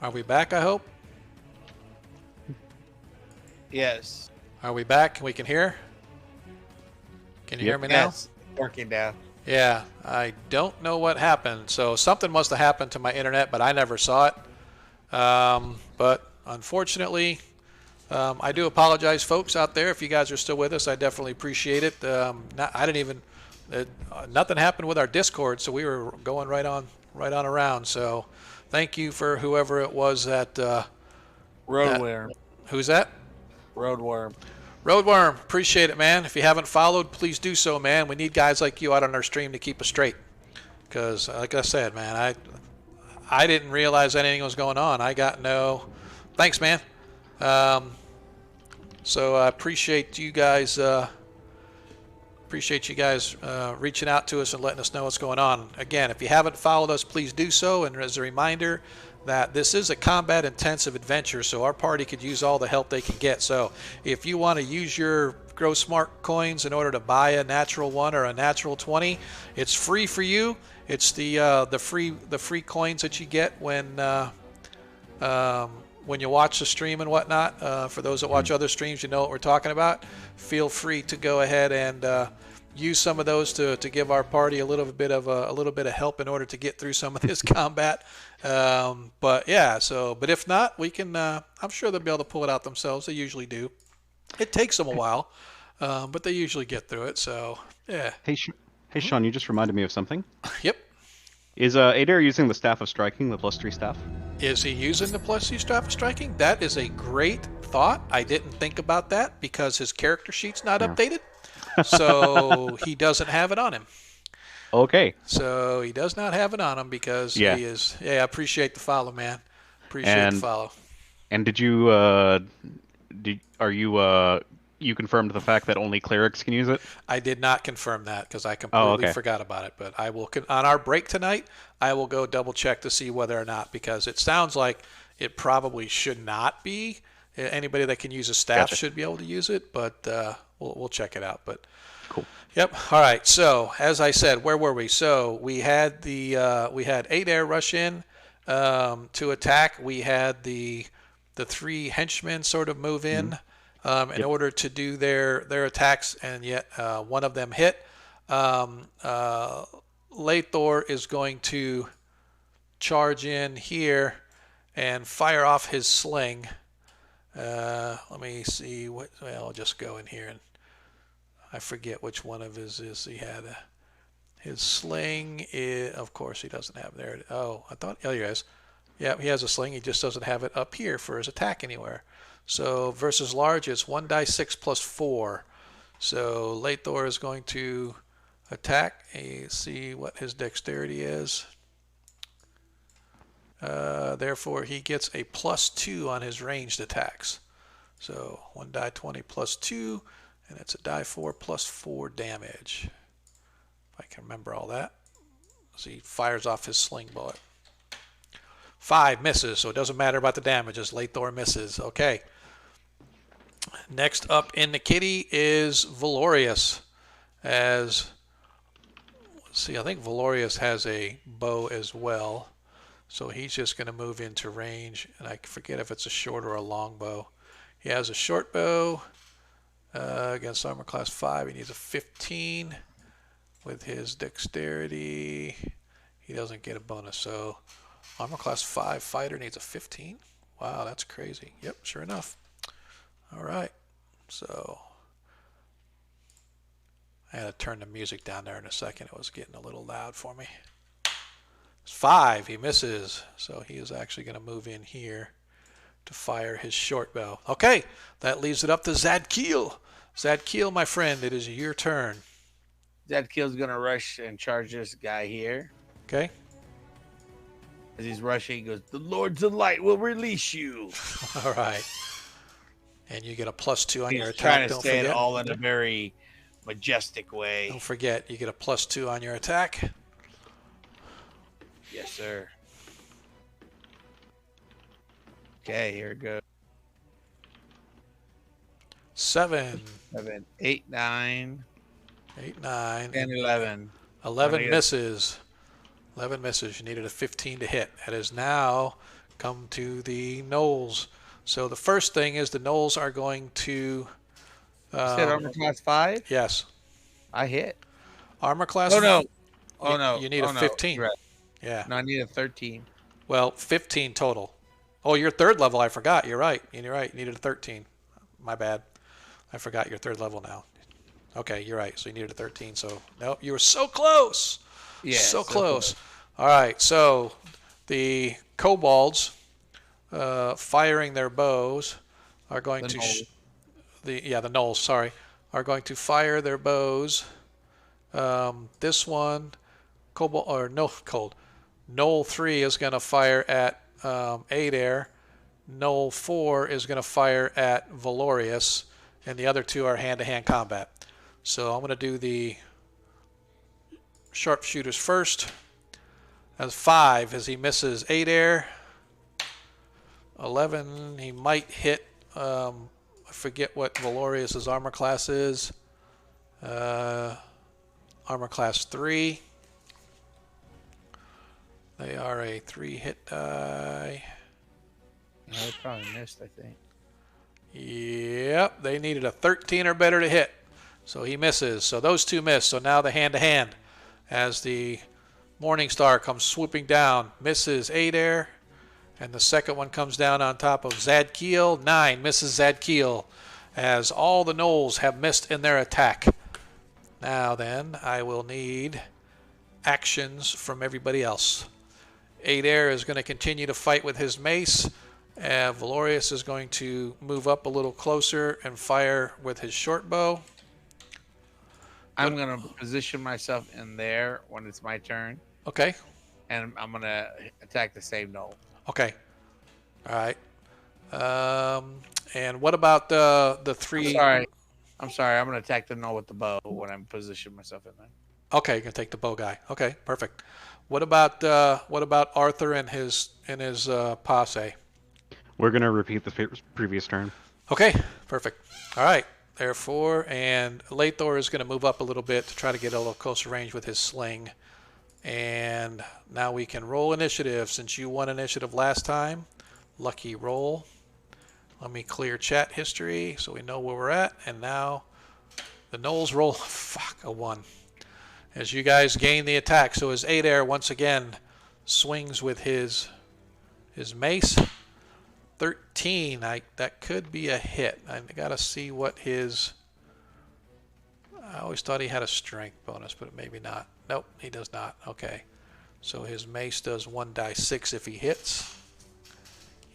Are we back, I hope? Yes. Are we back? We can hear? Can you hear me now? Yes. Working now. Yeah, I don't know what happened. So something must have happened to my internet, but I never saw it. But unfortunately, I do apologize, folks out there. If you guys are still with us, I definitely appreciate it. I didn't even, nothing happened with our Discord, so we were going right on around. So thank you for whoever it was that. Roadworm. Who's that? Roadworm. Roadworm, appreciate it, man. If you haven't followed, please do so, man. We need guys like you out on our stream to keep us straight. Because, like I said, man, I didn't realize anything was going on. I got no. Thanks, man. So I appreciate you guys. Reaching out to us and letting us know what's going on. Again, if you haven't followed us, please do so. And as a reminder, that this is a combat intensive adventure, so our party could use all the help they can get. So if you want to use your Grow Smart coins in order to buy a natural 1 or a natural 20, it's free for you. It's the free coins that you get when you watch the stream and whatnot. For those that watch other streams, you know what we're talking about. Feel free to go ahead and use some of those to give our party a little bit of help in order to get through some of this combat. But yeah, but if not, we can. I'm sure they'll be able to pull it out themselves. They usually do. It takes them a while, but they usually get through it. So yeah. Hey, Sean, you just reminded me of something. Yep. Is Adair using the Staff of Striking, the +3 staff? Is he using the +3 staff of striking? That is a great thought. I didn't think about that because his character sheet's not updated, so he doesn't have it on him. Okay. So he does not have it on him because he is. Yeah, I appreciate the follow, man. Appreciate the follow. And did you you confirmed the fact that only clerics can use it? I did not confirm that because I completely forgot about it. But I will on our break tonight. I will go double check to see whether or not, because it sounds like it probably should not be. Anybody that can use a staff should be able to use it, but we'll check it out. But cool. Yep. All right. So as I said, where were we? So we had we had 8 air rush in to attack. We had the 3 henchmen sort of move in in order to do their attacks, and yet one of them hit. Lathor is going to charge in here and fire off his sling. Let me see what. Well, I'll just go in here and. I forget which one of his is. He had his sling. Of course, he doesn't have there. Oh, I thought. Oh, he has. Yeah, he has a sling. He just doesn't have it up here for his attack anywhere. So versus large, it's 1d6 plus 4. So Lathor is going to attack. See what his dexterity is. Therefore, he gets a +2 on his ranged attacks. So 1d20 plus 2. And it's a die 4 plus 4 damage. If I can remember all that. So he fires off his sling bullet. 5 misses, so it doesn't matter about the damage, as Lathor misses. Okay. Next up in the kitty is Valorius. Let's see, I think Valorius has a bow as well. So he's just going to move into range. And I forget if it's a short or a long bow. He has a short bow. Against armor class 5, he needs a 15 with his dexterity. He doesn't get a bonus, so armor class 5 fighter needs a 15. Wow, that's crazy. Yep, sure enough. All right, so I had to turn the music down there in a second. It was getting a little loud for me. It's 5. He misses, so he is actually going to move in here to fire his short bow. Okay, that leaves it up to Zadkiel. Zadkiel, my friend, it is your turn. Zadkiel's going to rush and charge this guy here. Okay. As he's rushing, he goes, "The Lords of Light will release you." All right. And you get a +2 on your attack. Trying to say it all in a very majestic way. Don't forget, you get a +2 on your attack. Yes, sir. Okay, here it goes. 7. 8, 9. 8, 9. And 11. 11 misses. 11 misses. You needed a 15 to hit. That is now come to the gnolls. So the first thing is the gnolls are going to. You said armor class 5? Yes. I hit. Armor class. Oh no. You, Oh no. you need Oh a no. 15. You're right. Yeah. No, I need a 13. Well, 15 total. Oh, you're third level. I forgot. You're right. You're right. You needed a 13. My bad. I forgot you're third level now. Okay, you're right. So you needed a 13. So no, you were so close. Yeah. So close. All right. So the kobolds firing their bows are going to the gnolls. Sorry, are going to fire their bows. This one, kobold or no cold. Gnoll 3 is going to fire at Adair. Gnoll 4 is going to fire at Valorius, and the other two are hand-to-hand combat. So I'm going to do the sharpshooters first. That's 5 as he misses Adair. 11, he might hit. I forget what Valorius's armor class is. Armor class 3. They are a 3-hit die. No, they probably missed, I think. Yep, they needed a 13 or better to hit. So he misses. So those two miss. So now the hand-to-hand as the Morning Star comes swooping down. Misses Adair. And the second one comes down on top of Zadkiel. 9 misses Zadkiel as all the gnolls have missed in their attack. Now then, I will need actions from everybody else. Adair is going to continue to fight with his mace. Valorius is going to move up a little closer and fire with his short bow. I'm going to position myself in there when it's my turn. Okay. And I'm going to attack the same gnoll. Okay. All right. And what about the 3? I'm sorry. I'm going to attack the gnoll with the bow when I'm positioning myself in there. Okay, you can take the bow guy. Okay, perfect. What about Arthur and his posse? We're gonna repeat the previous turn. Okay, perfect. All right. Therefore, and Lathor is going to move up a little bit to try to get a little closer range with his sling. And now we can roll initiative. Since you won initiative last time, lucky roll. Let me clear chat history so we know where we're at. And now the gnolls roll a 1. As you guys gain the attack. So as Adair once again swings with his mace. 13. That could be a hit. I got to see what his... I always thought he had a strength bonus, but maybe not. Nope, he does not. Okay. So his mace does 1d6 if he hits.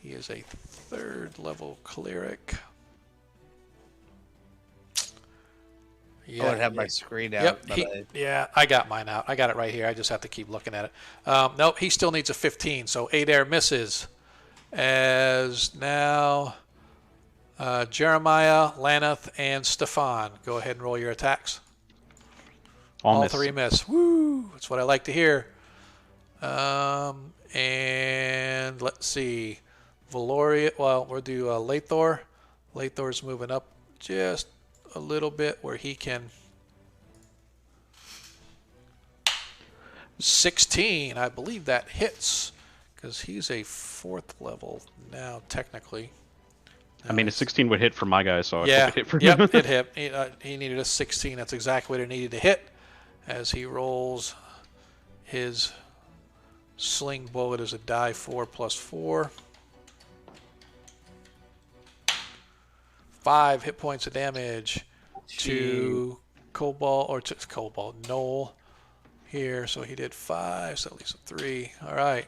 He is a 3rd level cleric. Yeah, I would have my screen out. Yep. Yeah, I got mine out. I got it right here. I just have to keep looking at it. Nope, he still needs a 15. So Adair misses. As now Jeremiah, Laneth, and Stefan. Go ahead and roll your attacks. All miss. 3 miss. Woo! That's what I like to hear. And let's see. Valoria. Well, we'll do Lathor. Lathor's moving up just a little bit where he can. 16. I believe that hits because he's a 4th level now, technically. I mean, a 16 would hit for my guy, so yeah, I hope it hit for him. Yep, it hit. He needed a 16. That's exactly what it needed to hit. As he rolls his sling bullet as a die 4 plus 4. 5 hit points of damage to Gnoll here. So he did 5, so at least a 3. All right.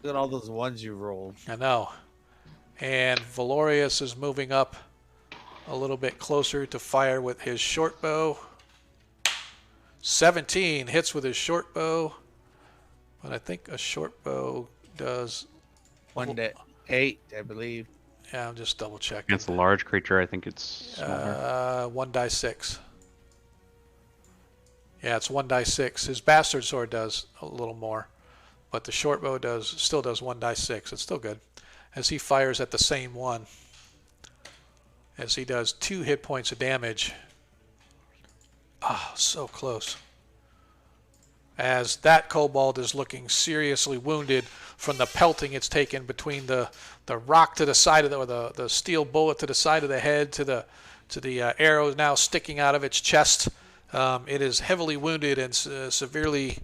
Look at all those ones you rolled. I know. And Valorius is moving up a little bit closer to fire with his short bow. 17 hits with his short bow. But I think a short bow does 1 to 8, I believe. Yeah, I'm just double checking. Against a large creature, I think it's smaller. 1d6. Yeah, it's 1d6. His bastard sword does a little more, but the short bow still does 1d6. It's still good. As he fires at the same one, as he does 2 hit points of damage. Ah, so close. as that kobold is looking seriously wounded from the pelting it's taken between the rock to the side of the steel bullet to the side of the head to the arrow now sticking out of its chest. It is heavily wounded and severely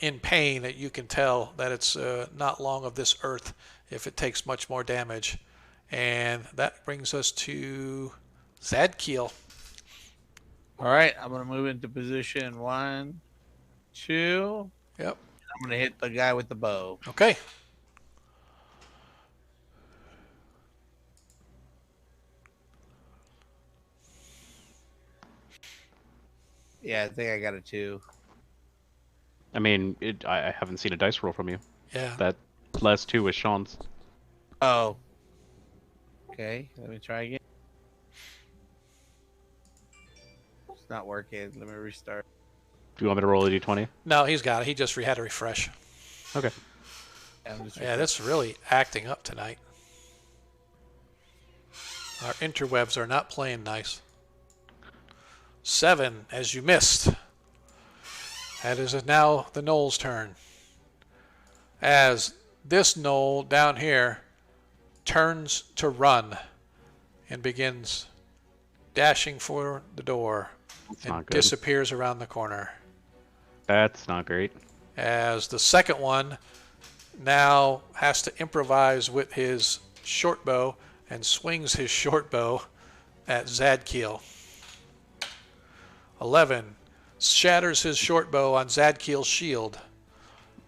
in pain. That you can tell that it's not long of this earth if it takes much more damage. And that brings us to Zadkiel. All right, I'm gonna move into position 1, 2. Yep. I'm gonna hit the guy with the bow. Okay. Yeah, I think I got a 2. I mean, I haven't seen a dice roll from you. Yeah. That last 2 was Sean's. Oh. Okay, let me try again. It's not working. Let me restart. Do you want me to roll a d20? No, he's got it. He just had to refresh. Okay. Yeah, that's really acting up tonight. Our interwebs are not playing nice. 7, as you missed. That is now the Knoll's turn. As this Knoll down here turns to run and begins dashing for the door and not good. disappears around the corner. That's not great. As the second one now has to improvise with his short bow and swings his short bow at Zadkiel. 11 shatters his short bow on Zadkiel's shield.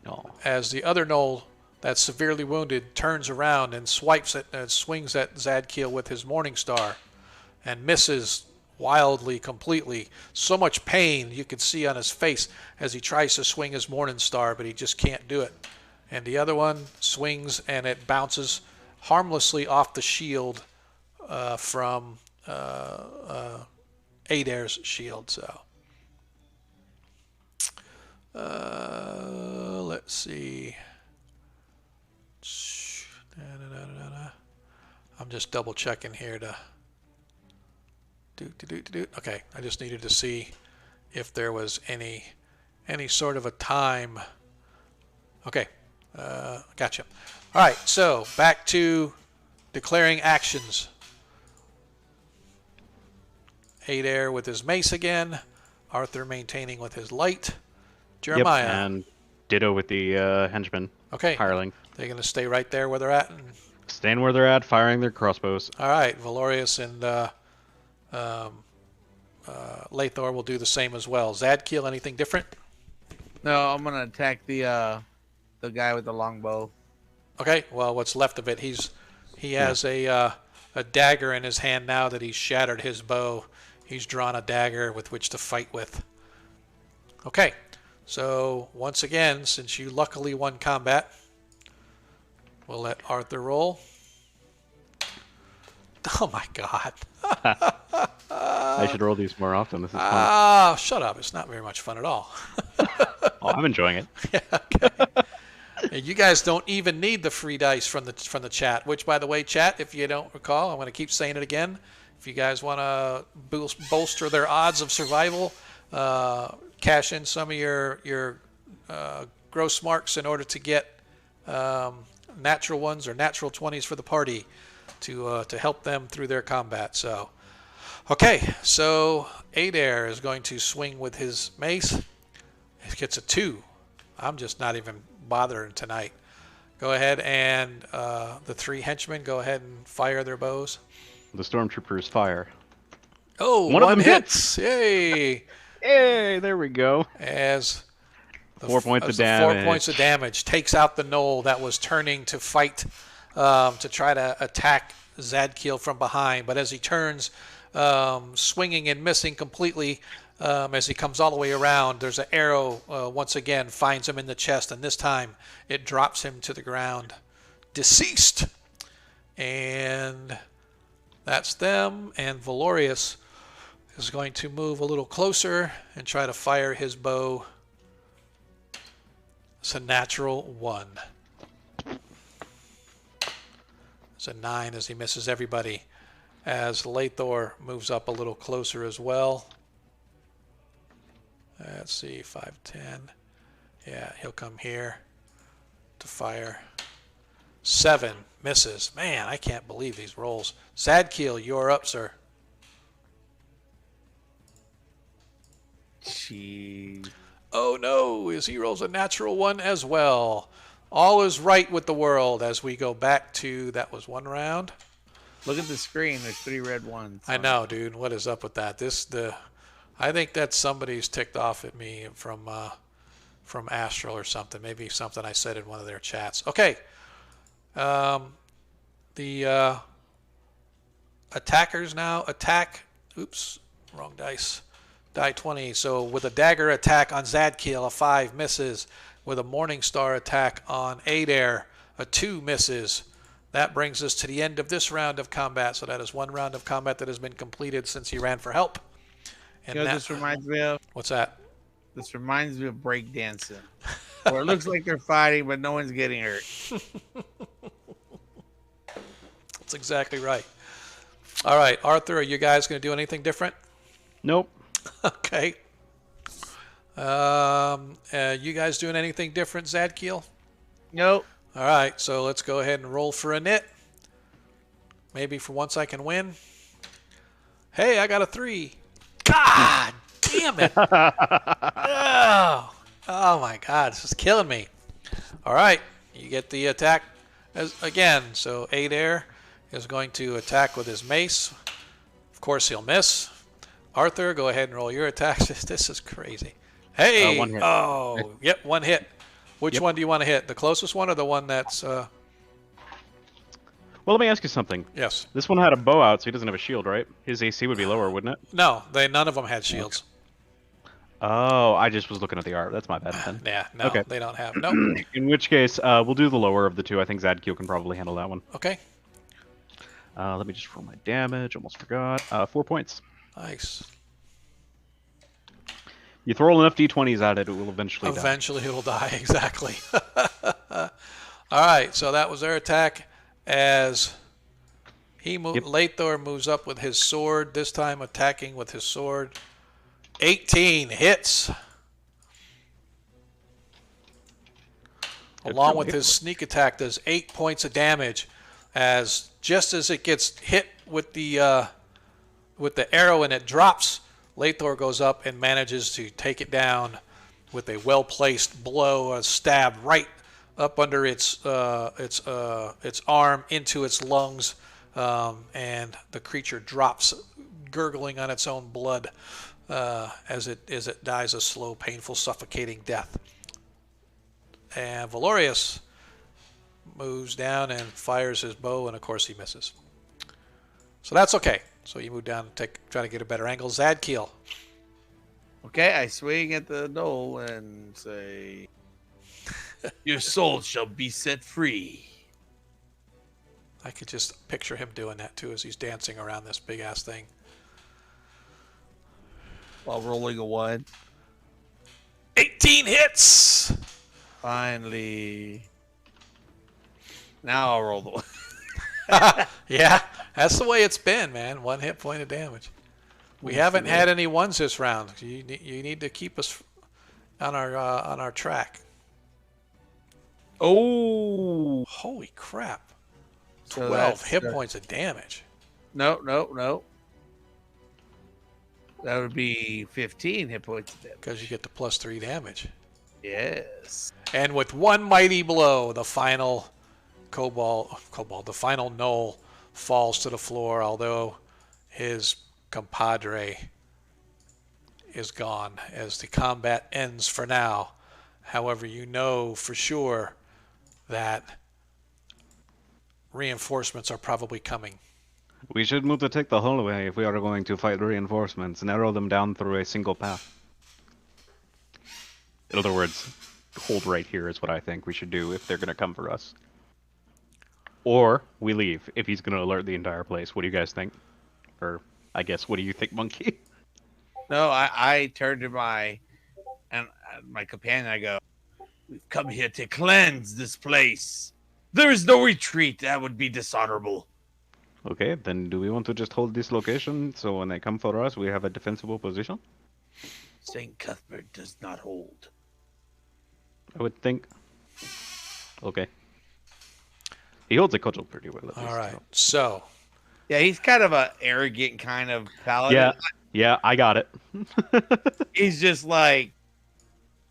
No. As the other Knoll that's severely wounded turns around and swipes it and swings at Zadkiel with his Morning Star and misses wildly, completely. So much pain you can see on his face as he tries to swing his Morning Star, but he just can't do it. And the other one swings and it bounces harmlessly off the shield from Adair's shield. So let's see. I'm just double checking here to okay, I just needed to see if there was any sort of a time. Okay, gotcha. All right, so back to declaring actions. Adair with his mace again. Arthur maintaining with his light. Jeremiah. Yep, and ditto with the henchman. Okay. Hireling. They're going to stay right there where they're at. And... Staying where they're at, firing their crossbows. All right, Valorius and Lathor will do the same as well. Zadkiel, anything different? No, I'm gonna attack the guy with the longbow. Okay. Well, what's left of it? He has a dagger in his hand now that he's shattered his bow. He's drawn a dagger with which to fight with. Okay. So once again, since you luckily won combat, we'll let Arthur roll. Oh my God. I should roll these more often. This is fun. Ah, shut up. It's not very much fun at all. Oh, I'm enjoying it. Yeah, okay. And you guys don't even need the free dice from the chat, which, by the way, chat, if you don't recall, I'm going to keep saying it again. If you guys want to bolster their odds of survival, cash in some of your gross marks in order to get natural ones or natural 20s for the party to help them through their combat. So, okay, so Adair is going to swing with his mace. He gets a 2. I'm just not even bothering tonight. Go ahead and the 3 henchmen go ahead and fire their bows. The stormtroopers fire. Oh, one of them hits! Yay! Hey, there we go. As 4 points of damage. 4 points of damage takes out the Knoll that was turning to fight to try to attack Zadkiel from behind. But as he turns, swinging and missing completely, as he comes all the way around, there's an arrow once again finds him in the chest, and this time it drops him to the ground, deceased. And that's them. And Valorius is going to move a little closer and try to fire his bow. It's a natural 1. It's a 9 as he misses everybody. As Lathor moves up a little closer as well. Let's see, 5, 10. Yeah, he'll come here to fire. 7 misses. Man, I can't believe these rolls. Zadkiel, you're up, sir. Jeez. Oh no, his he rolls a natural one as well. All is right with the world as we go back to, that was 1 round. Look at the screen. There's 3 red ones. I know, dude. What is up with that? I think that somebody's ticked off at me from Astral or something. Maybe something I said in one of their chats. Okay. The attackers now attack. Oops, wrong dice. Die 20. So with a dagger attack on Zadkiel, a 5 misses. With a Morning Star attack on Adair, a 2 misses. That brings us to the end of this round of combat. So that is 1 round of combat that has been completed since he ran for help. And you know what this reminds me of? What's that? This reminds me of breakdancing, where it looks like they're fighting, but no one's getting hurt. That's exactly right. All right, Arthur, are you guys going to do anything different? Nope. Okay. You guys doing anything different, Zadkiel? Nope. All right, so let's go ahead and roll for a nit. Maybe for once I can win. Hey, I got a 3. God damn it. Oh my God, this is killing me. All right, you get the attack again. So Adair is going to attack with his mace. Of course, he'll miss. Arthur, go ahead and roll your attacks. This is crazy. Hey, 1 hit. oh, yep, 1 hit. Which one do you want to hit? The closest one or the one that's... Well, let me ask you something. Yes. This one had a bow out, so he doesn't have a shield, right? His AC would be lower, wouldn't it? No, none of them had shields. Oh, I just was looking at the art. That's my bad then. Yeah, no, Okay. they don't have. No. In which case, we'll do the lower of the 2. I think Zadkiel can probably handle that one. Okay. Let me just roll my damage. Almost forgot. 4 points. Nice. You throw enough d20s at it, it will eventually die. Eventually it'll die, exactly. All right, so that was their attack as Lathor moves up with his sword, this time attacking with his sword. 18 hits. Along with his sneak attack, does 8 points of damage as just as it gets hit with the arrow and it drops, Lathor goes up and manages to take it down with a well-placed blow, a stab right up under its arm into its lungs, and the creature drops, gurgling on its own blood as it dies a slow, painful, suffocating death. And Valorius moves down and fires his bow, and of course he misses. So that's okay. So you move down and try to get a better angle. Zadkiel. Okay, I swing at the knoll and say, "Your soul shall be set free." I could just picture him doing that too as he's dancing around this big ass thing. While rolling a 1. 18 hits. Finally. Now I'll roll the 1. Yeah, that's the way it's been, man. 1 hit point of damage. We haven't had any 1s this round. You need to keep us on our track. Oh, Holy crap! So 12 that's, hit points of damage. No. That would be 15 hit points of damage. Because you get the +3 damage. Yes. And with one mighty blow, the final the final knoll falls to the floor, although his compadre is gone as the combat ends for now. However, you know for sure that reinforcements are probably coming. We should move to take the hallway if we are going to fight reinforcements, narrow them down through a single path. In other words, hold right here is what I think we should do if they're going to come for us. Or we leave if he's going to alert the entire place. What do you guys think? Or, I guess, what do you think, Monkey? No, I turned to my companion. I go, "We've come here to cleanse this place. There is no retreat. That would be dishonorable." Okay, then do we want to just hold this location so when they come for us, we have a defensible position? St. Cuthbert does not hold. I would think. Okay. He holds a cudgel pretty well, at All least. right. So, Yeah, he's kind of a arrogant kind of paladin. Yeah, I got it. He's just like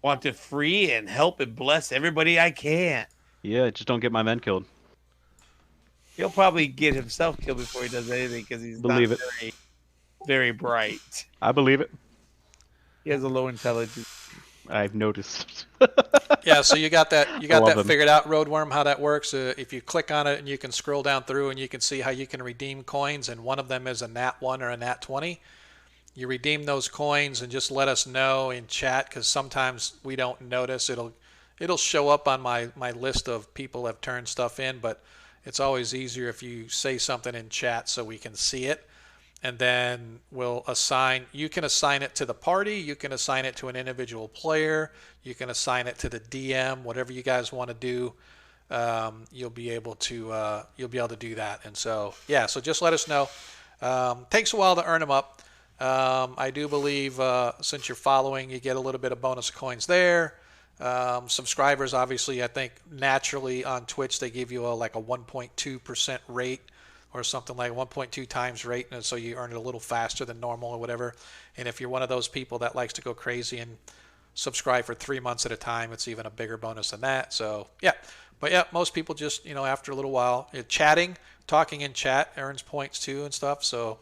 want to free and help and bless everybody I can. Yeah, just don't get my men killed. He'll probably get himself killed before he does anything because he's Believe not it. very, very bright. I believe it. He has a low intelligence. I've noticed. yeah, so you got that love him. figured out, Roadworm, how that works. If you click on it and you can scroll down through and you can see how you can redeem coins, and one of them is a Nat 1 or a Nat 20. You redeem those coins and just let us know in chat, because sometimes we don't notice. It'll show up on my list of people have turned stuff in, but it's always easier if you say something in chat so we can see it. And then we'll assign, you can assign it to the party, you can assign it to an individual player, you can assign it to the DM, whatever you guys want to do. You'll be able to do that. And so yeah, so just let us know. Takes a while to earn them up. I do believe since you're following, you get a little bit of bonus coins there. Subscribers, obviously, I think naturally on Twitch they give you like a 1.2% rate or something like 1.2 times rate, and so you earn it a little faster than normal or whatever. And if you're one of those people that likes to go crazy and subscribe for 3 months at a time, it's even a bigger bonus than that. So yeah, but yeah, most people just after a little while, talking in chat earns points too and stuff. So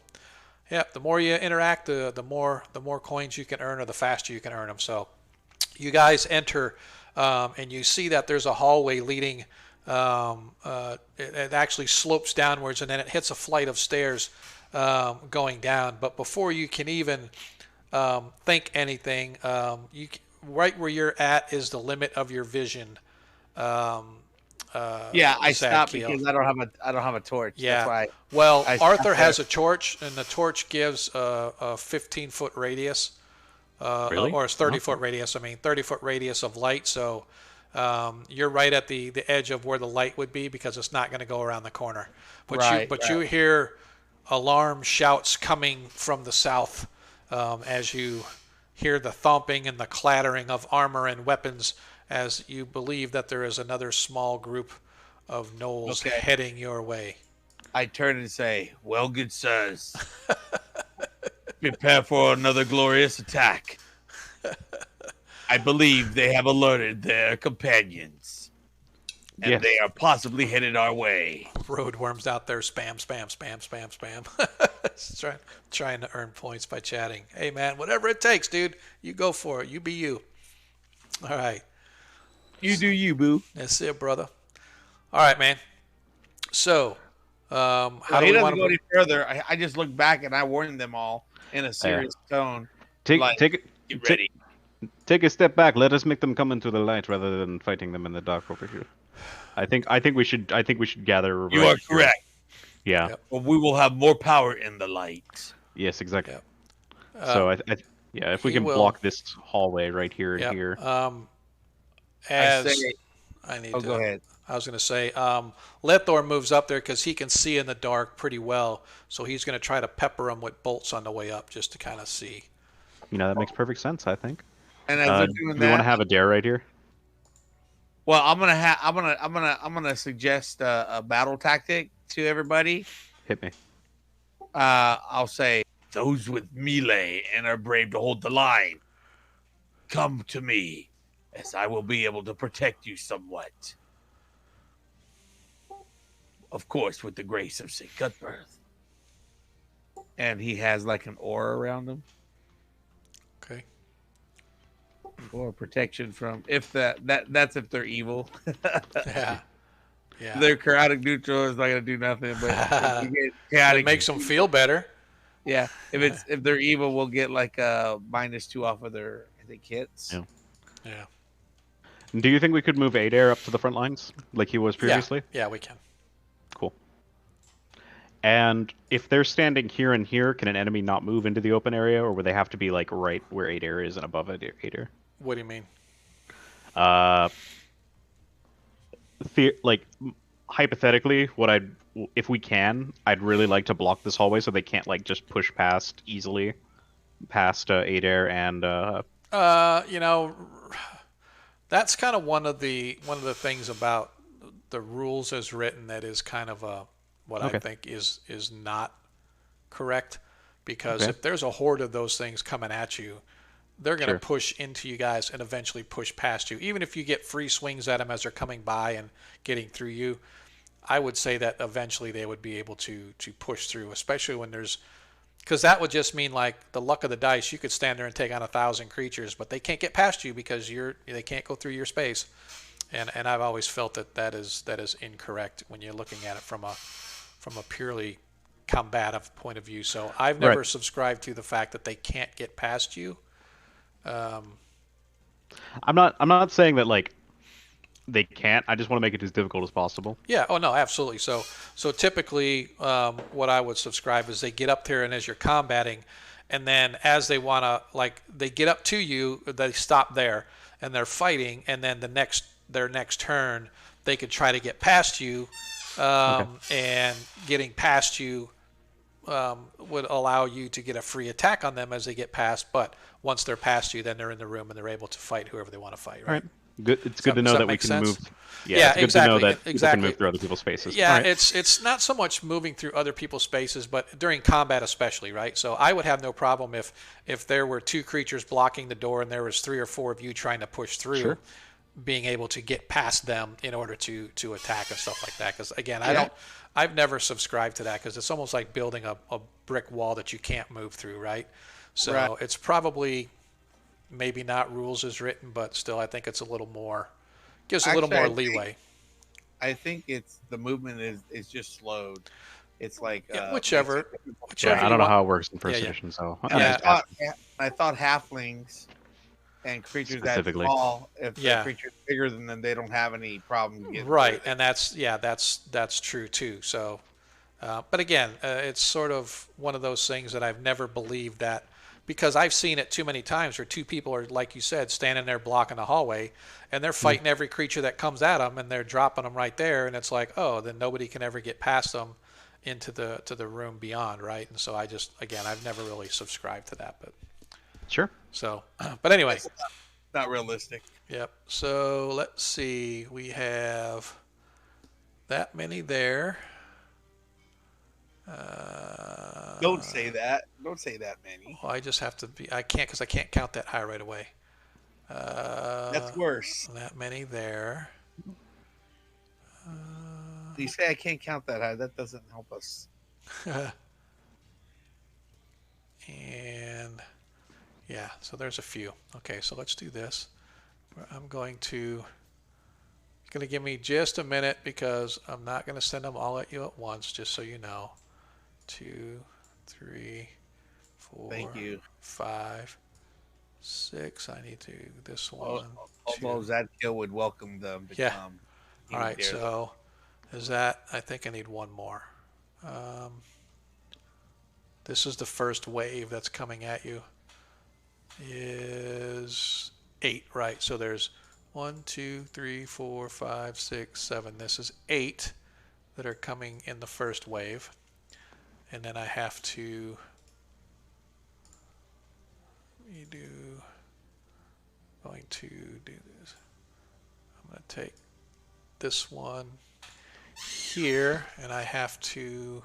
yeah, the more you interact, the more coins you can earn, or the faster you can earn them. So you guys enter, and you see that there's a hallway leading. It actually slopes downwards, and then it hits a flight of stairs going down. But before you can even think anything, right where you're at is the limit of your vision. I stopped because I don't have a torch. Yeah. That's why. Well, Arthur has a torch, and the torch gives a 15-foot radius. Really? Or it's 30-foot radius. 30-foot radius of light. So you're right at the edge of where the light would be, because it's not going to go around the corner. But you hear alarm shouts coming from the south as you hear the thumping and the clattering of armor and weapons, as you believe that there is another small group of gnolls heading your way. I turn and say, "Well, good sirs, prepare for another glorious attack. I believe they have alerted their companions, and they are possibly headed our way." Roadworm's out there spam. It's trying to earn points by chatting. Hey man, whatever it takes, dude. You go for it. You be you. All right. You do you, boo. That's it, brother. All right, man. So, how do he we doesn't want go any further. I just look back and I warn them all in a serious tone. Take Get ready. Take a step back. Let us make them come into the light rather than fighting them in the dark over here. I think we should gather. You are correct. Yeah. Yep. But we will have more power in the light. Yes, exactly. Yep. So if we can block this hallway right here and here. Go ahead. I was going to say, Lethor moves up there because he can see in the dark pretty well. So he's going to try to pepper him with bolts on the way up, just to kind of see. That makes perfect sense, I think. And as they're doing we want to have a dare right here. Well, I'm gonna suggest a battle tactic to everybody. Hit me. I'll say, those with melee and are brave to hold the line, come to me, as I will be able to protect you somewhat. Of course, with the grace of St. Cuthbert. And he has like an aura around him. Okay. Or protection from, if that's if they're evil. Yeah. Yeah. Their chaotic neutral is not gonna do nothing, but if you get chaotic, It makes them feel better. yeah. If they're evil, we'll get like a -2 off of their, I think, hits. Yeah. Yeah. Do you think we could move Adair up to the front lines like he was previously? Yeah, we can. Cool. And if they're standing here and here, can an enemy not move into the open area, or would they have to be like right where Adair is and above Adair? What do you mean? Like hypothetically, if we can, I'd really like to block this hallway so they can't like just push easily past Adair and. That's kind of one of the things about the rules as written that is kind of what I Okay. think is not correct, because Okay. if there's a horde of those things coming at you, they're going to Sure. push into you guys and eventually push past you. Even if you get free swings at them as they're coming by and getting through you, I would say that eventually they would be able to push through, especially when there's, because that would just mean like the luck of the dice. You could stand there and take on 1,000 creatures, but they can't get past you because they can't go through your space. And I've always felt that is incorrect when you're looking at it from a purely combative point of view. So I've Right. never subscribed to the fact that they can't get past you. Um, I'm not saying that like they can't. I just want to make it as difficult as possible. Yeah. Oh no, absolutely. So typically, what I would subscribe is they get up there, and as you're combating, and then as they wanna, like, they get up to you, they stop there, and they're fighting, and then their next turn, they could try to get past you, Okay. and getting past you would allow you to get a free attack on them as they get past. But once they're past you, then they're in the room and they're able to fight whoever they want to fight. All Right. right. Good. It's Does good that, to does know that that we make can sense? move. Yeah, Yeah, it's good to know exactly. that people can Exactly. move through other people's spaces. All Yeah, right. it's not so much moving through other people's spaces, but during combat especially, right? So I would have no problem if there were two creatures blocking the door and there was three or four of you trying to push through, Sure. being able to get past them in order to attack and stuff like that. Because again, Yeah. I've never subscribed to that, because it's almost like building a brick wall that you can't move through, right? So Right. it's probably maybe not rules as written, but still I think it's a little more, gives a little Actually, more leeway. I think it's the movement is just slowed. It's like Yeah, makes it whichever, difficult to Yeah, whichever I fight. you don't know want. how it works in Yeah, first yeah, edition, so And yeah, I thought halflings and creatures that specifically. small, if the yeah. creature's bigger than them, they don't have any problem getting Right, through. and that's true too. So, but again, it's sort of one of those things that I've never believed that, because I've seen it too many times where two people are, like you said, standing there blocking the hallway, and they're Mm. fighting every creature that comes at them, and they're dropping them right there, and it's like, oh, then nobody can ever get past them into the room beyond, right? And so I just, again, I've never really subscribed to that, but Sure. so, but anyway, It's not realistic. yep. So let's see, we have that many there. Don't say that. Don't say that many. Well, I just have to be. I can't, because I can't count that high right away. That's worse. That many there. You say I can't count that high. That doesn't help us. And yeah, so there's a few. Okay, so let's do this. I'm going to give me just a minute, because I'm not going to send them all at you at once, just so you know. 2, 3, 4, Thank you. 5, 6. I need to this Al- one. Although 2. Zadkiel would welcome them to Yeah. come. He All would right, dare them. so is that? I think I need one more. Um, this is the first wave that's coming at you. Is 8, right? So there's 1, 2, 3, 4, 5, 6, 7. This is 8 that are coming in the first wave, and then I have to. Going to do this. I'm going to take this one here, and I have to.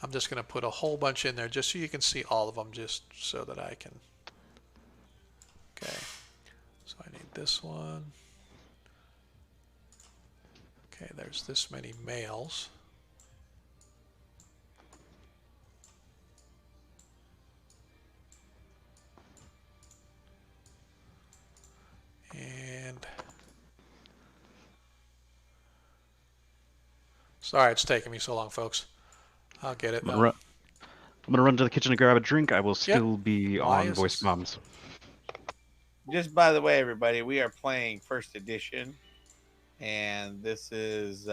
I'm just going to put a whole bunch in there just so you can see all of them, just so that I can. Okay, so I need this one. Okay, there's this many males. And sorry it's taking me so long, folks. I'll get it I'm gonna though. run. I'm gonna run to the kitchen to grab a drink. I will Yep. still be Why on is voice this- comms. Just by the way, everybody, we are playing first edition, and this is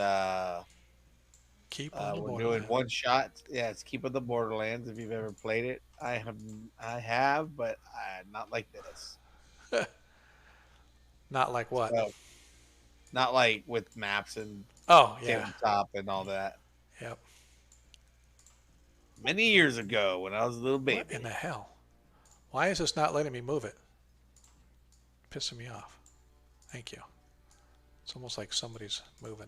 Keep on the we're doing Borderland. one shot. Yeah, it's Keep of the Borderlands. If you've ever played it, I have, but not like this. Not like what? So, not like with maps and Oh yeah. tabletop and all that. Yep. Many years ago, when I was a little What baby. in the hell? Why is this not letting me move it? Pissing me off. Thank you. It's almost like somebody's moving.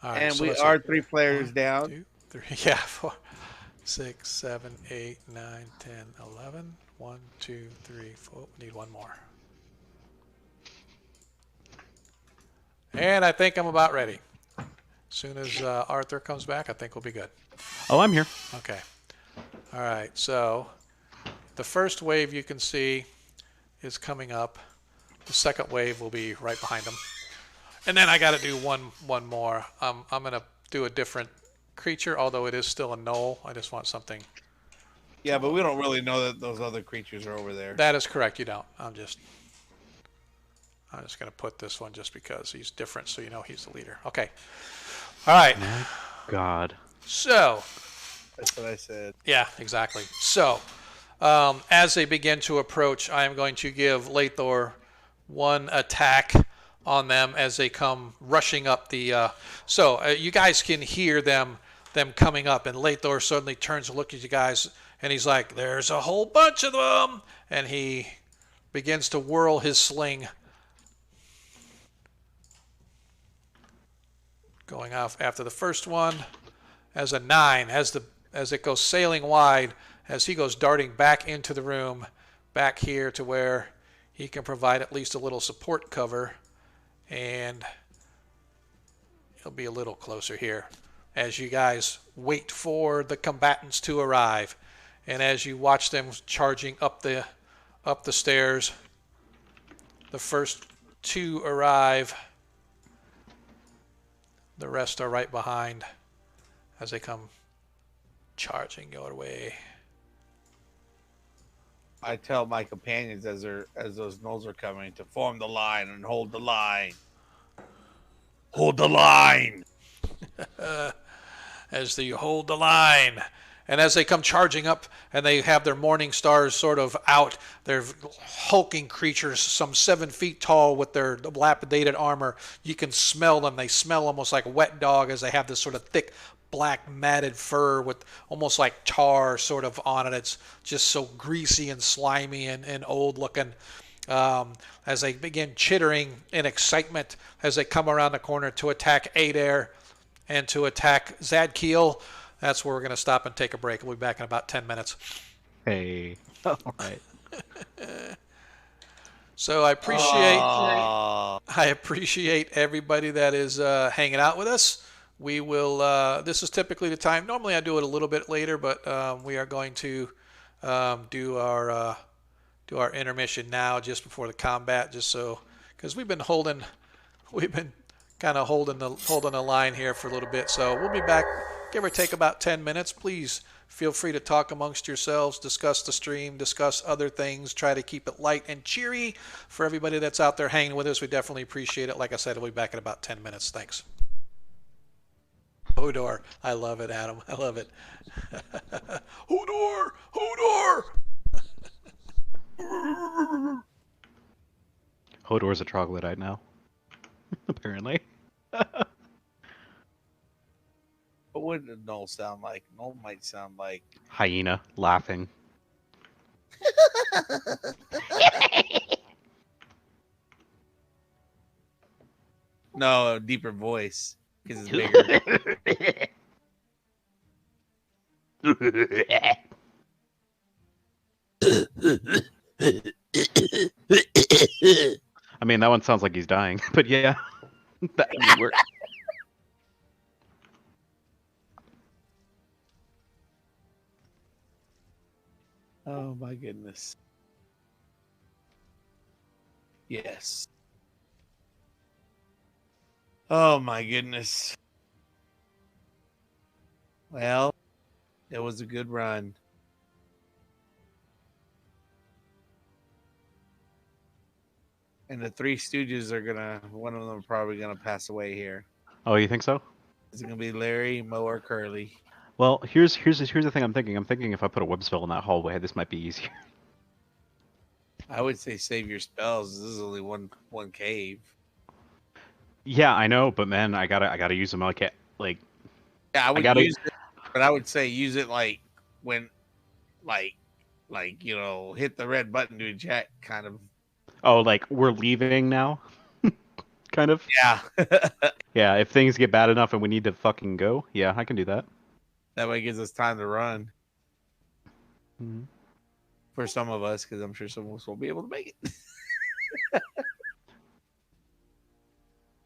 All right, And so we let's see. are 3 players 1, down. 2, 3, yeah, 4, 6, 7, 8, 9, 10, 11. 1, 2, 3, 4. We need one more. And I think I'm about ready. As soon as Arthur comes back, I think we'll be good. Oh, I'm here. Okay. All right, so the first wave you can see is coming up. The second wave will be right behind them. And then I got to do one more. I'm going to do a different creature, although it is still a null. I just want something. Yeah, but we don't really know that those other creatures are over there. That is correct. You don't. I'm just going to put this one just because he's different, so you know he's the leader. Okay. All right. My God. So. That's what I said. Yeah, exactly. So, as they begin to approach, I am going to give Lathor one attack on them as they come rushing up the. You guys can hear them coming up, and Lathor suddenly turns to look at you guys, and he's like, "There's a whole bunch of them," and he begins to whirl his sling, going off after the first one as a 9, as it goes sailing wide, as he goes darting back into the room, back here to where he can provide at least a little support cover, and he'll be a little closer here as you guys wait for the combatants to arrive, and as you watch them charging up the stairs, the first 2 arrive, the rest are right behind as they come charging your way. I tell my companions as those gnolls are coming to form the line and hold the line. Hold the line. As they hold the line. And as they come charging up and they have their morning stars sort of out, they're hulking creatures some 7 feet tall with their dilapidated armor. You can smell them. They smell almost like a wet dog as they have this sort of thick black matted fur with almost like tar sort of on it. It's just so greasy and slimy and old looking. As they begin chittering in excitement as they come around the corner to attack Adair and to attack Zadkiel. That's where we're going to stop and take a break. We'll be back in about 10 minutes. Hey. All right. So I appreciate everybody that is hanging out with us. We will. This is typically the time. Normally I do it a little bit later, but we are going to do our intermission now, just before the combat, just so, because we've been kind of holding the line here for a little bit. So we'll be back, give or take about 10 minutes. Please feel free to talk amongst yourselves, discuss the stream, discuss other things, try to keep it light and cheery for everybody that's out there hanging with us. We definitely appreciate it. Like I said, we'll be back in about 10 minutes. Thanks. Hodor. I love it, Adam. I love it. Hodor! Hodor! Hodor's a troglodyte now. Apparently. What would a gnoll sound like? Gnoll might sound like Hyena laughing. no, a deeper voice because it's bigger. I mean, that one sounds like he's dying, but yeah, that would work. Oh my goodness. Yes. Oh my goodness. Well, it was a good run. And the Three Stooges are one of them are probably gonna pass away here. Oh, you think so? Is it gonna be Larry, Mo, or Curly? Well, here's the thing I'm thinking. I'm thinking if I put a web spell in that hallway, this might be easier. I would say save your spells. This is only one cave. Yeah, I know, but man, I gotta use them like Yeah, I would gotta- use it, but I would say use it like when, like hit the red button to eject, kind of. Oh, like we're leaving now, kind of. Yeah. Yeah, if things get bad enough and we need to fucking go, yeah, I can do that. That way it gives us time to run Mhm. for some of us, because I'm sure some of us won't be able to make it.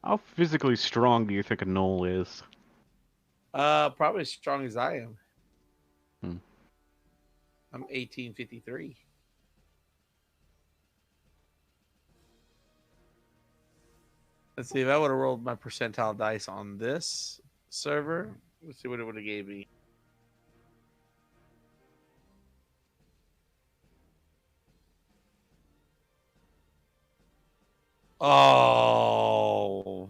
How physically strong do you think a knoll is? Probably as strong as I am. Hmm. I'm 1853. Let's see if I would have rolled my percentile dice on this server. Let's see what it would have gave me. Oh,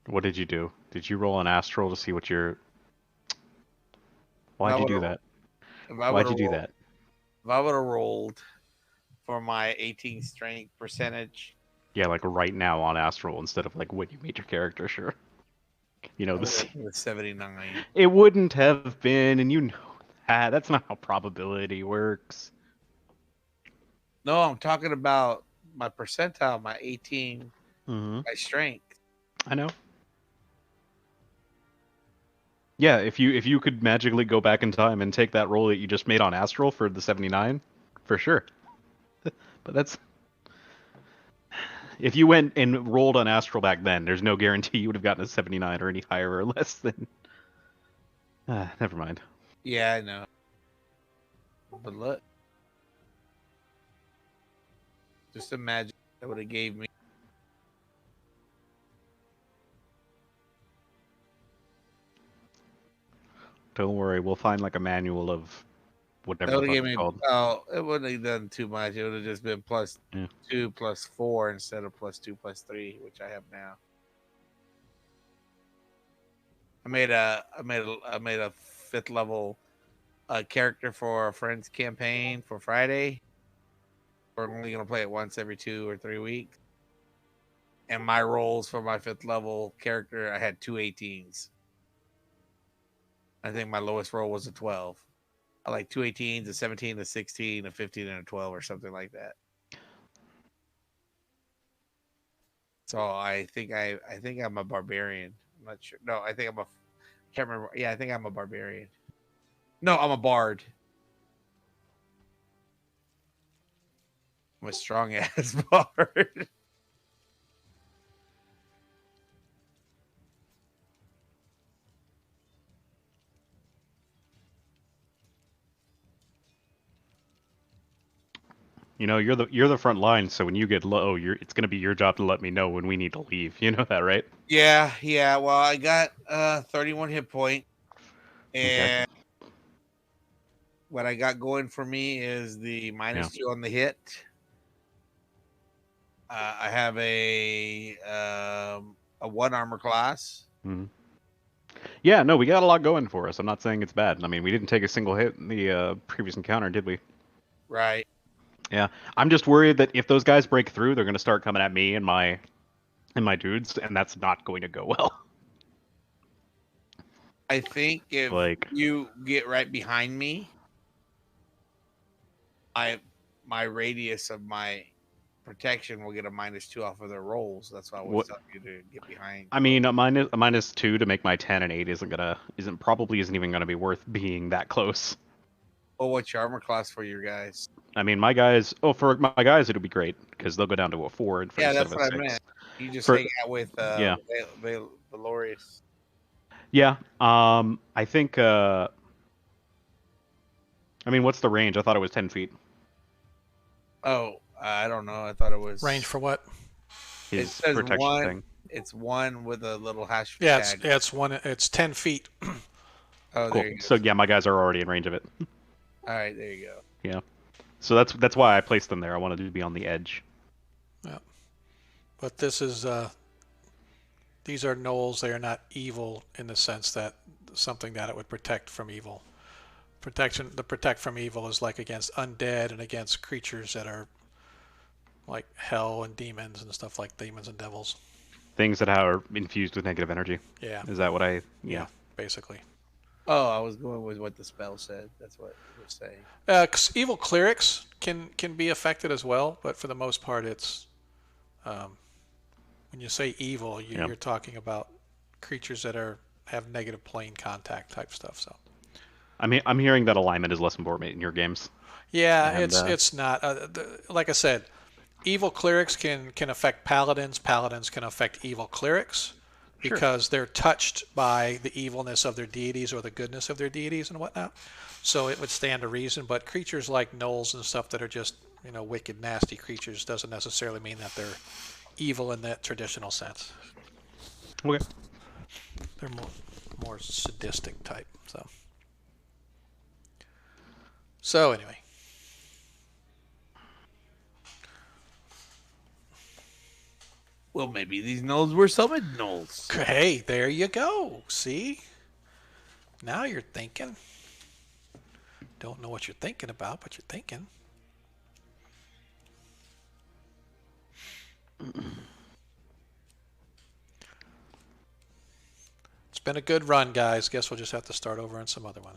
What did you do? Did you roll an astral to see what your? if I Why'd you would do have, that? if I would Why'd have you do rolled, that? if I would have rolled for my 18 strength percentage, Yeah, like right now on astral instead of like when you made your character. Sure. You know I would this. have been 79. It wouldn't have been, and you know that. That's not how probability works. No, I'm talking about my percentile, my 18, Mm-hmm. my strength. I know. Yeah, if you could magically go back in time and take that roll that you just made on astral for the 79, for sure. But that's if you went and rolled on astral back then, there's no guarantee you would have gotten a 79 or any higher or less than. Never mind. Yeah, I know. But look, just imagine that would have gave me. Don't worry, we'll find like a manual of That whatever the would have fuck gave it's me. called. Oh, it wouldn't have done too much. It would have just been plus Yeah. 2 plus 4 instead of plus 2 plus 3, which I have now. I made a 5th level character for a friend's campaign for Friday. We're only gonna play it once every 2 or 3 weeks. And my rolls for my 5th level character, I had 2 18s. I think my lowest roll was a 12. I like 2 18s, a 17, a 16, a 15, and a 12, or something like that. So I think I'm a barbarian. I'm not sure. No, I think I'm a. Can't remember. Yeah, I think I'm a barbarian. No, I'm a bard. I'm a strong ass bard. You know, you're the front line, so when you get low, it's gonna be your job to let me know when we need to leave. You know that, right? Yeah, yeah. Well, I got 31 hit point, Okay. and what I got going for me is the Yeah. -2 on the hit. I have a 1 armor class. Mhm. Yeah, no, we got a lot going for us. I'm not saying it's bad. I mean, we didn't take a single hit in the previous encounter, did we? Right. Yeah. I'm just worried that if those guys break through, they're going to start coming at me and my dudes, and that's not going to go well. I think if Like, you get right behind me, I my radius of my protection will get a -2 off of their rolls. That's why I was what? telling you to get behind. I mean, a -2 to make my 10 and 8 isn't even gonna be worth being that close. Well, what's your armor class for your guys? I mean, my guys. Oh, for my guys, it'll be great because they'll go down to a 4 Yeah, instead of that's a what I 6. meant. You just For hang out with yeah, Valorious. yeah. I think. I mean, what's the range? I thought it was 10 feet. Oh, I don't know. I thought it was Range for what? It His says protection one. thing. It's 1 with a little hash Yeah, tag. it's one. It's 10 feet. Oh, Cool. there you go. So yeah, my guys are already in range of it. All right, there you go. Yeah. So that's why I placed them there. I wanted to be on the edge. Yeah. But this is these are gnolls. They are not evil in the sense that something that it would protect from evil. The protect from evil is like against undead and against creatures that are like hell and demons and stuff like demons and devils. Things that are infused with negative energy. Yeah. Is that what I? Yeah. Yeah. Basically. Oh, I was going with what the spell said. That's what it was saying. 'Cause evil clerics can be affected as well, but for the most part, it's um, when you say evil, Yeah. you're talking about creatures that have negative plane contact type stuff. So I'm hearing that alignment is less important in your games. yeah, And it's not like I said. Evil clerics can affect paladins. Paladins can affect evil clerics sure. because they're touched by the evilness of their deities or the goodness of their deities and whatnot. So it would stand to reason. But creatures like gnolls and stuff that are just wicked, nasty creatures doesn't necessarily mean that they're evil in that traditional sense. Okay. They're more sadistic type. So anyway. Well, maybe these gnolls were summoned gnolls. Hey, there you go. See? Now you're thinking. Don't know what you're thinking about, but you're thinking. It's been a good run, guys. Guess we'll just have to start over on some other one.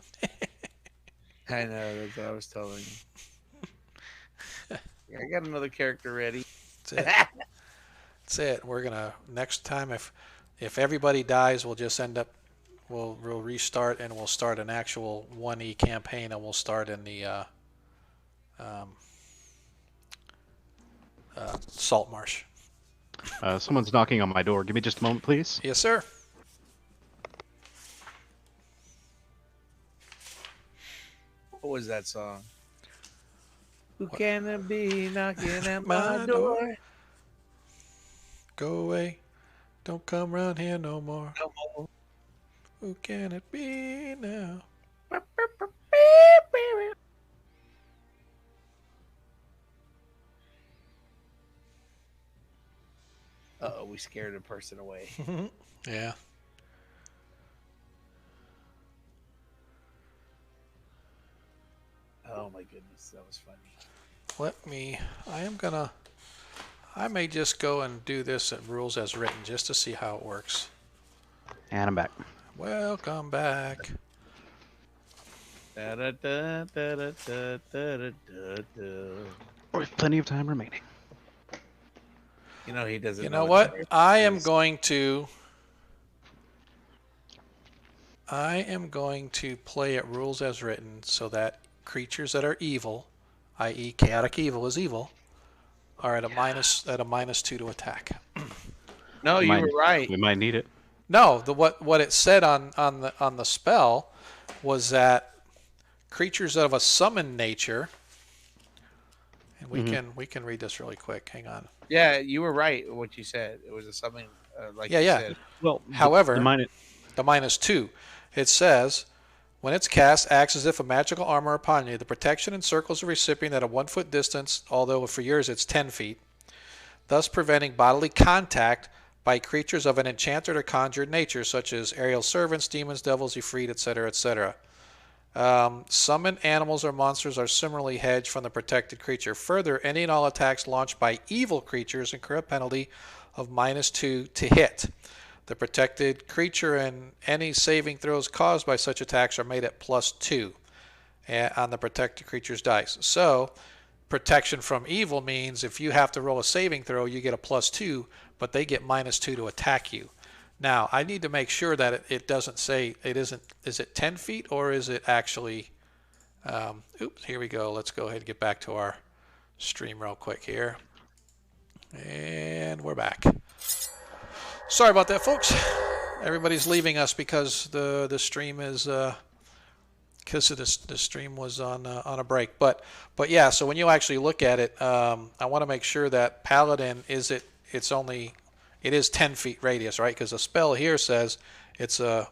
I know, that's what I was telling you. Yeah, I got another character ready. That's it. That's it. We're gonna next time if everybody dies, we'll just end up we'll restart and we'll start an actual 1E campaign and we'll start in the salt marsh. Someone's knocking on my door. Give me just a moment, please. Yes, sir. What was that song? Who can it be knocking at my door? Go away. Don't come round here no more. No more. Who can it be now? Uh-oh, we scared a person away. Yeah. Oh my goodness, that was funny. I may just go and do this at rules as written just to see how it works. And I'm back. Welcome back. Da, da, da, da, da, da, da, da, da. With plenty of time remaining. You know he doesn't. You know what? I am going to play at rules as written so that creatures that are evil, i.e. chaotic evil is evil, are at a -2 to attack. No, you were right. We might need it. No, what it said on the spell was that creatures of a summon nature, and we can read this really quick. Hang on. Yeah, you were right. What you said. It was a something like Yeah, you yeah. said. Well, However, the -2, it says, when it's cast, acts as if a magical armor upon you. The protection encircles the recipient at a 1 foot distance, although for yours it's 10 feet, thus preventing bodily contact by creatures of an enchanted or conjured nature, such as aerial servants, demons, devils, ifrit, etc., etc. Summoned animals or monsters are similarly hedged from the protected creature. Further, any and all attacks launched by evil creatures incur a penalty of -2 to hit. The protected creature and any saving throws caused by such attacks are made at +2 on the protected creature's dice. So, protection from evil means if you have to roll a saving throw, you get a +2, but they get -2 to attack you. Now, I need to make sure that it doesn't say it isn't. Is it 10 feet or is it actually? Oops, here we go. Let's go ahead and get back to our stream real quick here. And we're back. Sorry about that, folks. Everybody's leaving us because the stream is because the stream was on a break. But yeah, so when you actually look at it, I want to make sure that Paladin it is 10 feet radius, right? Because the spell here says it's a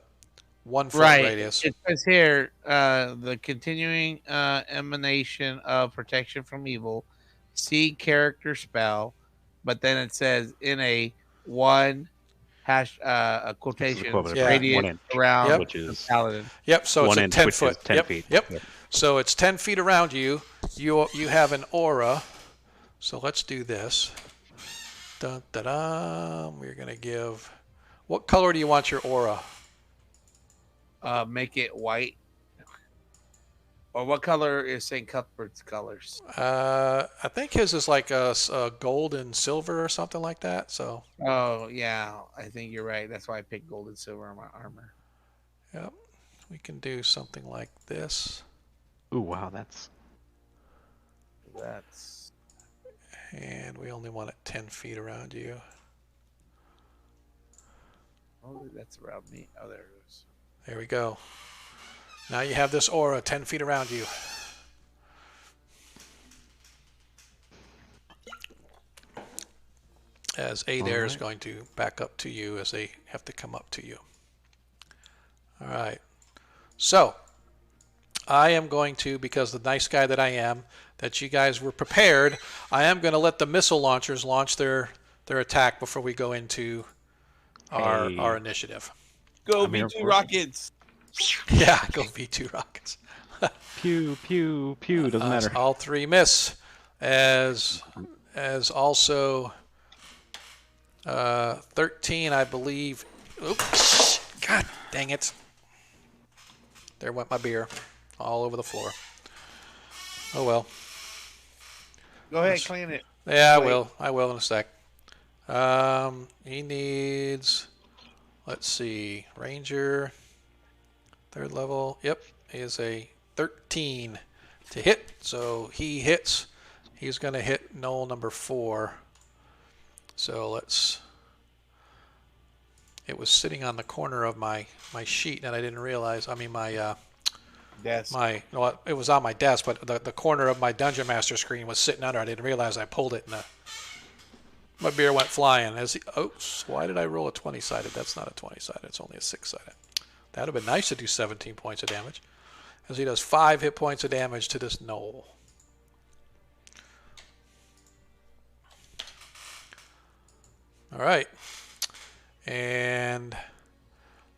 1 foot radius. It says here the continuing emanation of protection from evil. See character spell, but then it says in a one hash quotation radius 1 inch, around which is paladin. Yep. So it's 1 a inch, 10 which foot. is 10 feet. Yep. So it's 10 feet around you. You have an aura. So let's do this. Dun, dun, dun. We're gonna give. What color do you want your aura? make it white. Or what color is St. Cuthbert's colors? I think his is like a gold and silver or something like that. So, Oh yeah, I think you're right. That's why I picked gold and silver on my armor. yep, we can do something like this. Ooh, wow, that's That's And we only want it 10 feet around you. oh, that's around me. Oh, there it is. There we go. Now you have this aura 10 feet around you. As Adair is going to back up to you as they have to come up to you. All right. So, I am going to, because the nice guy that I am, that you guys were prepared, I am going to let the missile launchers launch their attack before we go into our initiative. Go I'm here V2 for it. rockets. Yeah, go V2 rockets. pew, pew, pew. Doesn't matter. All three miss. As also 13, I believe. Oops. God dang it. There went my beer all over the floor. Oh well. Go ahead, clean it. Yeah, Wait. I will in a sec. He needs, let's see, Ranger, 3rd level. Yep, he is a 13 to hit. So he hits. He's going to hit Knoll number 4. So let's. It was sitting on the corner of my sheet, and I didn't realize. I mean, Desk. well, it was on my desk, but the corner of my Dungeon Master screen was sitting under. I didn't realize I pulled it, and my beer went flying. Oops, why did I roll a 20-sided? That's not a 20-sided. It's only a 6-sided. That would have been nice to do 17 points of damage. As he does 5 hit points of damage to this Knoll. All right. And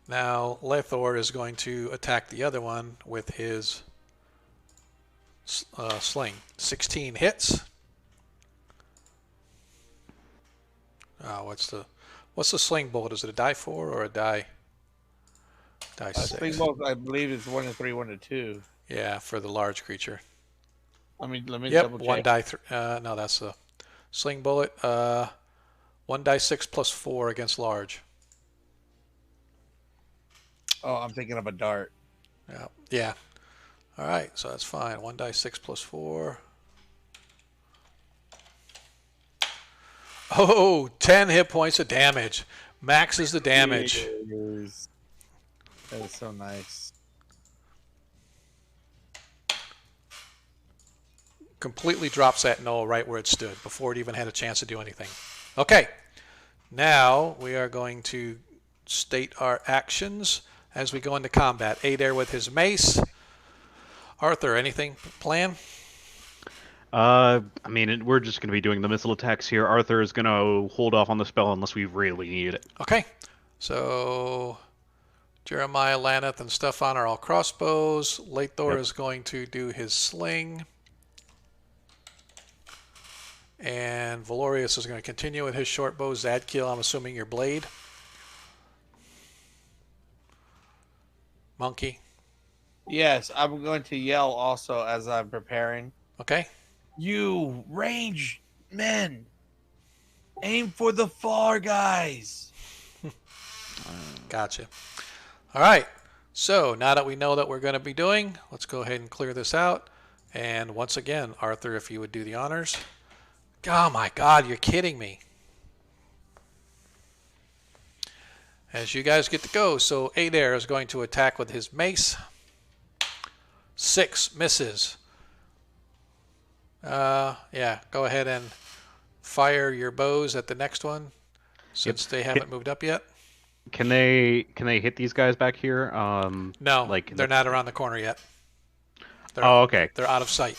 now Lethor is going to attack the other one with his sling. 16 hits. What's the sling bolt? Is it a die 4 or a die 6? Swing bolt, I believe, is 1 to 3, 1 to 2. Yeah, for the large creature. Let me Yep, double check. 1 die 3. No, that's the sling bullet. 1 die 6 plus 4 against large. Oh, I'm thinking of a dart. Yeah. Yeah. All right, so that's fine. 1 die 6 plus 4. Oh, 10 hit points of damage. Max is the damage. That is so nice. Completely drops that Knoll right where it stood before it even had a chance to do anything. Okay, now we are going to state our actions as we go into combat. Adair with his mace. Arthur, anything plan? I mean, we're just going to be doing the missile attacks here. Arthur is going to hold off on the spell unless we really need it. Okay, so Jeremiah, Laneth, and Stefan are all crossbows. Lathor is going to do his sling. And Valorius is going to continue with his short bow. Zadkiel, I'm assuming your blade. Monkey. Yes, I'm going to yell also as I'm preparing. Okay. You ranged men, aim for the far guys. Gotcha. All right. So now that we know that we're going to be doing, let's go ahead and clear this out. And once again, Arthur, if you would do the honors. Oh my God, you're kidding me. As you guys get to go, so Adair is going to attack with his mace. 6 misses. Yeah, go ahead and fire your bows at the next one, since they haven't moved up yet. Can they hit these guys back here? No, like they're not around the corner yet. Oh, okay. They're out of sight.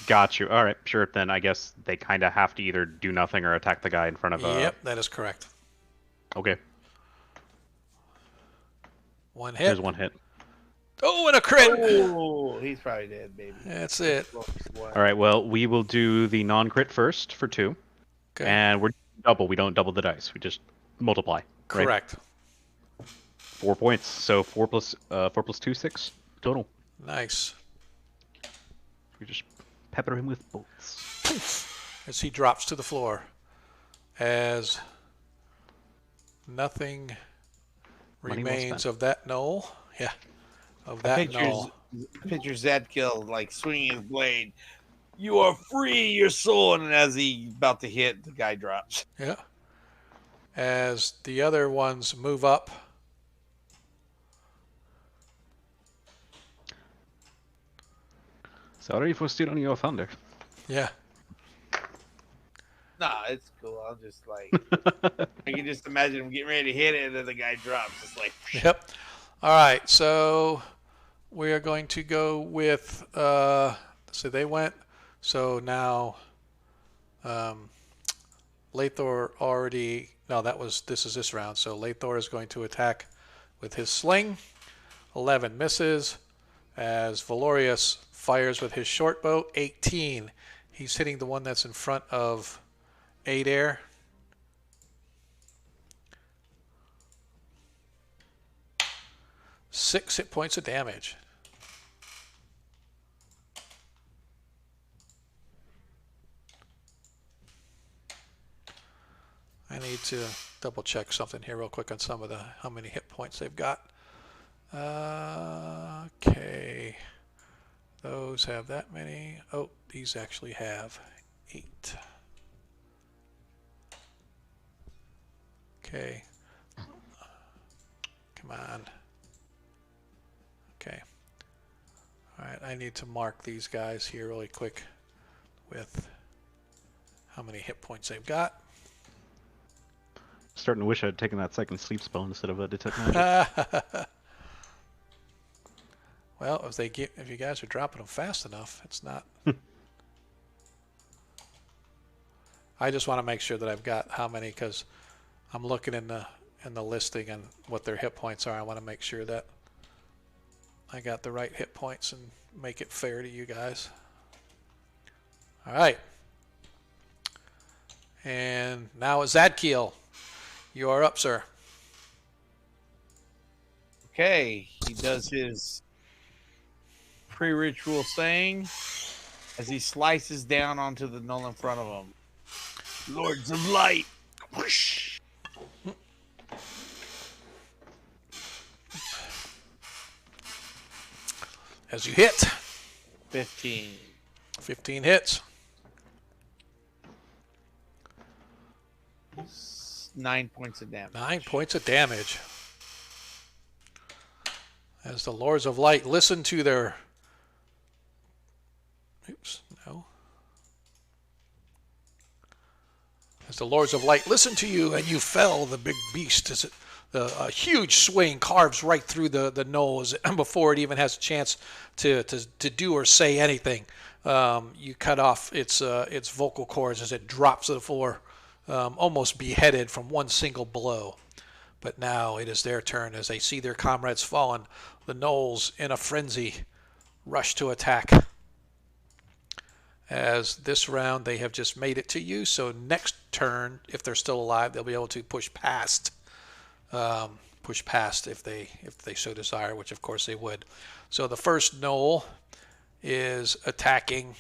Got you. All right, sure. Then I guess they kind of have to either do nothing or attack the guy in front of. Yep, that is correct. Okay. 1 hit. There's 1 hit. Oh, and a crit. Oh, he's probably dead, baby. That's it. All right. Well, we will do the non-crit first for 2, Okay. and we're double. We don't double the dice. We just multiply. Right? Correct. 4 points. So 4 plus 2, 6 total. Nice. We just pepper him with bolts. As he drops to the floor. As nothing Money well remains spent. of that knoll. Yeah, of I that knoll. picture Zadkiel like swinging his blade. You are free, your soul. And as he about to hit, the guy drops. Yeah. As the other ones move up. Sorry for stealing your thunder. Yeah. Nah, it's cool. I'm just like, I can just imagine him getting ready to hit it, and then the guy drops. It's like, Yep. All right. So we are going to go with. So they went. So now, Lathor already. No, this is this round. So Lathor is going to attack with his sling. 11 misses. As Valorius fires with his short bow. 18. He's hitting the one that's in front of Adair. Six hit points of damage. I need to double check something here real quick on some of how many hit points they've got. Okay. Those have that many. Oh, these actually have 8. Okay. Come on. Okay. All right, I need to mark these guys here really quick with how many hit points they've got. Starting to wish I'd taken that second sleep spell instead of a detect magic. Well, if you guys are dropping them fast enough, it's not. I just want to make sure that I've got how many, because I'm looking in the listing and what their hit points are. I want to make sure that I got the right hit points and make it fair to you guys. All right. And now it's Zadkiel. You are up, sir. okay. He does his pre-ritual saying as he slices down onto the knoll in front of him. Lords of Light. Whoosh. As you hit. 15. 15 hits. 9 points of damage. 9 points of damage. As the Lords of Light listen to their... Oops, no. As the Lords of Light listen to you and you fell the big beast. As a huge swing carves right through the nose before it even has a chance to do or say anything. You cut off its vocal cords as it drops to the floor, almost beheaded from one single blow. But now it is their turn as they see their comrades fallen. The gnolls, in a frenzy, rush to attack. As this round they have just made it to you, so next turn, if they're still alive, they'll be able to push past if they so desire, which of course they would. So the first gnoll is attacking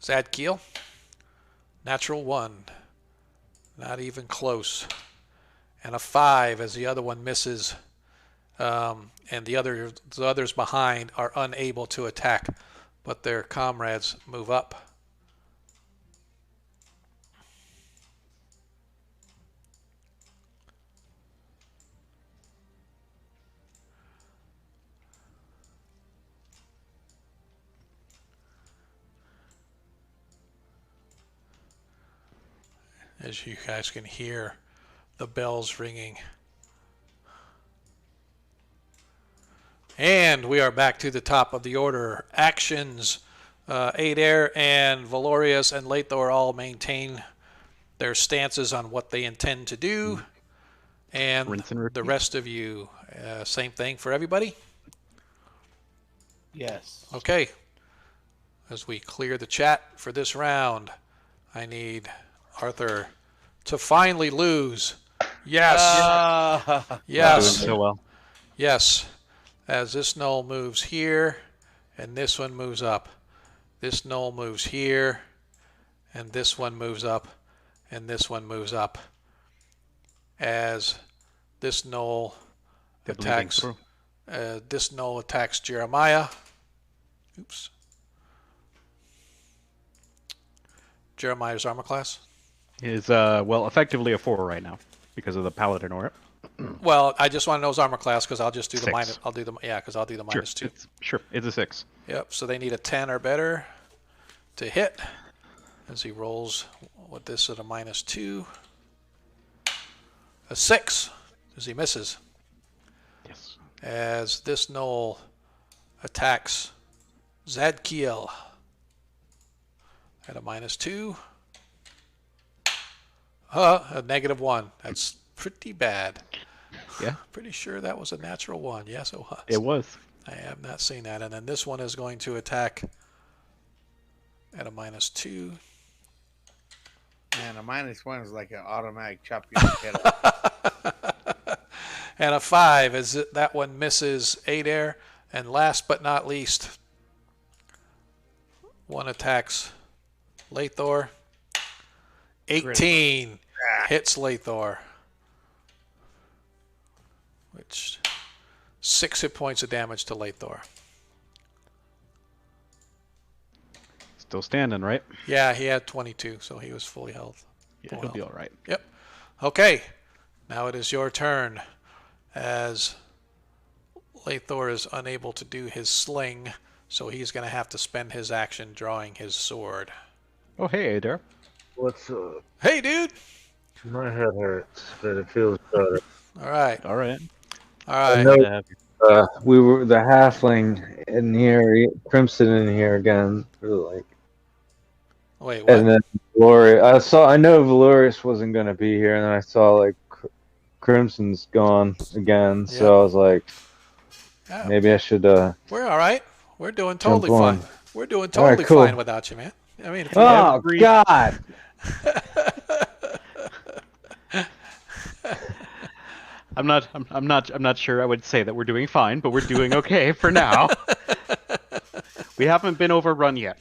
Zadkiel. Natural 1, not even close, and a 5 as the other one misses, and the others behind are unable to attack, but their comrades move up. As you guys can hear the bells ringing. And we are back to the top of the order. Actions. Adair and Valorius and Lathor all maintain their stances on what they intend to do. And Rinse and repeat. the rest of you, same thing for everybody? Yes. Okay. As we clear the chat for this round, I need Arthur to finally lose Yes. Ah. Doing Yes. so well. Yes. As this knoll moves here, and this one moves up. This knoll moves here, and this one moves up, and this one moves up. As this knoll They're bleeding attacks, through. this knoll attacks Jeremiah. Oops. Jeremiah's armor class. Is well, effectively a 4 right now because of the paladin aura. Well, I just want to know his armor class because I'll just do the 6. minus. I'll do the because I'll do the minus 2. It's a 6. Yep. So they need a 10 or better to hit. As he rolls with this at a minus 2. A 6 as he misses. Yes. As this knoll attacks Zadkiel at a minus 2. A negative 1. That's pretty bad. Yeah. Pretty sure that was a natural 1. Yes, it was. It was. I have not seen that. And then this one is going to attack at a minus 2. Man, a -1 is like an automatic chop your head off. And a 5 as that one misses Adair. And last but not least, one attacks Lathor. 18 hits Lathor. Which 6 hit points of damage to Lathor. Still standing, right? Yeah, he had 22, so he was fully health. Yeah, he'll be all right. Yep. Okay. Now it is your turn. As Lathor is unable to do his sling, so he's going to have to spend his action drawing his sword. Oh, hey, Adair. What's up? Hey, dude. My head hurts, but it feels better. All right. All right. All I right. know- Good to have you. We were the halfling in here, Crimson in here again. Like, Wait, and what? then Valorius. I know Valorius wasn't gonna be here, and then I saw like Crimson's gone again. So Yep. I was like, Yeah, maybe I should. we're all right. We're doing totally on. fine. We're doing All right, totally cool. fine without you, man. I mean, if you Oh agree. God! I'm not sure I would say that we're doing fine, but we're doing okay for now. We haven't been overrun yet.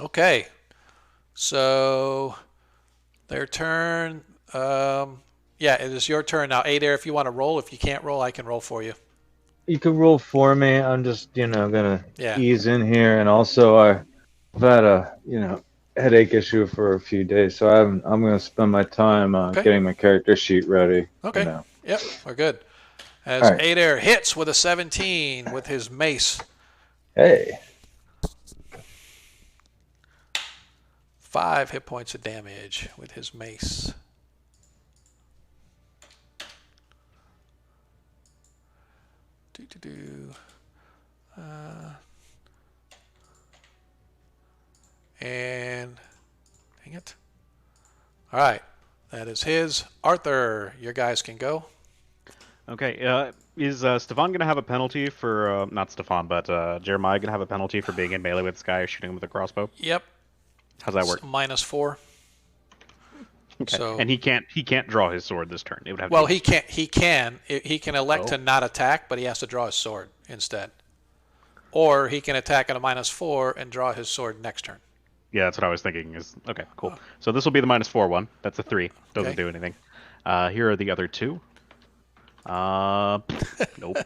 Okay. So their turn. Yeah, it is your turn now. Adair, if you want to roll. If you can't roll, I can roll for you. You can roll for me. I'm just, gonna Yeah. ease in here, and also I've had a, headache issue for a few days, so I'm gonna spend my time Okay. getting my character sheet ready. Okay. Now. Yep, we're good. As All right. Adair hits with a 17 with his mace. Hey, 5 hit points of damage with his mace. And dang it. All right, that is his. Arthur, your guys can go. Okay. Is Stefan gonna have a penalty for not Stefan, but Jeremiah gonna have a penalty for being in melee with this guy or shooting him with a crossball? Yep. How's that work? -4. Okay. So, And he can't draw his sword this turn. It would have. well, to be... he can elect to not attack, but he has to draw his sword instead. Or he can attack at a -4 and draw his sword next turn. Yeah, that's what I was thinking. Is okay, cool. So this will be the -4 one. That's a 3. Doesn't Okay. do anything. Here are the other 2. Nope.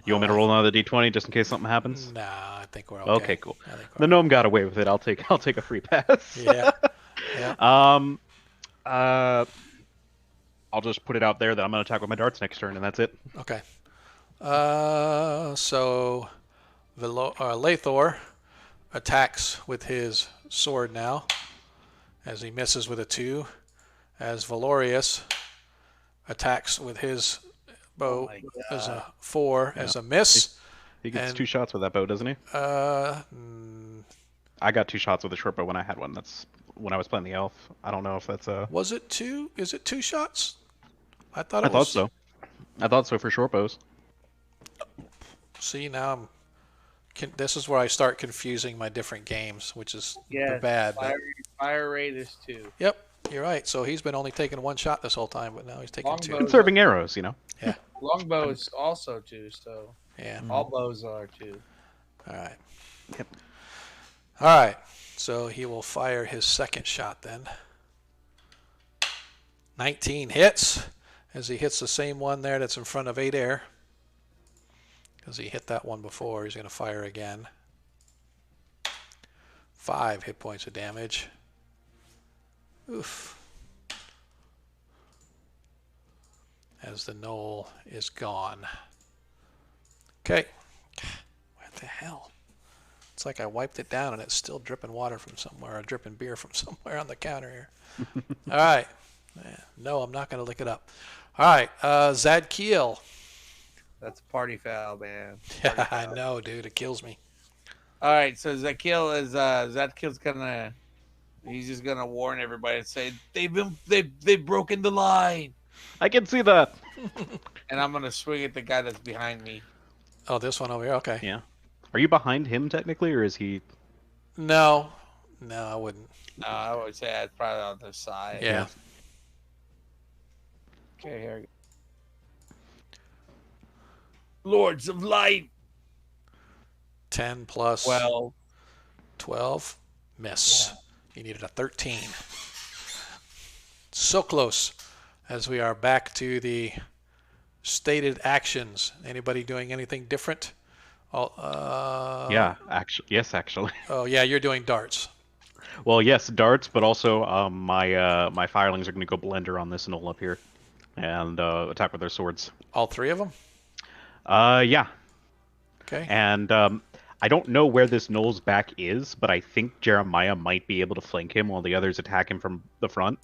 You want me to roll another d20 just in case something happens? Nah, I think we're okay. Okay, cool. I think The gnome got away with it. I'll take a free pass. Yeah. Yeah. I'll just put it out there that I'm gonna attack with my darts next turn, and that's it. Okay. So Lathor attacks with his sword now, as he misses with a 2. As Valorius attacks with his bow my as a 4 as a miss. He gets And- 2 shots with that bow, doesn't he? I got 2 shots with a short bow when I had one. That's when I was playing the elf. I don't know if that's a. Was it 2? Is it 2 shots? I thought I it thought was. so. I thought so for short bows. See, now this is where I start confusing my different games, which is Yeah, bad. but- Fire rate is 2. Yep. you're right. So he's been only taking one shot this whole time, but now he's taking two. Longbow. Conserving arrows, you know. Longbow is also 2, so Yeah. all bows are 2. All right. Yep. All right. So he will fire his second shot then. 19 hits as he hits the same one there that's in front of 8 air. Because he hit that one before, he's going to fire again. 5 hit points of damage. Oof. As the knoll is gone. Okay. What the hell? It's like I wiped it down and it's still dripping water from somewhere, or dripping beer from somewhere on the counter here. All right. No, I'm not going to lick it up. All right. Zadkiel. That's a party foul, man. Yeah, I know, dude. It kills me. All right, so Zadkiel's gonna, he's just gonna warn everybody and say they've broken the line, I can see that. and I'm gonna swing at the guy that's behind me. Oh, this one over here? Okay. Yeah. Are you behind him technically, or is he? No. No, I wouldn't. I would say that's probably on the side. Yeah. Okay, here we go. Lords of Light. 10 plus 12. Miss. You needed a 13. So close. As we are back to the stated actions. Anybody doing anything different? Yeah, actually, yes, actually. Oh, yeah, you're doing darts. Well, yes, darts, but also my firelings are going to go blender on this knoll up here, and attack with their swords. All 3 of them? Yeah. Okay. And I don't know where this knoll's back is, but I think Jeremiah might be able to flank him while the others attack him from the front.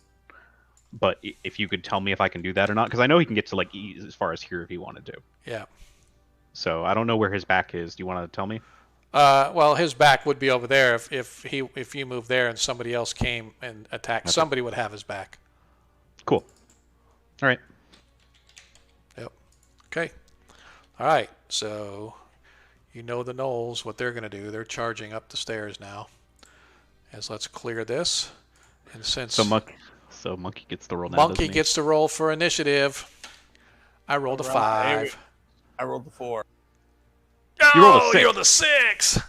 But if you could tell me if I can do that or not, because I know he can get to like as far as here if he wanted to. Yeah. So I don't know where his back is. Do you want to tell me? Well, his back would be over there. If you moved there and somebody else came and attacked, somebody would have his back. Cool. All right. Yep. Okay. All right. So you know the Knolls, what they're going to do. They're charging up the stairs now. As let's clear this. And since So Monkey gets the roll now. Monkey doesn't he? gets to roll for initiative, I rolled a 5. I rolled a 4. You rolled a 6. You rolled a 6.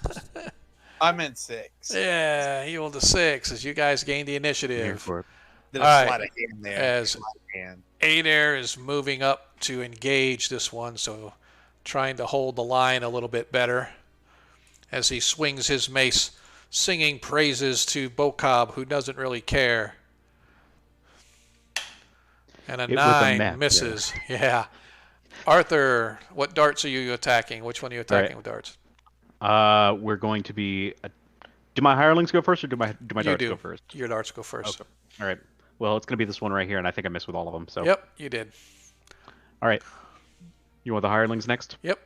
I meant 6. Yeah, he rolled a 6 as you guys gained the Here initiative. for it. Did All a right. sleight of hand there. As Sleight of hand. Adair is moving up to engage this one, so trying to hold the line a little bit better as he swings his mace, singing praises to Bokob, who doesn't really care. And a It was a 9 mess, misses. Yeah. Arthur, what darts are you attacking? Which one are you attacking with darts? We're going to be. Do my hirelings go first, or do my You darts do. go first? Your darts go first. Okay. All right. Well, it's going to be this one right here, and I think I missed with all of them. So. Yep, you did. All right. You want the hirelings next? Yep.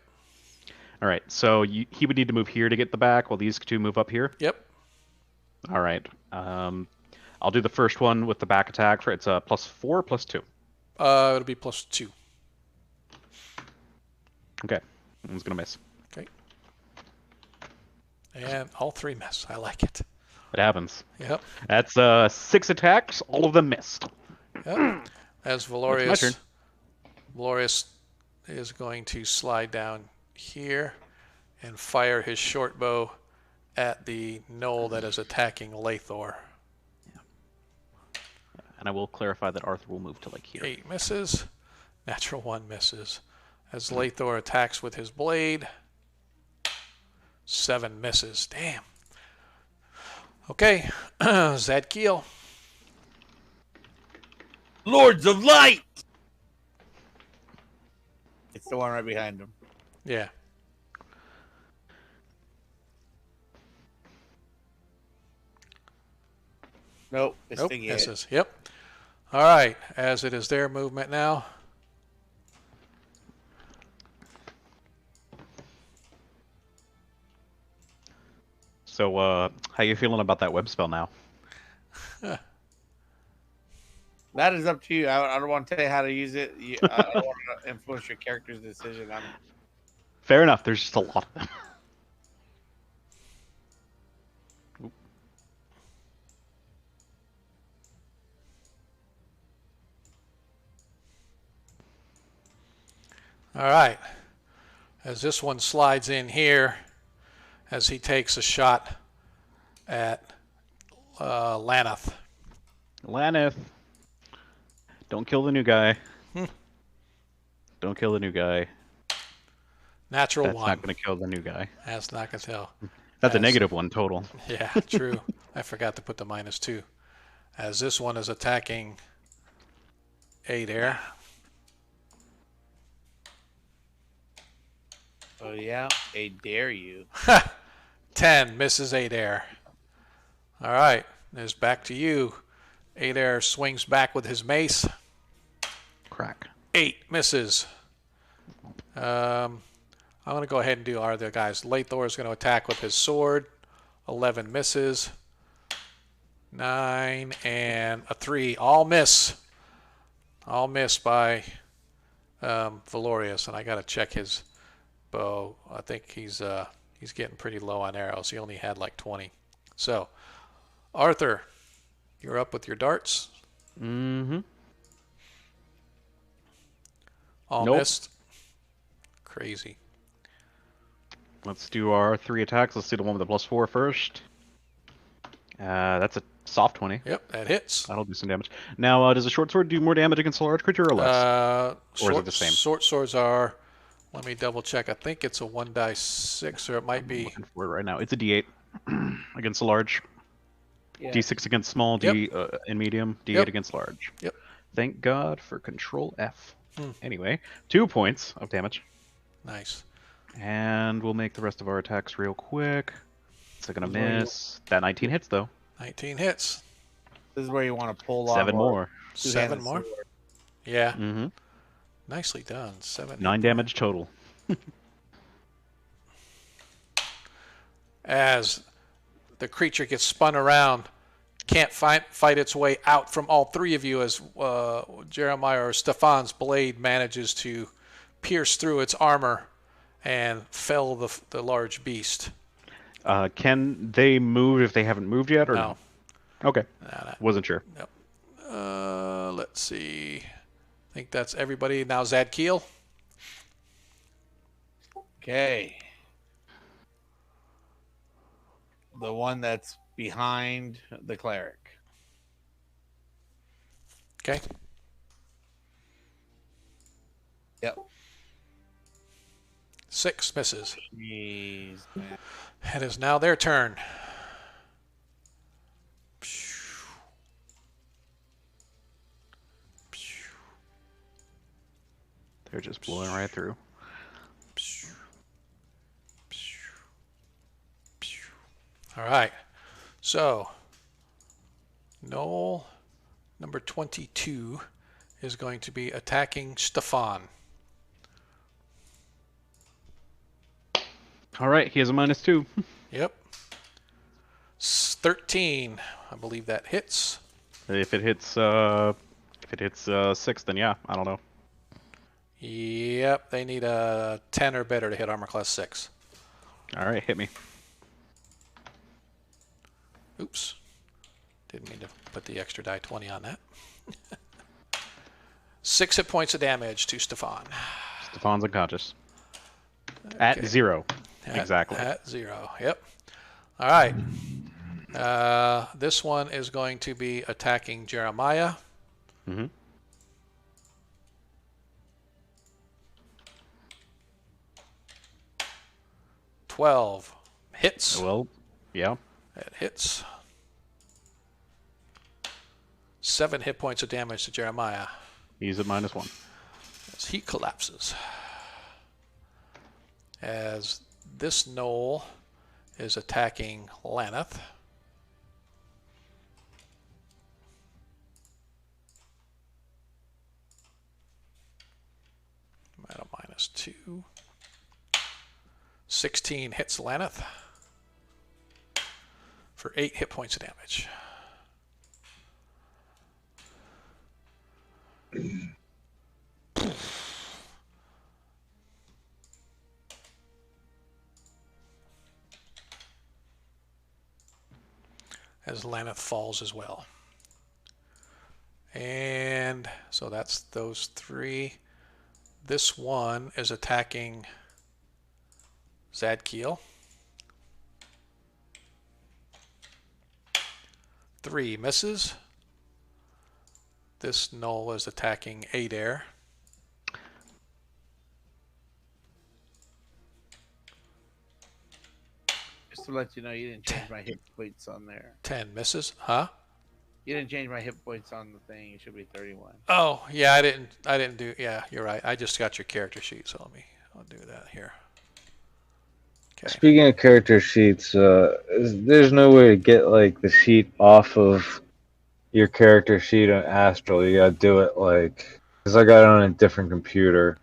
All right. So he would need to move here to get the back, while these two move up here. Yep. All right. I'll do the first one with the back attack. For it's a +4, +2. It'll be +2. Okay. One's gonna miss. Okay. And all 3 miss. I like it. It happens. Yep. That's 6 attacks. All of them missed. Yep. As turn. Valorius is going to slide down here and fire his short bow at the knoll that is attacking Lathor. And I will clarify that Arthur will move to like here. 8 misses. Natural 1 misses. As Lathor attacks with his blade. 7 misses. Damn. Okay. Zadkiel. Lords of Light. It's the one right behind him. Yeah. Nope. It's Nope. the guy. Misses. Yep. All right. As it is their movement now. So, how you feeling about that web spell now? That is up to you. I don't want to tell you how to use it. I don't want to influence your character's decision. Fair enough. There's just a lot of them. All right. As this one slides in here, as he takes a shot at Laneth. Laneth. Don't kill the new guy. Don't kill the new guy. Natural That's one. not going to kill the new guy. That's not going to tell. That's a As- negative one total. Yeah, true. I forgot to put the -2. As this one is attacking Adair. Oh yeah, I dare you. 10 misses Adair. All right, it's back to you. Adair swings back with his mace. Crack. 8 misses. I'm going to go ahead and do our other guys. Lathor is going to attack with his sword. 11 misses. 9 and a 3. All miss. All missed by Valorius, and I got to check his bow. I think he's getting pretty low on arrows. He only had like 20. So, Arthur, you're up with your darts. Mm-hmm. All Nope. missed. Crazy. Let's do our 3 attacks. Let's do the one with the +4 first. That's a soft 20. Yep, that hits. That'll do some damage. Now, does a short sword do more damage against a large creature or less? Or is it the same? Short swords are, let me double check. I think it's a 1d6, or it might I'm be. looking for it right now. It's a D8 against a large. Yeah. D6 against small, Yep. D in medium, D8 Yep. against large. Yep. Thank God for Control F. Anyway, 2 points of damage. Nice. And we'll make the rest of our attacks real quick. It's gonna Where you- miss. That 19 hits though. 19 hits. This is where you want to pull off 7 our more. 7 two-handed more. sword. Yeah. Mm-hmm. Nicely done. 7. 9 damage total. As the creature gets spun around, can't fight its way out from all 3 of you as Jeremiah or Stefan's blade manages to pierce through its armor and fell the large beast. Can they move if they haven't moved yet, or No. no? Okay. No. Wasn't sure. Let's see. I think that's everybody. Now Zadkiel. Okay. The one that's behind the cleric. Okay. Yep. 6 misses. Jeez, man. It is now their turn. They're just blowing right through. All right. So, Noel, number 22, is going to be attacking Stefan. All right, he has a -2. Yep. 13. I believe that hits. If it hits 6, then yeah, I don't know. Yep. They need a 10 or better to hit armor class 6. All right, hit me. Oops. Didn't mean to put the extra die 20 on that. 6 hit points of damage to Stefan. Stefan's unconscious. At Okay. 0. At- Exactly. At 0. Yep. All right. This one is going to be attacking Jeremiah. Mm-hmm. $12 hits. Well, yeah. That hits. 7 hit points of damage to Jeremiah He's at -1. as he collapses. As this Knoll is attacking Laneth. I'm at a -2. 16 hits Laneth for 8 hit points of damage. As Laneth falls as well. And so that's those 3. this one is attacking Zadkiel. 3 misses. This Null is attacking Adair. Just to let you know, you didn't change my hit points on there. 10 misses. Huh? You didn't change my hit points on the thing. It should be 31. Oh, yeah, I didn't do, yeah, you're right. I just got your character sheet, so I'll do that here. Okay. Speaking of character sheets, there's no way to get like the sheet off of your character sheet on Astral. You gotta do it like, because I got it on a different computer,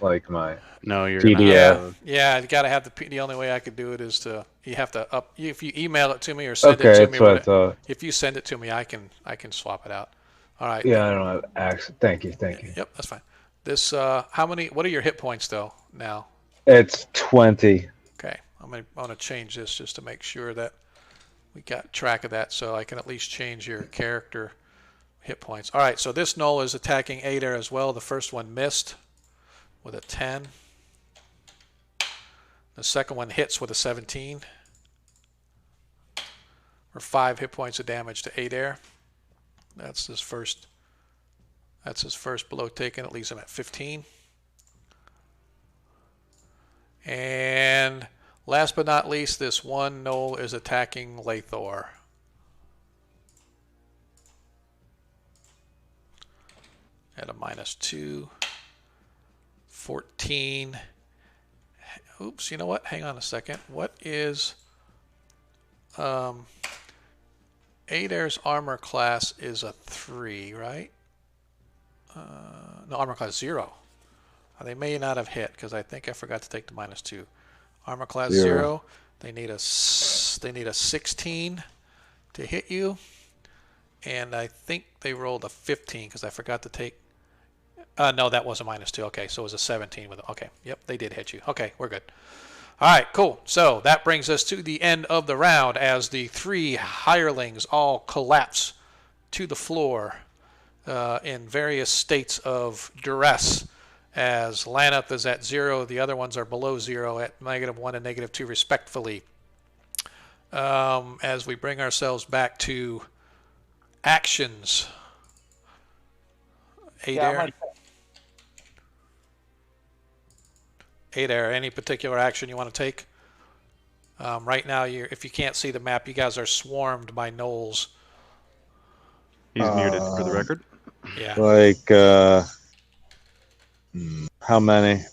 like my No, you're gonna PDF. have to, Yeah, you got to have the only way I could do it is you have to if you email it to me or send Okay, it to that's me. what I thought. If you send it to me, I can swap it out. All right. Yeah, I don't have access. Thank you. Yep, that's fine. This what are your hit points though now? It's 20. Okay, I'm gonna change this just to make sure that we got track of that, so I can at least change your character hit points. All right, so this Null is attacking Adair as well. The first one missed with a 10. The second one hits with a 17. Or 5 hit points of damage to Adair. That's his first blow taken. It leaves him at 15. And last but not least, this one Null is attacking Lathor. At a -2. 14. Oops, you know what? Hang on a second. What is Adair's armor class is a 3, right? No, armor class 0. They may not have hit because I think I forgot to take the -2. Armor class 0. They need a 16 to hit you, and I think they rolled a 15 because I forgot to take. No, that was a -2. Okay, so it was a 17 with. Okay, yep, they did hit you. Okay, we're good. All right, cool. So that brings us to the end of the round as the 3 hirelings all collapse to the floor in various states of duress. As Laneth is at 0, the other ones are below 0 at -1 and -2 respectively. As we bring ourselves back to actions. Adair. Adair, any particular action you want to take? Right now, if you can't see the map, you guys are swarmed by gnolls. he's muted for the record. Yeah. Like, how many?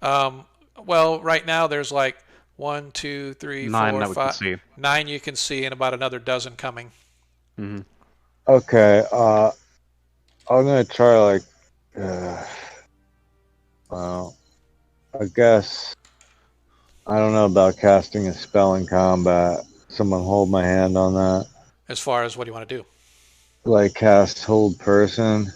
Well, right now there's like 1, 2, 3, 9 4, that we can 5, see. 9 you can see, and about another dozen coming. Mm-hmm. Okay, I'm gonna try like, well, I guess I don't know about casting a spell in combat. Someone hold my hand on that. As far as what do you want to do? Like cast hold person.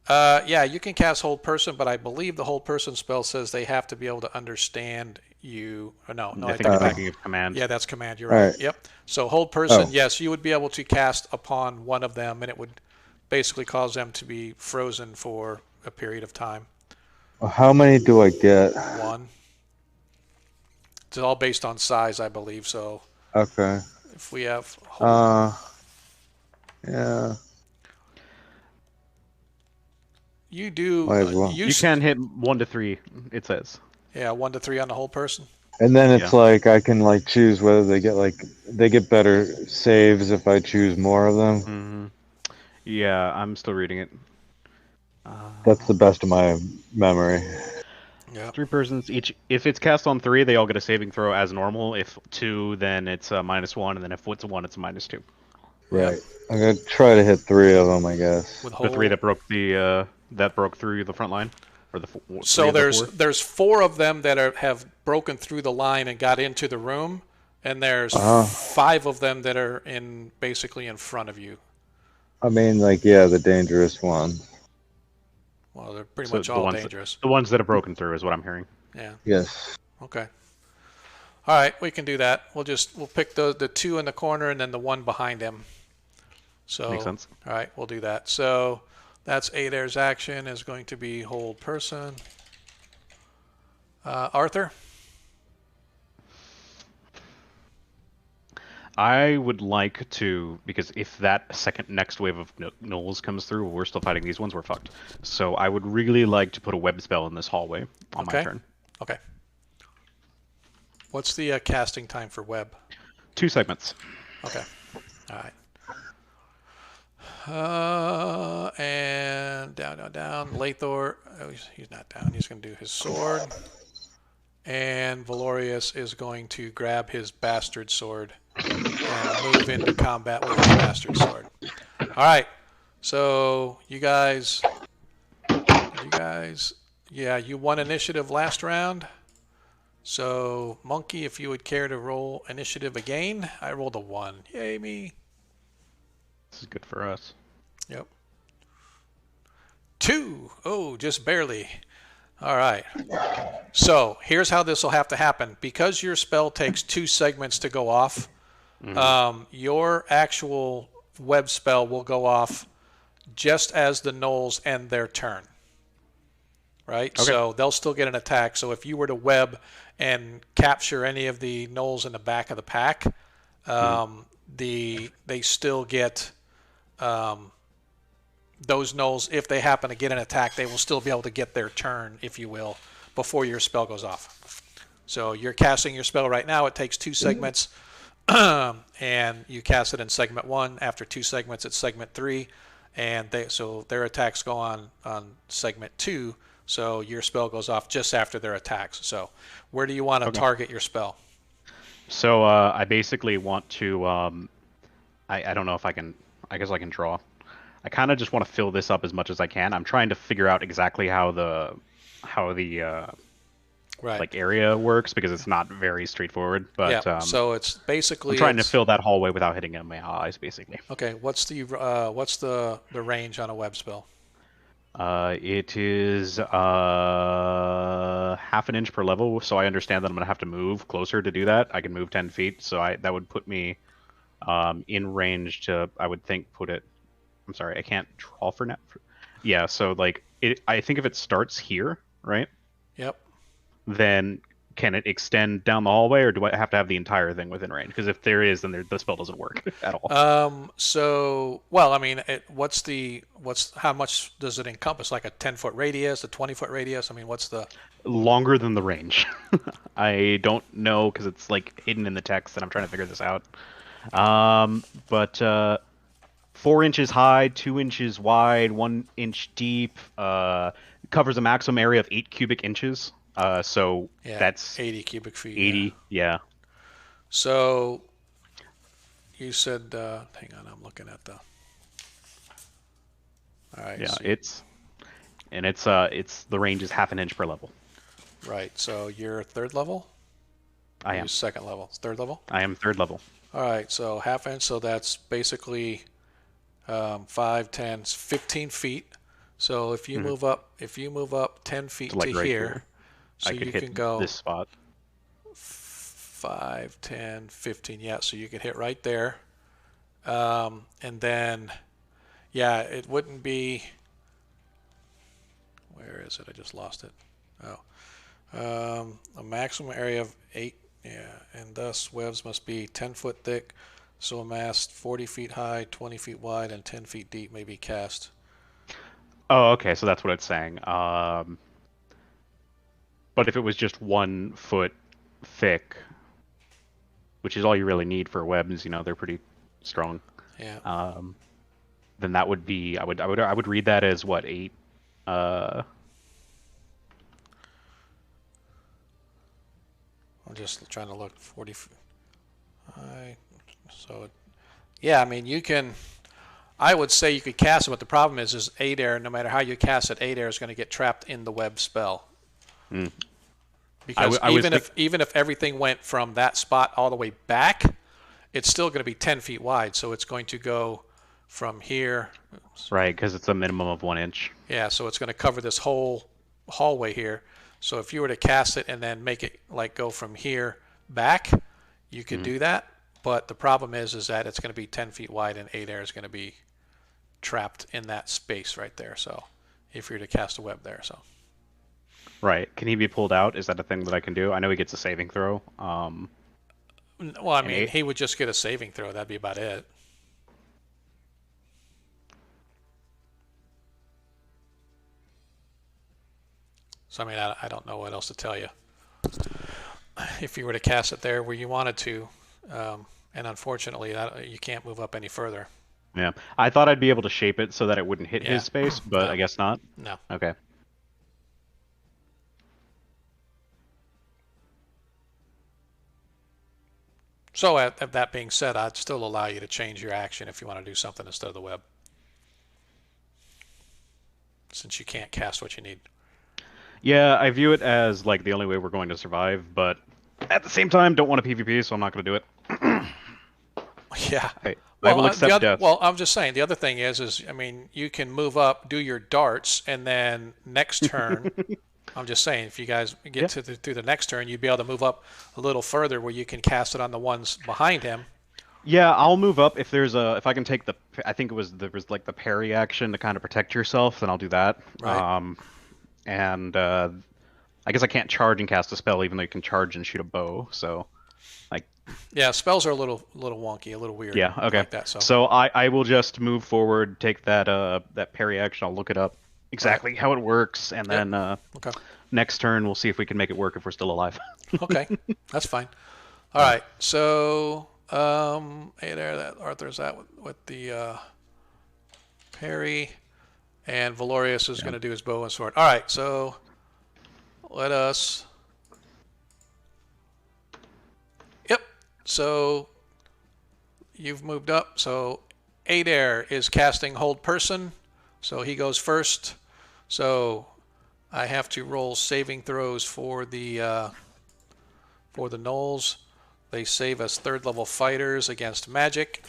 Yeah, you can cast Hold Person, but I believe the Hold Person spell says they have to be able to understand you. Or no, I I think take it I'm back. thinking of command. Yeah, that's command. You're right. Right. Yep. So Hold Person, Oh. yes, you would be able to cast upon one of them, and it would basically cause them to be frozen for a period of time. How many do I get? 1. It's all based on size, I believe. So Okay. if we have hold, Yeah. you do Might as well. You can hit 1 to 3. It says. yeah 1 to 3 on the Hold Person. And then it's like I can like choose whether they get better saves if I choose more of them. Mm-hmm. Yeah, I'm still reading it. That's the best of my memory. Yeah. 3 persons each. If it's cast on 3, they all get a saving throw as normal. If 2, then it's a -1, and then if it's a 1, it's a -2. Right. I'm gonna try to hit 3 of them, I guess. With The hold. 3 that broke through the front line, or the So 3 of the 4? there's 4 of them that have broken through the line and got into the room, and there's 5 of them that are basically in front of you. I mean, like, yeah, the dangerous one. Well, they're pretty So much the all ones dangerous. The ones that have broken through is what I'm hearing. Yeah. Yes. Okay. All right, we can do that. We'll pick the 2 in the corner and then the 1 behind him. So Makes sense. All right, we'll do that. So That's 8air's action is going to be hold person. Arthur? I would like to, because if that next wave of gnolls comes through, we're still fighting these ones, we're fucked. So I would really like to put a web spell in this hallway on my turn. Okay. What's the casting time for web? 2 segments. Okay. All right. And down. Lathor, oh, he's not down. He's going to do his sword. And Valorius is going to grab his bastard sword and move into combat with his bastard sword. All right. So you guys, yeah, you won initiative last round. So Monkey, if you would care to roll initiative again, I rolled a 1. Yay me. This is good for us. Yep. 2. Oh, just barely. All right. So here's how this will have to happen. Because your spell takes 2 segments to go off, your actual web spell will go off just as the gnolls end their turn. Right? Okay. So they'll still get an attack. So if you were to web and capture any of the gnolls in the back of the pack, they still get those gnolls, if they happen to get an attack, they will still be able to get their turn, if you will, before your spell goes off. So you're casting your spell right now. It takes 2 segments, and you cast it in segment 1. After 2 segments, it's segment 3, and so their attacks go on segment 2. So your spell goes off just after their attacks. So where do you want to target your spell? So I basically want to. I don't know if I can. I guess I can draw. I kind of just want to fill this up as much as I can. I'm trying to figure out exactly how the like area works, because it's not very straightforward. But yeah, so it's basically I'm trying to fill that hallway without hitting it in my eyes, basically. Okay, what's the range on a web spell? It is half an inch per level, so I understand that I'm gonna have to move closer to do that. I can move 10 feet, so that would put me in range to, I would think, put it. I'm sorry, I can't draw for now. Yeah, so like I think if it starts here, right? Yep. Then can it extend down the hallway, or do I have to have the entire thing within range? Because if there is, then the spell doesn't work at all. So, well, I mean, how much does it encompass? Like a 10-foot radius, a 20-foot radius? I mean, what's the longer than the range? I don't know, because it's like hidden in the text, and I'm trying to figure this out. But 4 inches high, 2 inches wide, 1 inch deep. Covers a maximum area of 8 cubic inches. So yeah, that's 80 cubic feet. 80, yeah. So you said, hang on, I'm looking at the. All right. Yeah, so, it's the range is half an inch per level. Right. So you're 3rd level. I am 2nd level. 3rd level. I am 3rd level. All right. So half inch. So that's basically 5, 10, 15 feet. So if you move up, 10 feet So like to right here, so I could you hit can go this spot. 5, 10, 15. Yeah, so you can hit right there. And then, yeah, it wouldn't be. Where is it? I just lost it. Oh, a maximum area of 8. Yeah, and thus webs must be 10 foot thick, so a mast 40 feet high, 20 feet wide, and 10 feet deep may be cast. Oh, okay, so that's what it's saying. But if it was just 1 foot thick, which is all you really need for webs, they're pretty strong. Yeah. Then that would be I would read that as what, 8. I'm just trying to look 40 feet high. So, yeah, I mean you can. I would say you could cast it, but the problem is 8air. No matter how you cast it, 8air is going to get trapped in the web spell. Because even if everything went from that spot all the way back, it's still going to be 10 feet wide. So it's going to go from here. Right, because it's a minimum of 1 inch. Yeah, so it's going to cover this whole hallway here. So if you were to cast it and then make it like go from here back, you could do that. But the problem is that it's going to be 10 feet wide, and 8air is going to be trapped in that space right there. So if you're to cast a web there, so. Right. Can he be pulled out? Is that a thing that I can do? I know he gets a saving throw. Well, I An mean, eight? he would just get a saving throw. That'd be about it. So, I mean, I don't know what else to tell you. If you were to cast it there where you wanted to, and unfortunately, you can't move up any further. Yeah. I thought I'd be able to shape it so that it wouldn't hit Yeah. his space, but No. I guess not. No. Okay. So, that being said, I'd still allow you to change your action if you want to do something instead of the web, since you can't cast what you need. Yeah, I view it as like the only way we're going to survive, but at the same time, don't want a PvP, so I'm not going to do it. Yeah. I Well, will accept death. well, I'm just saying. The other thing is I mean, you can move up, do your darts, and then next turn. I'm just saying, if you guys get through the next turn, you'd be able to move up a little further, where you can cast it on the ones behind him. Yeah, I'll move up if I can take I think there was like the parry action to kind of protect yourself, then I'll do that. Right. And I guess I can't charge and cast a spell, even though you can charge and shoot a bow. So, Yeah, spells are a little wonky, a little weird. yeah, okay. Like that, so I will just move forward, take that parry action. I'll look it up exactly how it works, and then Okay. next turn we'll see if we can make it work if we're still alive. Okay, that's fine. All right, so hey there, that Arthur's at with the parry, and Valorius is going to do his bow and sword. All right, so let us. Yep. So you've moved up. So Adair is casting Hold Person, so he goes first. So I have to roll saving throws for the gnolls. They save as third level fighters against magic.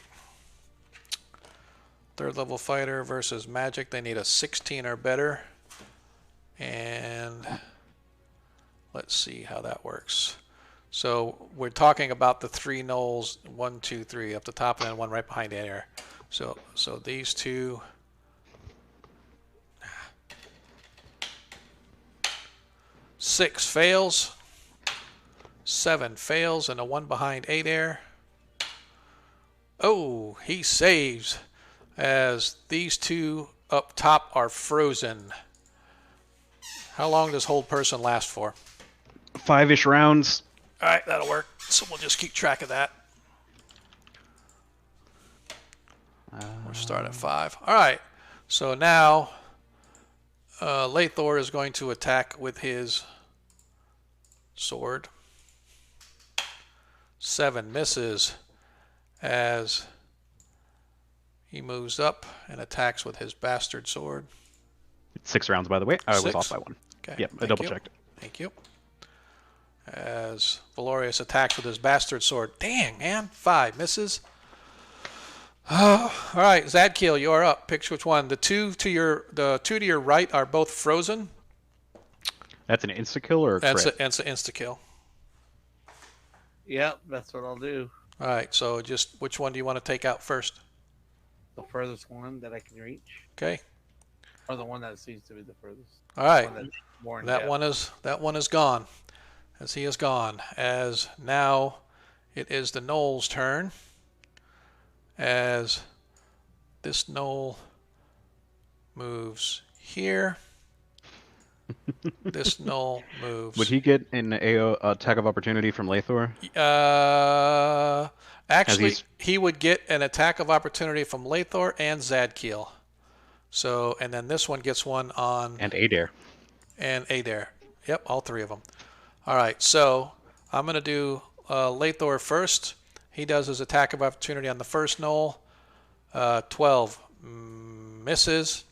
Third level fighter versus magic. They need a 16 or better. And let's see how that works. So we're talking about the three gnolls, 1, 2, 3 up the top, and then one right behind Adair. So these two. 6 fails, 7 fails, and a 1 behind Adair. Oh, he saves, as these two up top are frozen. How long does Hold Person last for? 5-ish rounds. All right, that'll work. So we'll just keep track of that. We'll start at 5. All right, so now Lathor is going to attack with his sword. 7 misses as he moves up and attacks with his bastard sword. It's 6 rounds, by the way. I was 6? off by 1. Okay. Yep, I thank double you. checked. Thank you. As Valorius attacks with his bastard sword. Dang, man. 5 misses. All right, Zadkiel, you're up. Pick which one. The two to your right are both frozen. That's an insta kill or a crit? It's an insta kill. Yep, that's what I'll do. All right, so just which one do you want to take out first? The furthest one that I can reach, Okay. or the one that seems to be the furthest. All right. One that's more in That depth. one is gone. As he is gone. As now it is the gnoll's turn. As this gnoll moves here. This gnoll moves. Would he get an AO attack of opportunity from Lathor? Actually, he's- he would get an attack of opportunity from Lathor and Zadkiel. So, and then this one gets one on And Adair. and Adair. Yep, all 3 of them. All right, so I'm going to do Lathor first. He does his attack of opportunity on the first gnoll. 12 misses.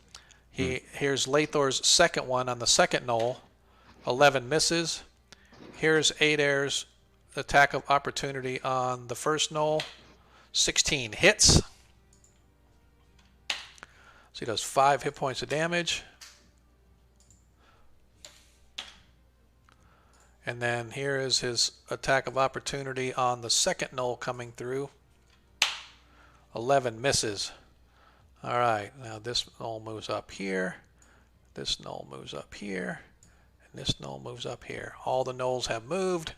Here's Lathor's second one on the second gnoll. 11 misses. Here's Adair's attack of opportunity on the first gnoll. 16 hits. So he does 5 hit points of damage. And then here is his attack of opportunity on the second gnoll coming through. 11 misses. All right, now this knoll moves up here. This knoll moves up here. And this knoll moves up here. All the knolls have moved.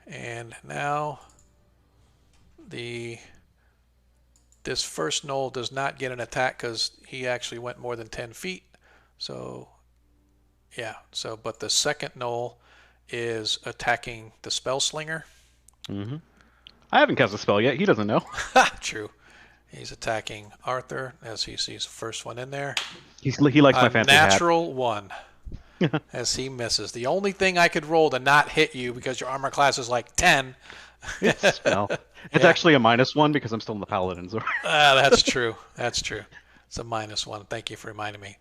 And now this first knoll does not get an attack because he actually went more than 10 feet. So, yeah. So, but the second knoll is attacking the spell slinger. Mm-hmm. I haven't cast a spell yet. He doesn't know. True. He's attacking Arthur as he sees the first one in there. He likes my fancy hat. Natural one as he misses. The only thing I could roll to not hit you because your armor class is like 10. Spell. It's actually a -1 because I'm still in the Paladins. That's true. That's true. It's a -1. Thank you for reminding me.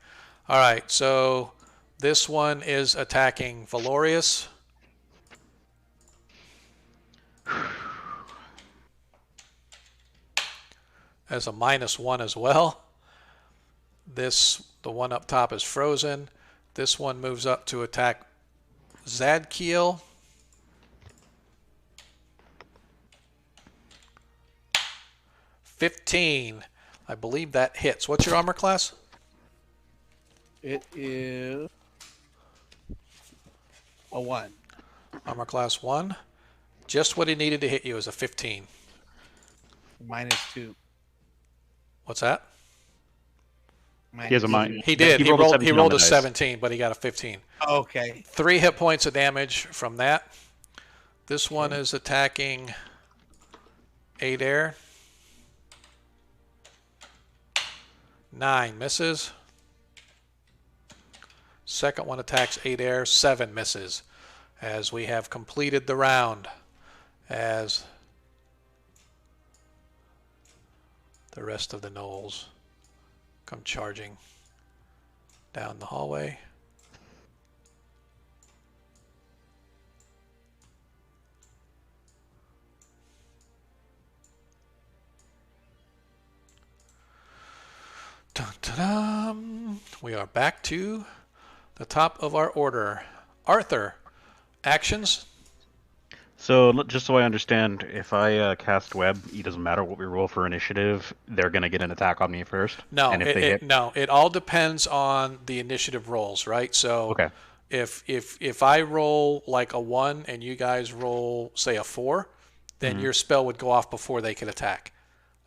All right, so this one is attacking Valorius. As a -1 as well. The one up top is frozen. This one moves up to attack Zadkiel. $15. I believe that hits. What's your armor class? It is a 1. Armor class 1. Just what he needed to hit you is a 15. -2. What's that? He has a -. He did. He rolled a 17, but he got a 15. Okay. 3 hit points of damage from that. This one is attacking Adair. 9 misses. Second one attacks Adair. 7 misses. As we have completed the round. As the rest of the gnolls come charging down the hallway. Dun, dun, dun. We are back to the top of our order. Arthur, actions. So just so I understand, if I cast web, it doesn't matter what we roll for initiative. They're gonna get an attack on me first. No, and if they hit... no. It all depends on the initiative rolls, right? So okay. If I roll like a 1 and you guys roll say a 4, then your spell would go off before they could attack.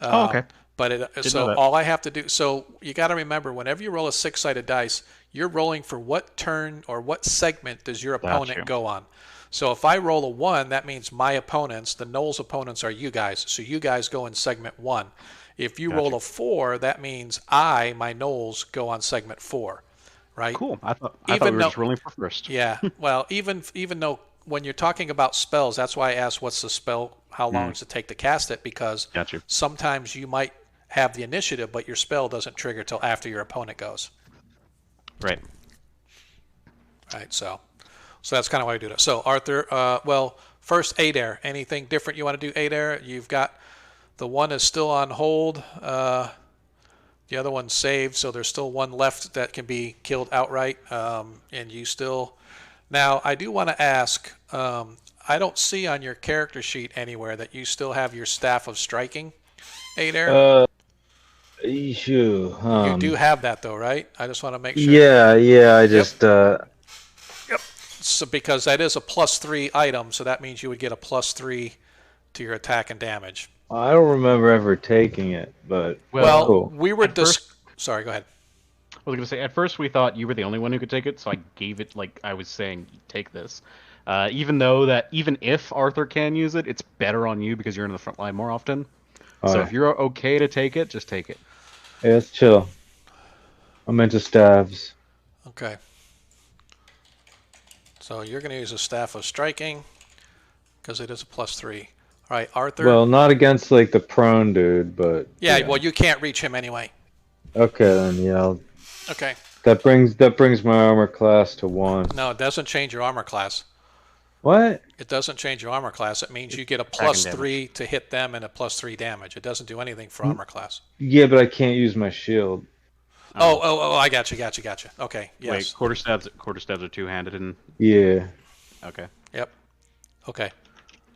Okay. But so all I have to do, so you got to remember, whenever you roll a 6-sided dice, you're rolling for what turn or what segment does your opponent go on. So if I roll a 1, that means my opponents, the Knowles opponents, are you guys. So you guys go in segment 1. If you roll a 4, that means my Knowles, go on segment 4, right? Cool. I thought we were just rolling for first. Yeah. Well, even though when you're talking about spells, that's why I asked what's the spell, how long does it take to cast it, because sometimes you might have the initiative, but your spell doesn't trigger till after your opponent goes. Right. Right. So that's kind of why I do that. So Arthur, well, first Adair. Anything different you want to do, Adair? You've got the one is still on hold. The other one's saved, so there's still one left that can be killed outright. And you still. Now I do want to ask. I don't see on your character sheet anywhere that you still have your staff of striking, Adair. You do have that though, right? I just want to make sure. Yeah. I just. Yep. So because that is a +3 item, so that means you would get a +3 to your attack and damage. I don't remember ever taking it, but well, cool. We were Sorry, go ahead. I was gonna say at first we thought you were the only one who could take it, so I gave it like I was saying, take this. Even if Arthur can use it, it's better on you because you're in the front line more often. So if you're okay to take it, just take it. Yeah, it's chill. I'm into staves. Okay. So you're going to use a staff of striking because it is a +3. All right, Arthur. Well, not against like the prone dude, but yeah. Well, you can't reach him anyway. Okay, then yeah. Okay. That brings my armor class to 1. No, it doesn't change your armor class. What? It doesn't change your armor class. It means you get a +3 to hit them and a +3 damage. It doesn't do anything for armor class. Yeah, but I can't use my shield. Oh, I got you. Okay, yes. Wait, quarter stabs are two-handed and... Yeah. Okay. Yep. Okay.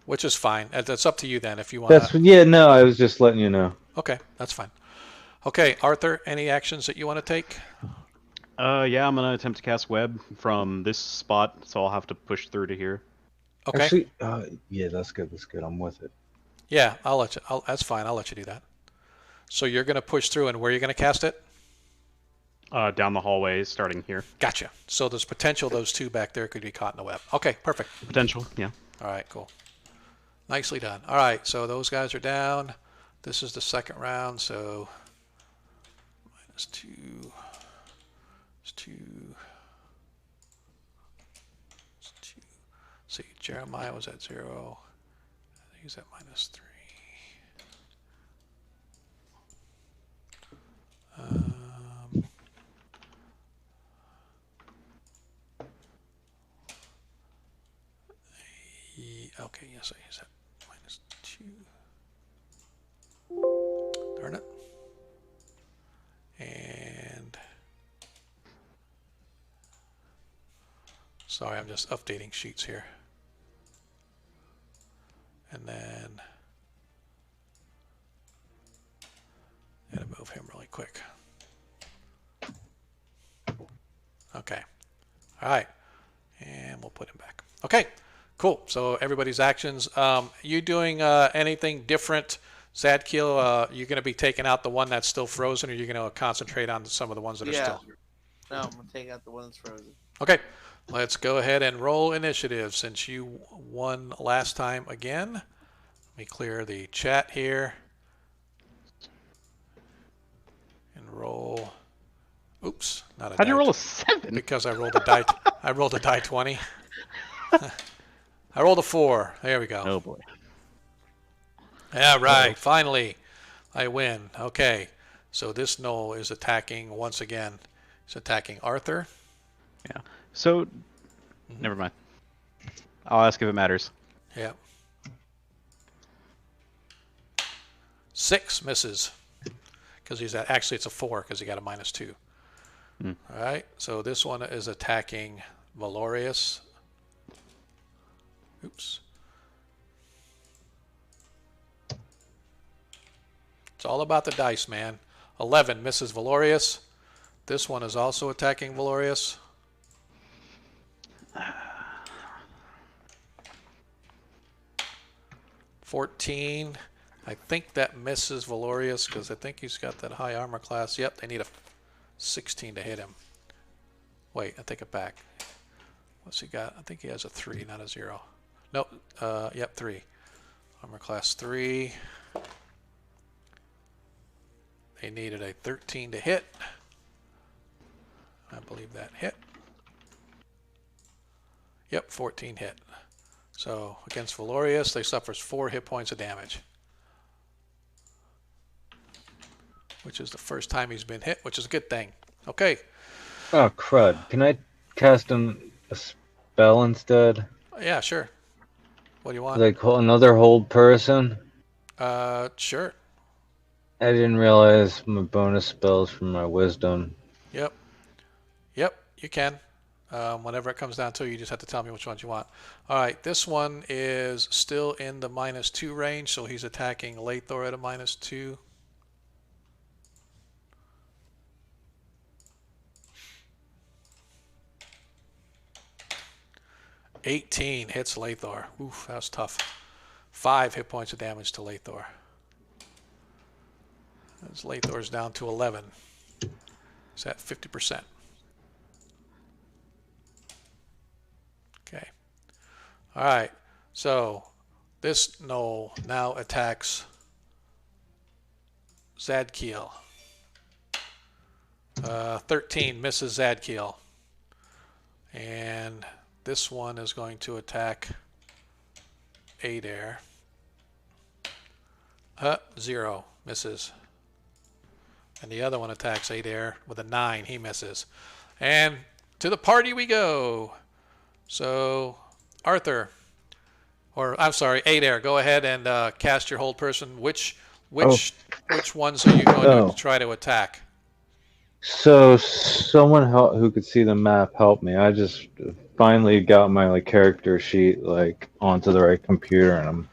Which is fine. That's up to you then if you want. No, I was just letting you know. Okay, that's fine. Okay, Arthur, any actions that you want to take? Yeah, I'm gonna attempt to cast web from this spot, so I'll have to push through to here. Okay. Actually, yeah, that's good. That's good. I'm with it. Yeah, I'll let you. That's fine. I'll let you do that. So you're going to push through, and where are you going to cast it? Down the hallway, starting here. Gotcha. So there's potential those two back there could be caught in the web. Okay, perfect. Potential, yeah. All right, cool. Nicely done. All right, so those guys are down. This is the second round, so -2. It's 2. It's 2. See, Jeremiah was at 0. I think he's at -3. Okay, yes, he's at -2. Darn it. And sorry, I'm just updating sheets here. And then gotta move him really quick. Okay. All right. And we'll put him back. Okay. Cool. So everybody's actions. You doing anything different, Zadkiel? You're going to be taking out the one that's still frozen, or you're going to concentrate on some of the ones that are still? No, I'm gonna take out the one that's frozen. Okay. Let's go ahead and roll initiative since you won last time again. Let me clear the chat here. And roll. Oops, not a How'd you die roll a 7? because I rolled a die. I rolled a die 20. I rolled a 4. There we go. Oh boy. Yeah, right. Finally, I win. Okay, so this Knoll is attacking once again. He's attacking Arthur. Yeah. So, never mind. I'll ask if it matters. Yeah. 6 misses because he's at. Actually, it's a 4 because he got a -2. Hmm. All right. So this one is attacking Valorius. Oops. It's all about the dice, man. 11 misses Valorius. This one is also attacking Valorius. $14. I think that misses Valorius because I think he's got that high armor class. Yep, they need a 16 to hit him. Wait, I take it back. What's he got? I think he has a 3, not a 0. Nope. Yep, 3. Armor class 3. They needed a 13 to hit. I believe that hit. Yep, 14 hit. So against Valorius, they suffers 4 hit points of damage, which is the first time he's been hit, which is a good thing. Okay. Oh crud! Can I cast a spell instead? Yeah, sure. What do you want? Like another hold person? Sure. I didn't realize my bonus spells from my wisdom. Yep. Yep, you can. Whenever it comes down to it, you just have to tell me which ones you want. All right, this one is still in the -2 range, so he's attacking Lathor at a -2. $18 hits Lathor. Oof, that was tough. 5 hit points of damage to Lathor. As Lathor's down to 11. He's at 50%. Okay. All right. So this Knoll now attacks Zadkiel. 13 misses Zadkiel. And this one is going to attack Adair. 0 misses. And the other one attacks Adair with a 9. He misses. And to the party we go. So, Arthur, or I'm sorry, Adair, go ahead and cast your hold person. Which ones are you going to try to attack? So someone who could see the map help me. I just finally got my character sheet onto the right computer, and I'm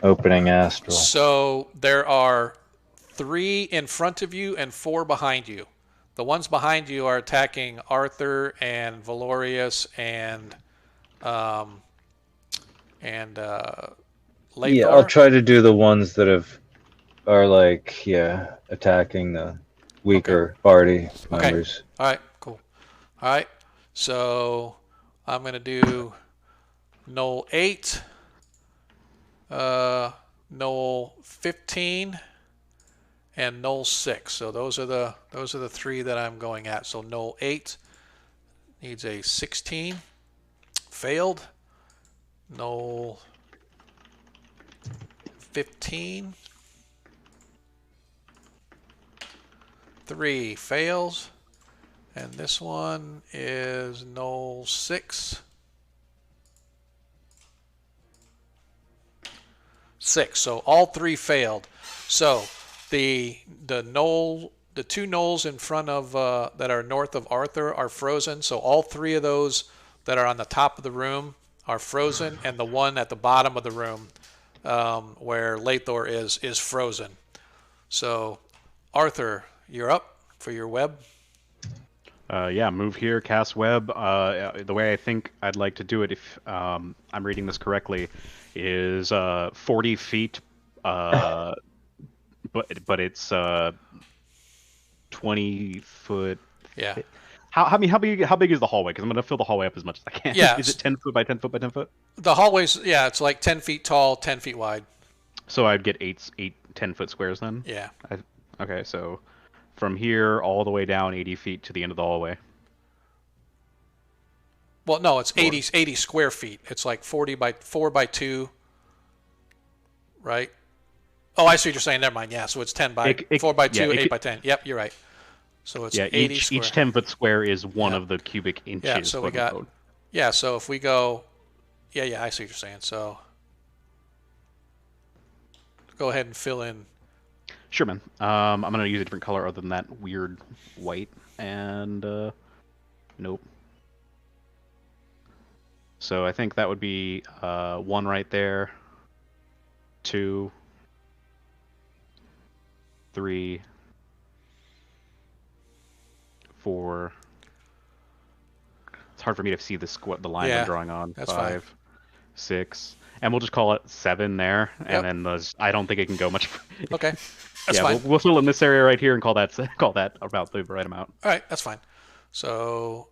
opening Astral. So there are 3 in front of you and 4 behind you. The ones behind you are attacking Arthur and Valorius and Yeah, I'll Lathor. try to do the ones that are like attacking the Okay. weaker party Okay. members. All right. Cool. All right. So I'm gonna do Knoll 8, Knoll 15, and Knoll 6. So those are the 3 that I'm going at. So Knoll 8 needs a 16. Failed. Knoll 15. 3 fails. And this one is Knoll 6. 6. So all 3 failed. So the two knolls in front of that are north of Arthur are frozen. So all 3 of those that are on the top of the room are frozen, and the one at the bottom of the room where Lathor is frozen. So Arthur, you're up for your web. Yeah, move here, cast web. The way I think I'd like to do it, if I'm reading this correctly, is 40 feet, but it's 20 foot. Yeah. How big is the hallway? Because I'm gonna fill the hallway up as much as I can. Yeah. Is it 10 foot by 10 foot by 10 foot? The hallways, yeah, it's like 10 feet tall, 10 feet wide. So I'd get 8 10-foot squares then. Yeah. Okay, so from here all the way down 80 feet to the end of the hallway. Well, no, it's 80 square feet. It's like 40 by 4 by 2, right? Oh, I see what you're saying. Never mind. Yeah, so it's 10 by 4 by 2, 8 by 10. Yep, you're right. So it's 80 square. Each 10-foot square is one of the cubic inches. Yeah, so we got. Yeah, so if we go, yeah, I see what you're saying. So go ahead and fill in. Sure, man. I'm gonna use a different color other than that weird white, and nope. So I think that would be 1 right there, 2, 3, 4. It's hard for me to see the line I'm drawing on. That's 5, fine. 6, and we'll just call it 7 there, and then I don't think it can go much. Okay, that's yeah, fine. We'll fill in this area right here and call that about the right amount. All right, that's fine. So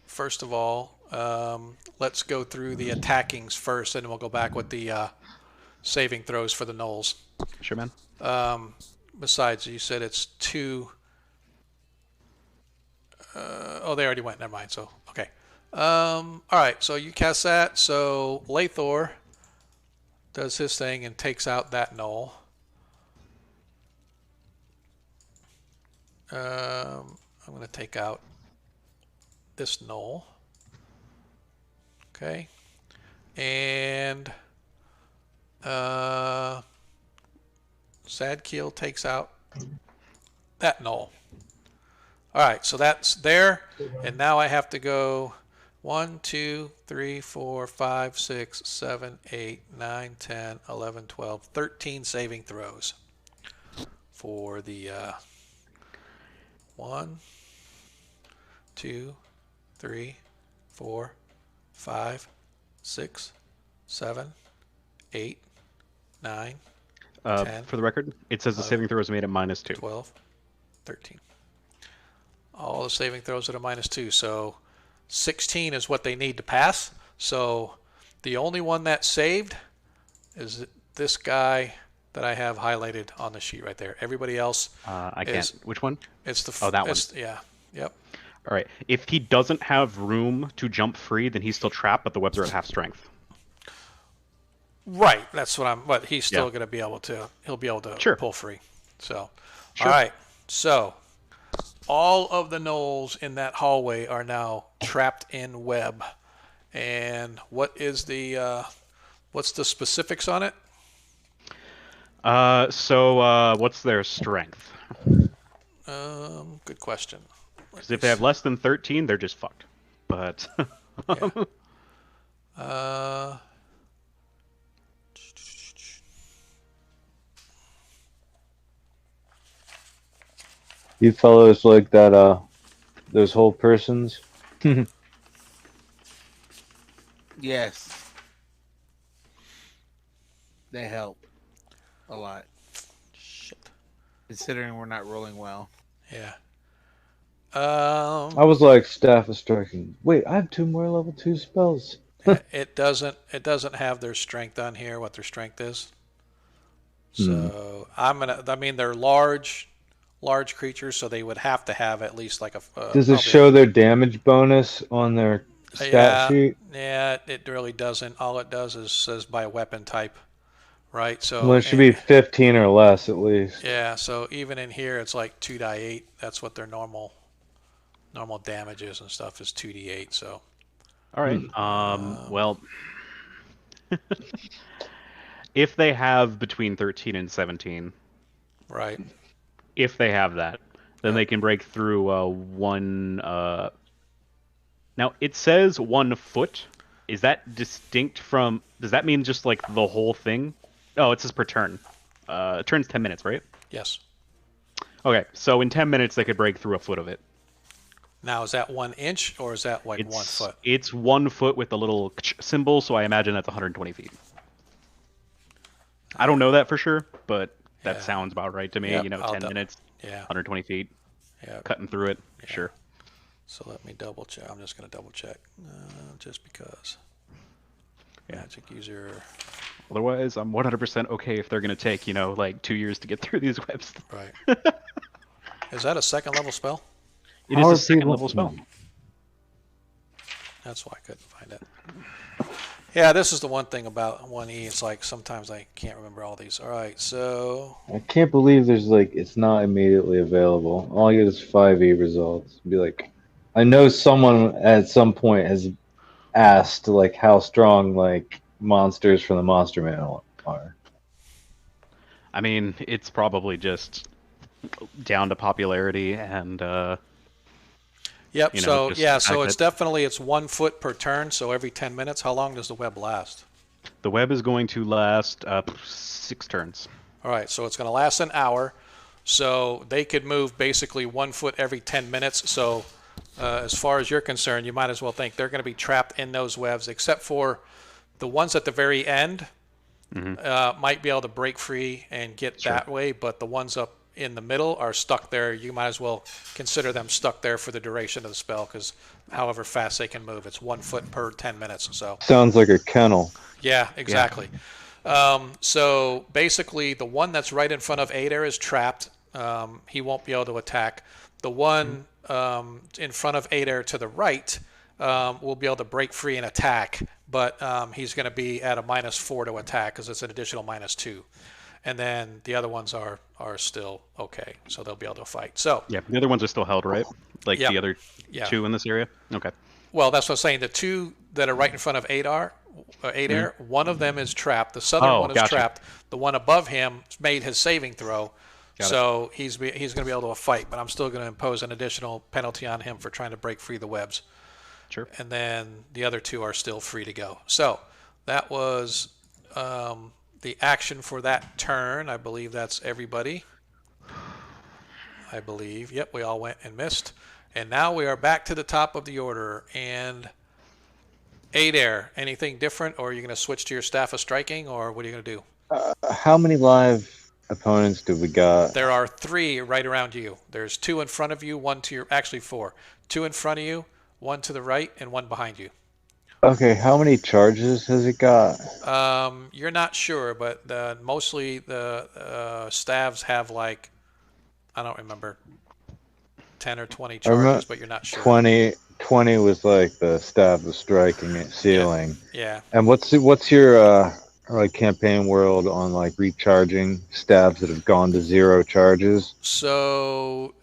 first of all, let's go through the attackings first, and then we'll go back with the saving throws for the gnolls. Sure, man. Besides, you said it's 2. Oh, they already went. Never mind. So, okay. All right. So you cast that. So Lathor does his thing and takes out that gnoll. I'm going to take out this gnoll. Okay. And Zadkiel takes out that gnoll. All right, so that's there, and now I have to go 1, 2, 3, 4, 5, 6, 7, 8, 9, 10, 11, 12, 13 saving throws for the 1, 2, 3, 4, 5, 6, 7, 8, 9, 10. For the record, it says the saving throw is made at -2. 12, 13. All the saving throws that are -2. So 16 is what they need to pass. So the only one that saved is this guy that I have highlighted on the sheet right there. Everybody else I can't. Which one? It's the that one. Yeah. Yep. All right. If he doesn't have room to jump free, then he's still trapped, but the webs are at half strength. Right. That's what I'm. But he's still going to be able to. He'll be able to pull free. So. All right. So. All of the gnolls in that hallway are now trapped in web. And what is the what's the specifics on it? So what's their strength? Good question. Because if they have less than 13, they're just fucked. But You fellows like that? Those whole persons. Yes, they help a lot, Shit. considering we're not rolling well. Yeah. I was like staff of striking. Wait, I have 2 more level 2 spells. It doesn't have their strength on here. What their strength is. Hmm. So I mean, they're large creatures, so they would have to have at least like Does it probably show their damage bonus on their stat yeah, sheet? yeah. It really doesn't. All it does is says by weapon type, right? Well, So it should be 15 or less at least. yeah. So even in here, it's like 2d8. That's what their normal damages and stuff is 2d8. So All right. Um, Well, if they have between 13 and 17, right. if they have that, then Yeah. they can break through one. Now it says 1 foot. Is that distinct from? Does that mean just like the whole thing? Oh, it says per turn. Turn's 10 minutes, right? Yes. Okay, so in 10 minutes they could break through a foot of it. Now is that 1 inch or is that like 1 foot? It's 1 foot with the little symbol, so I imagine that's 120 feet. I don't know that for sure, but that Yeah. sounds about right to me. Yep, You know, I'll 10 minutes, Yeah. 120 feet, Yeah. cutting through it. Sure. So let me double check. I'm just going to double check just because. Yeah. Magic user. Otherwise, I'm 100% okay if they're going to take, like 2 years to get through these webs. Right. Is that a second level spell? It How is are a second people- level spell. That's why I couldn't find it. Yeah, this is the one thing about 1E. It's like sometimes I can't remember all these. All right, so I can't believe there's like it's not immediately available. All I get is 5e results. Be like, I know someone at some point has asked like how strong like monsters from the monster manual are. I mean, it's probably just down to popularity and, yep. You know, So just yeah, the so fact it's that- definitely it's 1 foot per turn. So every 10 minutes. How long does the web last? the web is going to last 6 turns. All right, so it's going to last an hour. So they could move basically 1 foot every 10 minutes. So as far as you're concerned, you might as well think they're going to be trapped in those webs, except for the ones at the very end might be able to break free and get that way. But the ones up in the middle are stuck there. You might as well consider them stuck there for the duration of the spell because however fast they can move, it's 1 foot per 10 minutes. So Sounds like a kennel. yeah, exactly. So basically, the one that's right in front of Adair is trapped. He won't be able to attack. The one in front of Adair to the right will be able to break free and attack, but he's going to be at a -4 to attack because it's an additional -2. And then the other ones are still okay, so they'll be able to fight. So Yeah, the other ones are still held, right? Like Yeah. the other Yeah. 2 in this area? Okay. well, that's what I'm saying. The two that are right in front of Adair, one of them is trapped. The southern Oh, one is gotcha. trapped. The one above him made his saving throw, Got it. so he's going to be able to fight. But I'm still going to impose an additional penalty on him for trying to break free the webs. Sure. And then the other two are still free to go. So that was the action for that turn. I believe that's everybody. I believe. Yep, we all went and missed. And now we are back to the top of the order. And Adair, anything different, or are you going to switch to your staff of striking, or what are you going to do? How many live opponents do we got? There are 3 right around you. There's 2 in front of you, 1 to your, actually 4. 2 in front of you, 1 to the right, and 1 behind you. Okay, how many charges has it got? You're not sure, but mostly the staves have like, I don't remember, 10 or 20 I remember charges, but you're not sure. 20 was like the staff of striking it ceiling. Yeah. And what's your like campaign world on like recharging stabs that have gone to 0 charges? So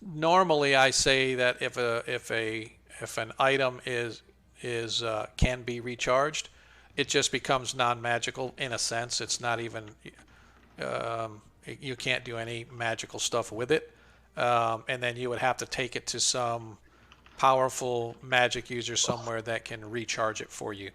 normally I say that if an item is can be recharged, it just becomes non-magical in a sense. It's not even you can't do any magical stuff with it, and then you would have to take it to some powerful magic user somewhere that can recharge it for you.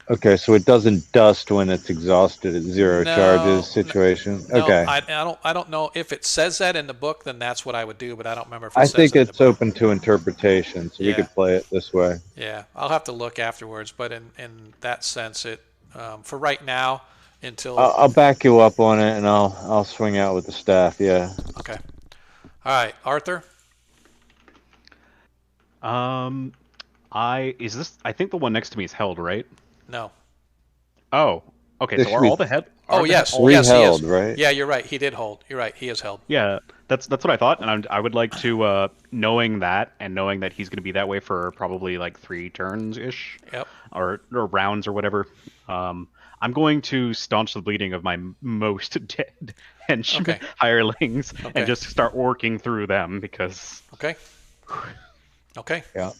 Okay, so it doesn't dust when it's exhausted at zero charges No, situation. no, Okay. I don't know if it says that in the book. Then that's what I would do, but I don't remember if it I says think it in the it's book. open to interpretation, so we Yeah, could play it this way. yeah. I'll have to look afterwards, but in that sense, it for right now until I'll back you up on it, and I'll swing out with the staff. Yeah. okay. All right, Arthur. I think the one next to me is held, right? No. Oh, okay. There So should are be all the head? Oh Are the yes, all? three yes, he is. held, right? Yeah, you're right. He did hold. You're right. He is held. Yeah, that's what I thought, and I would like to, knowing that, and knowing that he's going to be that way for probably like 3 turns ish, Yep. or rounds or whatever. I'm going to staunch the bleeding of my most dead henchmen, Okay. hirelings, Okay. and just start working through them because. Okay. Okay. Yeah.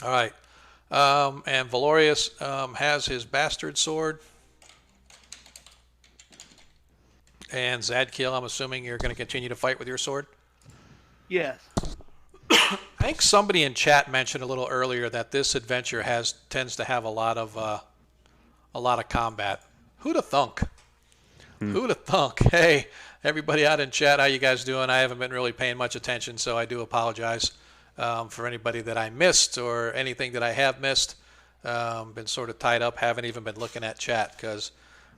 All right. And Valorius has his bastard sword. And Zadkiel, I'm assuming you're going to continue to fight with your sword. Yes. I think somebody in chat mentioned a little earlier that this adventure tends to have a lot of combat. Who'd have thunk? Who'd have thunk? Hey, everybody out in chat, how you guys doing? I haven't been really paying much attention, so I do apologize for anybody that I missed or anything that I have missed. Been sort of tied up, haven't even been looking at chat because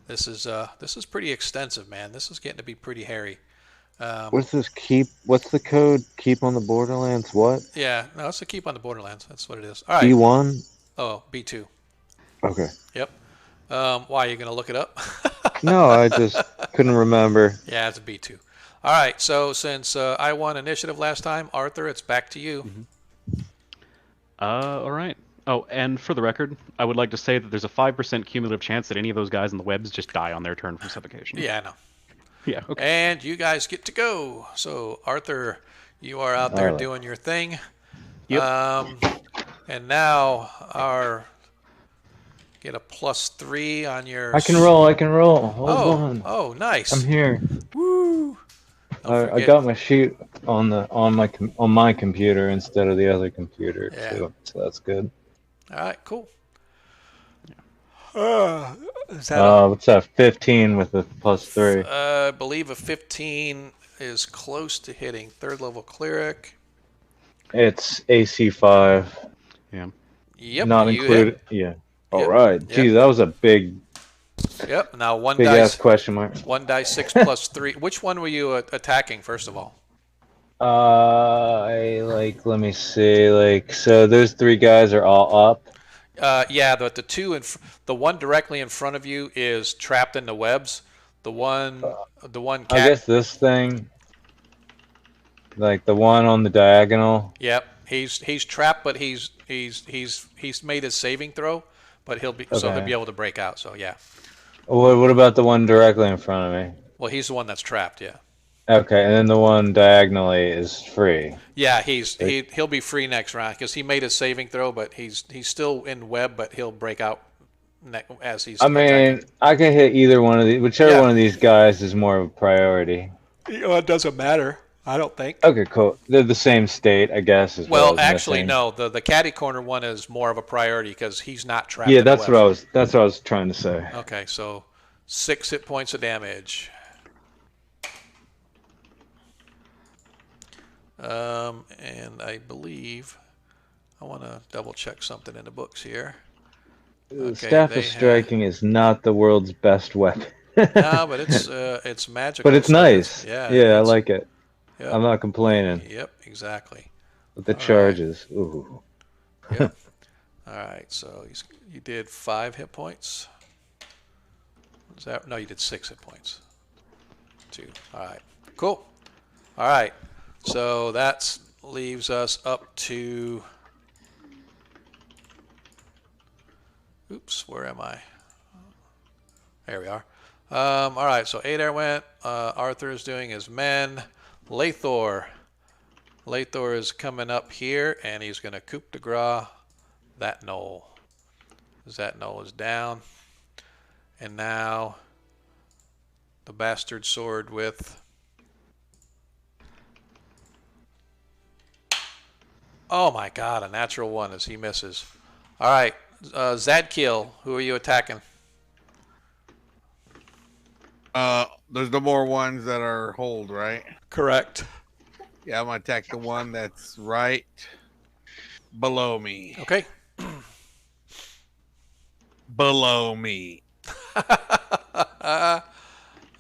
this is pretty extensive, man. This is getting to be pretty hairy. What's this keep? What's the code? Keep on the Borderlands? What? Yeah, no, it's a keep on the Borderlands. That's what it is. All right. B1? Oh, B2. Okay. Yep. Why are you gonna look it up? No, I just couldn't remember. Yeah, it's a B2. All right. So since I won initiative last time, Arthur, it's back to you. All right. Oh, and for the record, I would like to say that there's a 5% cumulative chance that any of those guys in the webs just die on their turn from suffocation. Yeah, I know. Yeah. Okay. And you guys get to go. So Arthur, you are out there All right. doing your thing. Yep. And now get a +3 on your. I can roll. Hold on. Oh, nice. I'm here. Woo. Don't I forget- got my sheet on my computer instead of the other computer Yeah. too, so that's good. All right, cool. Is that What's that? 15 with a +3. I believe a 15 is close to hitting third level cleric. It's AC 5, Yeah. Yep. not you included. hit. Yeah. Yep. All right. Yep. Geez, that was a big Yep. Now one ass dice. question mark. 1d6 +3. Which one were you attacking first of all? Let me see. So those 3 guys are all up. Yeah, but the one directly in front of you is trapped in the webs. The one I cat. guess this thing, like the one on the diagonal. Yep, he's trapped, but he's made his saving throw, but he'll be able to break out. So yeah. What about the one directly in front of me? Well, he's the one that's trapped. Yeah. Okay, and then the one diagonally is free. Yeah, he'll be free next round because he made his saving throw, but he's still in web, but he'll break out as he's. I mean, attacking. I can hit either one of these. Whichever Yeah. one of these guys is more of a priority. It doesn't matter. I don't think. Okay, cool. They're the same state, I guess. Well, actually, no. The caddy corner one is more of a priority because he's not trapped. Yeah, in the that's what webs. I was trying to say. Okay, so 6 hit points of damage. And I believe I want to double check something in the books here. Okay, Staff they of striking is not the world's best weapon. No, but it's magical. But it's so nice. yeah, Yeah, I like it. Yep. I'm not complaining. Yep, exactly. With the All right. charges. Ooh. Yep. All right, so you did 5 hit points. Was that? No, you did 6 hit points. 2. All right, cool. All right, so that leaves us up to. Oops, where am I? There we are. All right, so Adair went. Arthur is doing his men. Lathor is coming up here, and he's going to coup de grace that knoll. That knoll is down. And now the bastard sword with... Oh my god, a natural 1 as he misses. All right, Zadkiel, who are you attacking? There's no more ones that are hold, right? Correct. Yeah, I'm gonna attack the one that's right below me. Okay. Below me.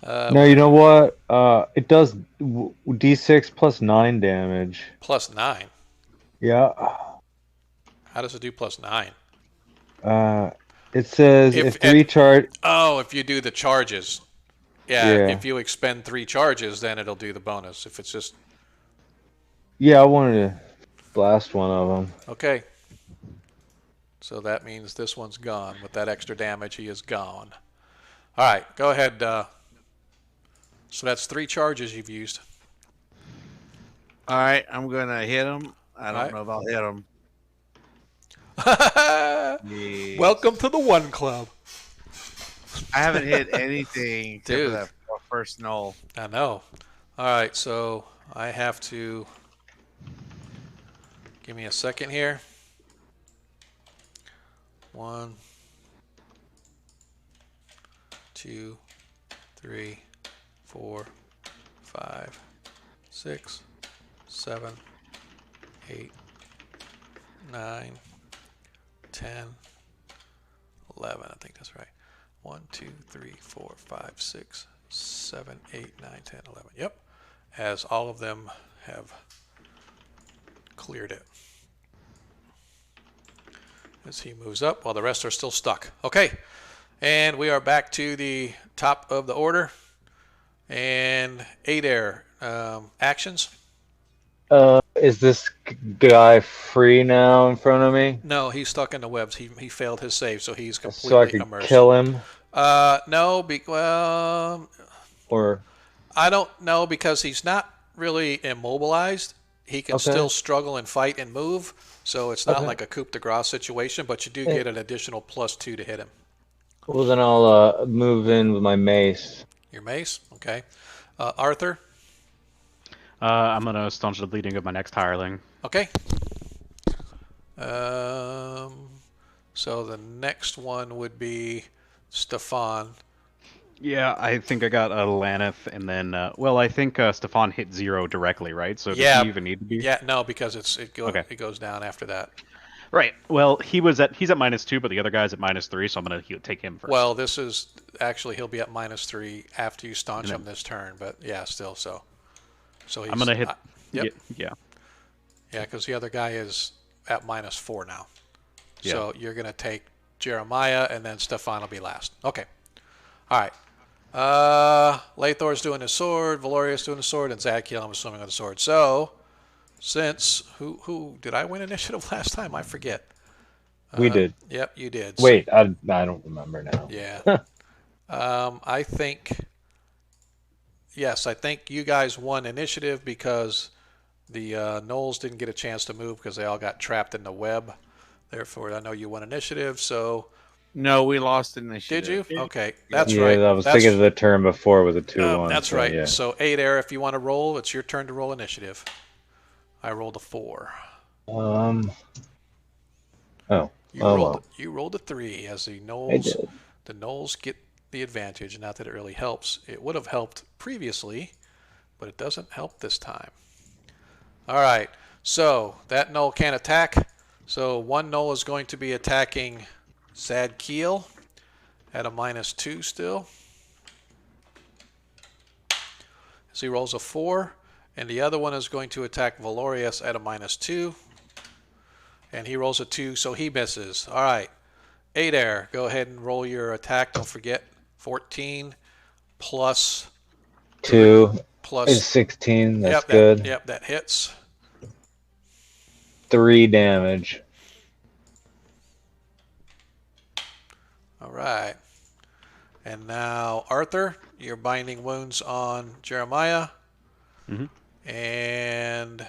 No, you know what? It does D6 plus 9 damage. +9. Yeah. How does it do +9? It says if three charge. Oh, if you do the charges. Yeah, Yeah. if you expend 3 charges, then it'll do the bonus. If it's just Yeah, I wanted to blast one of them. okay. So that means this one's gone. With that extra damage, he is gone. All right, go ahead. So that's 3 charges you've used. All right, I'm gonna hit him. I don't Right. know if I'll hit him. Yes. Welcome to the One Club. I haven't hit anything except Dude. for that first null. I know. All right, so I have to give me a second here. 1, 2, 3, 4, 5, 6, 7, 8, 9, 10, 11. I think that's right. 1, 2, 3, 4, 5, 6, 7, 8, 9, 10, 11. Yep. As all of them have cleared it. As he moves up while the rest are still stuck. Okay. And we are back to the top of the order. And Adair, actions? Is this guy free now in front of me? No, he's stuck in the webs. He failed his save, so he's So I completely could immersed. kill him? No, well, Or I don't know because he's not really immobilized. He can Okay. still struggle and fight and move, so it's not Okay. like a coup de grace situation, but you do get an additional +2 to hit him. well, then I'll move in with my mace. Your mace, okay. Arthur, I'm gonna staunch the bleeding of my next hireling. okay. So the next one would be Stefan. Yeah, I think I got a Laneth, and then well, I think Stefan hit 0 directly, right? So does Yeah. he even need to be? Yeah, no, because it goes down after that. Right. Well, he's at -2, but the other guy's at -3, so I'm gonna take him first. Well, this is actually he'll be at -3 after you staunch And then- him this turn, but yeah, still so. So he's, I'm gonna hit. Yep. Yeah. Yeah, because the other guy is at -4 now. Yeah. So you're gonna take Jeremiah, and then Stefan will be last. Okay. All right. Lathor's doing his sword, Valorius doing his sword, and Zadkiel, I'm assuming, on the sword. So, since who did I win initiative last time? I forget. We did. Yep, you did. Wait, I don't remember now. Yeah. I think, yes, I think you guys won initiative because the Knolls didn't get a chance to move because they all got trapped in the web. Therefore, I know you won initiative. So, No, we lost initiative. did you? Okay, that's yeah, right. I was That's, thinking of the turn before with a 2-1. that's so, right. Yeah. So, Adair, if you want to roll, it's your turn to roll initiative. I rolled a 4. Oh. You Oh, rolled well. you rolled a 3 as the I Knolls. did. The Knolls get the advantage. Not that it really helps. It would have helped previously, but it doesn't help this time. All right. So that Knoll can't attack. So one Knoll is going to be attacking Zadkiel at a -2 still. So he rolls a 4, and the other one is going to attack Valorius at a -2. And he rolls a 2, so he misses. All right. Adair, go ahead and roll your attack. Don't forget 14 plus 2 plus. is 16. That's Yep, good. Yep, that hits. 3 damage. All right. And now Arthur, you're binding wounds on Jeremiah. Mhm. And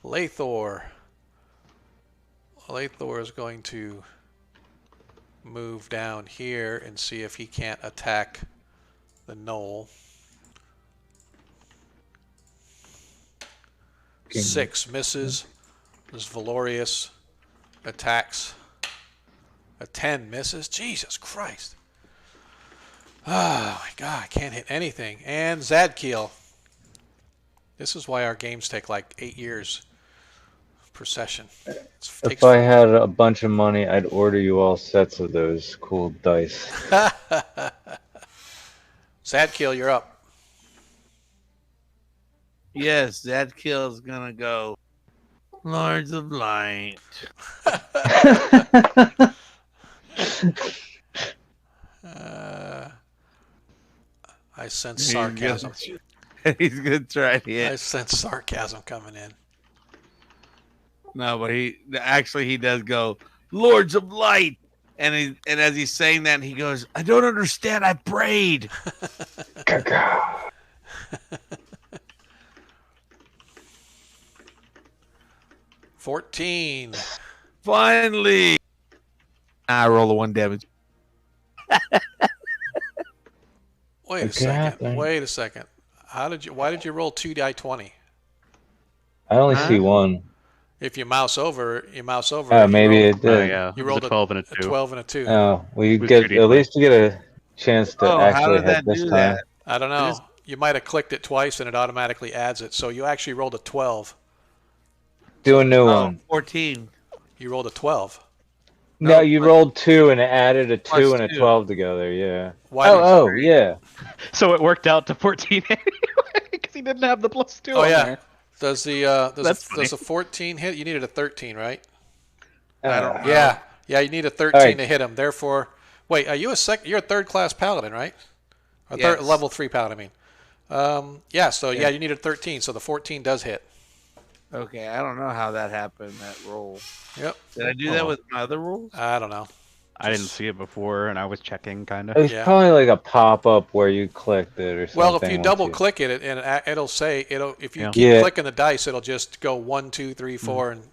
Lathor. Lathor is going to move down here and see if he can't attack the Knoll. 6 misses. This Valorius attacks A 10 misses. Jesus Christ. Oh my God, I can't hit anything. And Zadkiel. This is why our games take like 8 years per session. If I had a bunch of money, I'd order you all sets of those cool dice. Zadkiel, you're up. Yes, that kill's gonna go. Lords of Light. I sense sarcasm. He's gonna try to hit. I sense sarcasm coming in. No, but he does go Lords of Light, and as he's saying that, he goes, "I don't understand. I prayed." 14. Finally, I roll a 1 damage. Wait a second. Wait a second. Why did you roll 2d20? I only see one. If you mouse over. Oh, maybe it did. Oh, yeah. You It was rolled a 12 and a 2. 12 and a 2. Oh, well, you With get 2d20. at least you get a chance to How actually did hit that this do time. that? I don't know. You might have clicked it twice and it automatically adds it. So you actually rolled a 12. Do a new one. 14. You rolled a 12. No, you rolled 2 and it added a 2 Plus and a 2. 12 together. Yeah. Why did- Yeah. So it worked out to 14 anyway, because he didn't have the +2 Oh on yeah. there. Does the That's does a 14 hit? You needed a 13, right? I don't. Yeah. Yeah, you need a 13 Alright. to hit him. Therefore, wait, are you you're a third class paladin, right? Or Yes. level 3 paladin, I mean. Yeah, so yeah, you needed 13, so the 14 does hit. Okay, I don't know how that happened. That roll. Yep. Did I do that with my other rolls? I don't know. I didn't see it before, and I was checking, kind It of. was Yeah. probably like a pop-up where you clicked it or something. Well, if you once double click it, and it'll say if you Yeah. keep Yeah. clicking the dice, it'll just go 1, 2, 3, 4, and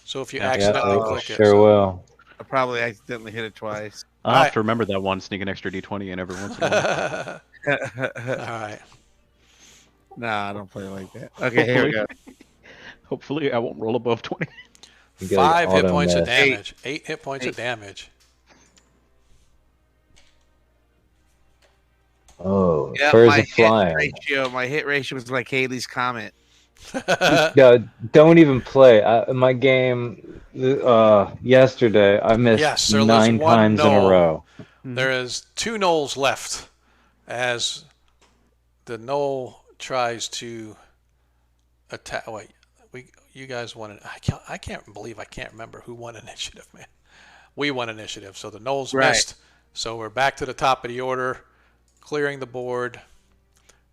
so if you Yeah. accidentally Yeah, click it, sure so- will. I probably accidentally hit it twice. I'll Alright. have to remember that one, sneak an extra d20 in every once in a while. All right. Nah, I don't play like that. Okay, here we go. Hopefully, I won't roll above 20. You get, like, 5 hit auto points of miss. damage. 8 hit points of Eight. damage. Oh, Yeah, birds my are flying. my hit ratio was like Haley's Comet. Yeah, don't even play. My game yesterday, I missed Yes, there was 9 one times in a knoll. row. There is 2 gnolls left as the gnoll tries to attack. Wait, you guys won it. I can't believe I can't remember who won initiative, man. We won initiative, so the gnolls Right. missed. So we're back to the top of the order, clearing the board.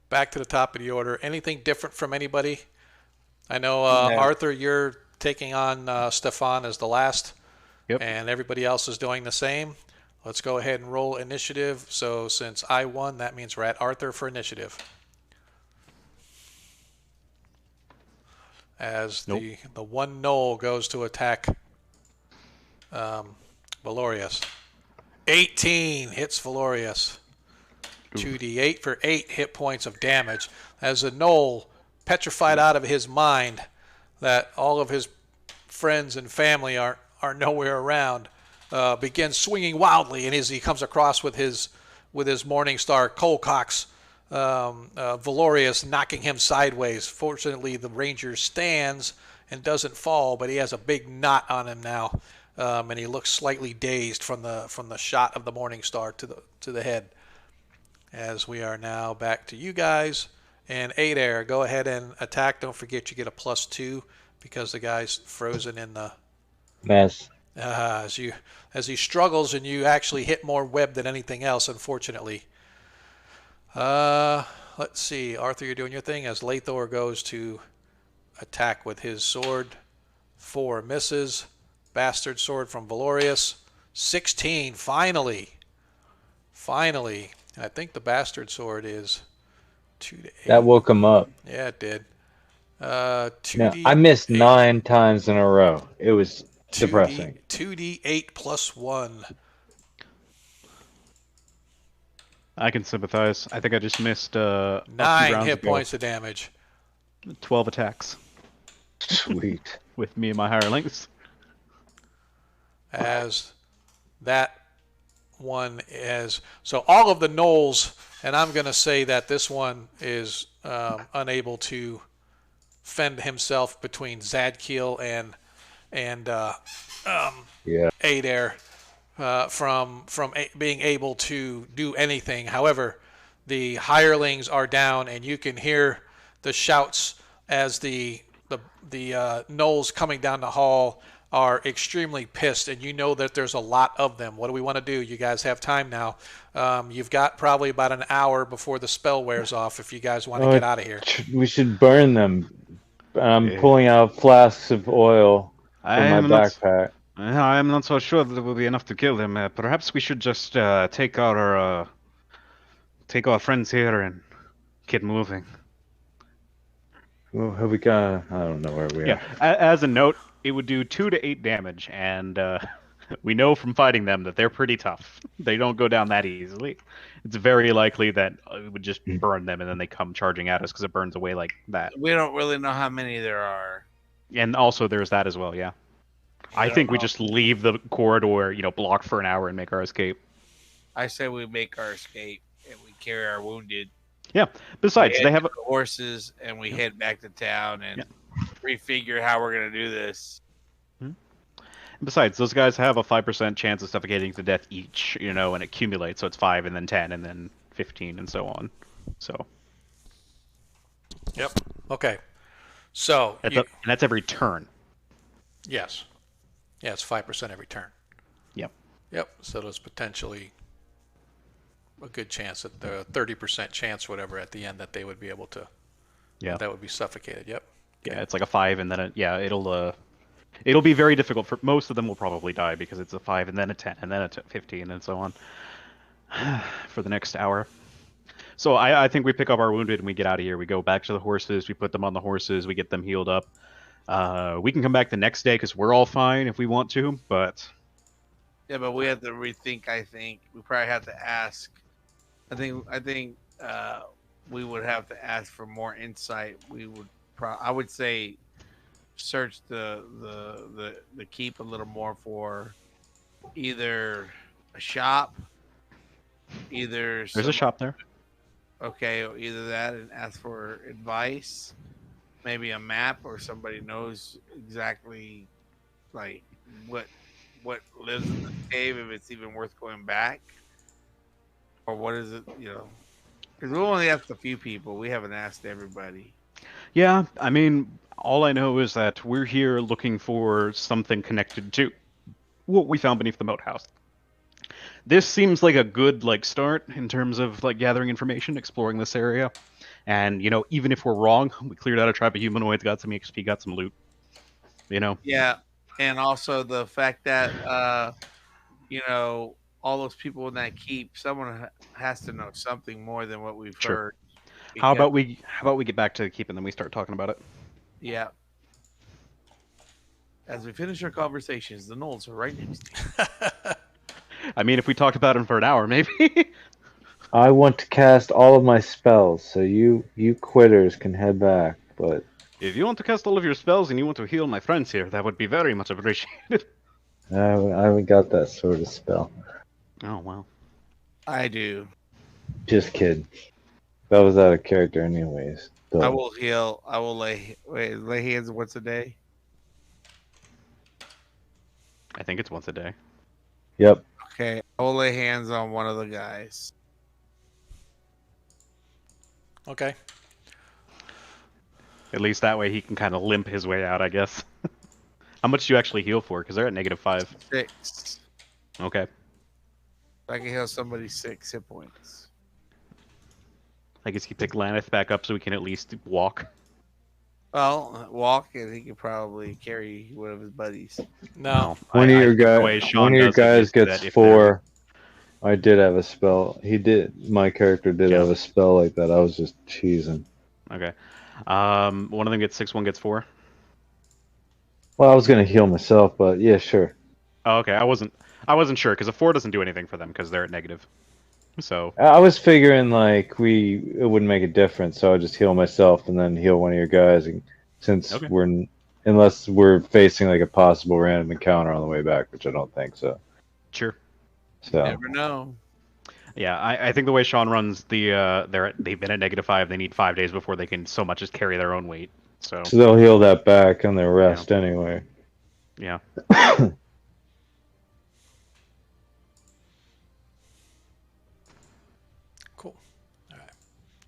Back to the top of the order. Anything different from anybody? I know No. Arthur, you're taking on Stefan as the last. Yep. And everybody else is doing the same. Let's go ahead and roll initiative. So since I won, that means we're at Arthur for initiative. As the one gnoll goes to attack Valorius. 18 hits Valorius. 2d8 for 8 hit points of damage. As a gnoll, petrified out of his mind that all of his friends and family are nowhere around, begins swinging wildly, and as he comes across with his Morningstar Colcox, Valorius knocking him sideways. Fortunately, the ranger stands and doesn't fall, but he has a big knot on him now, and he looks slightly dazed from the shot of the Morningstar to the head. As we are now back to you guys, and Adair, go ahead and attack. Don't forget you get a +2 because the guy's frozen in the Mess. as he struggles, and you actually hit more web than anything else, unfortunately. Let's see, Arthur, you're doing your thing as Lathor goes to attack with his sword. 4 misses. Bastard sword from Valorius. 16, finally. I think the bastard sword is 2d8. That woke him up. Yeah, it did. No, 2d8. I missed 9 times in a row. It was depressing. 2d8 plus 1. I can sympathize. I think I just missed a few 9 rounds hit ago. points of damage. 12 attacks Sweet. with me and my hirelings. As that one is so all of the gnolls, and I'm going to say that this one is unable to fend himself between Zadkiel and Yeah. Adair from being able to do anything. However, the hirelings are down, and you can hear the shouts as the gnolls coming down the hall are extremely pissed, and you know that there's a lot of them. What do we want to do? You guys have time now. You've got probably about an hour before the spell wears off if you guys want to get out of here. We should burn them. I'm Yeah. pulling out flasks of oil I from my am not. backpack. I am not so sure that it will be enough to kill them. Perhaps we should just take our friends here and get moving. Well, have we got? I don't know where we are. Yeah. As a note, it would do 2 to 8 damage, and we know from fighting them that they're pretty tough. They don't go down that easily. It's very likely that it would just burn them, and then they come charging at us because it burns away like that. We don't really know how many there are. And also, there's that as well. Yeah. I think we just leave the corridor, blocked for an hour and make our escape. I say we make our escape and we carry our wounded. Yeah. Besides, they have the horses and we head back to town and refigure how we're gonna do this. Besides, those guys have a 5% chance of suffocating to death each, and it accumulates. So it's 5 and then 10 and then 15 and so on. So. Yep. Okay. So And that's every turn. yes. Yeah, it's 5% every turn. Yep. Yep. So there's potentially a good chance that the 30% chance, whatever, at the end that they would be able to. Yeah. That would be suffocated. Yep. Yeah, it's like a 5 and then it'll be very difficult for most of them will probably die because it's a 5 and then a 10 and then a 15 and so on for the next hour. So I think we pick up our wounded and we get out of here. We go back to the horses. We put them on the horses. We get them healed up. We can come back the next day because we're all fine if we want to, but Yeah, but we have to rethink. I think we probably have to ask. I think we would have to ask for more insight. I would say search the keep a little more for either a shop, there's a shop there. Okay, either that and ask for advice, maybe a map or somebody knows exactly like what lives in the cave, if it's even worth going back, or what is it, because we only asked a few people. We haven't asked everybody. Yeah, I mean, all I know is that we're here looking for something connected to what we found beneath the moat house. This seems like a good start in terms of gathering information, exploring this area, and even if we're wrong, we cleared out a tribe of humanoids, got some XP, got some loot. Yeah, and also the fact that all those people in that keep, someone has to know something more than what we've Sure. heard. How about we get back to the keep and then we start talking about it? Yeah. As we finish our conversations, the gnolls are right next to you. I mean, if we talked about him for an hour, maybe. I want to cast all of my spells, so you quitters can head back. But If you want to cast all of your spells and you want to heal my friends here, that would be very much appreciated. I haven't got that sort of spell. Oh, well. I do. Just kidding. That was out of character, anyways. So, I will heal. I will lay hands once a day. I think it's once a day. Yep. Okay, I will lay hands on one of the guys. Okay. At least that way he can kind of limp his way out, I guess. How much do you actually heal for? Because they're at -5. 6. Okay. I can heal somebody 6 hit points. I guess you pick Laneth back up so we can at least walk. Well, walk, and he could probably carry one of his buddies. No. One of your guys gets that if 4. I did have a spell. My character did Yeah. have a spell like that. I was just cheesing. Okay. One of them gets 6, one gets 4. Well, I was gonna heal myself, but yeah, sure. Oh, okay. I wasn't sure because a 4 doesn't do anything for them because they're at negative. So I was figuring it wouldn't make a difference, so I'll just heal myself and then heal one of your guys. And since Okay. unless we're facing a possible random encounter on the way back, which I don't think so. sure. So Never know. Yeah, I think the way Sean runs they've been at -5. They need 5 days before they can so much as carry their own weight. So they'll heal that back on their yeah, rest anyway. yeah. Cool. All right.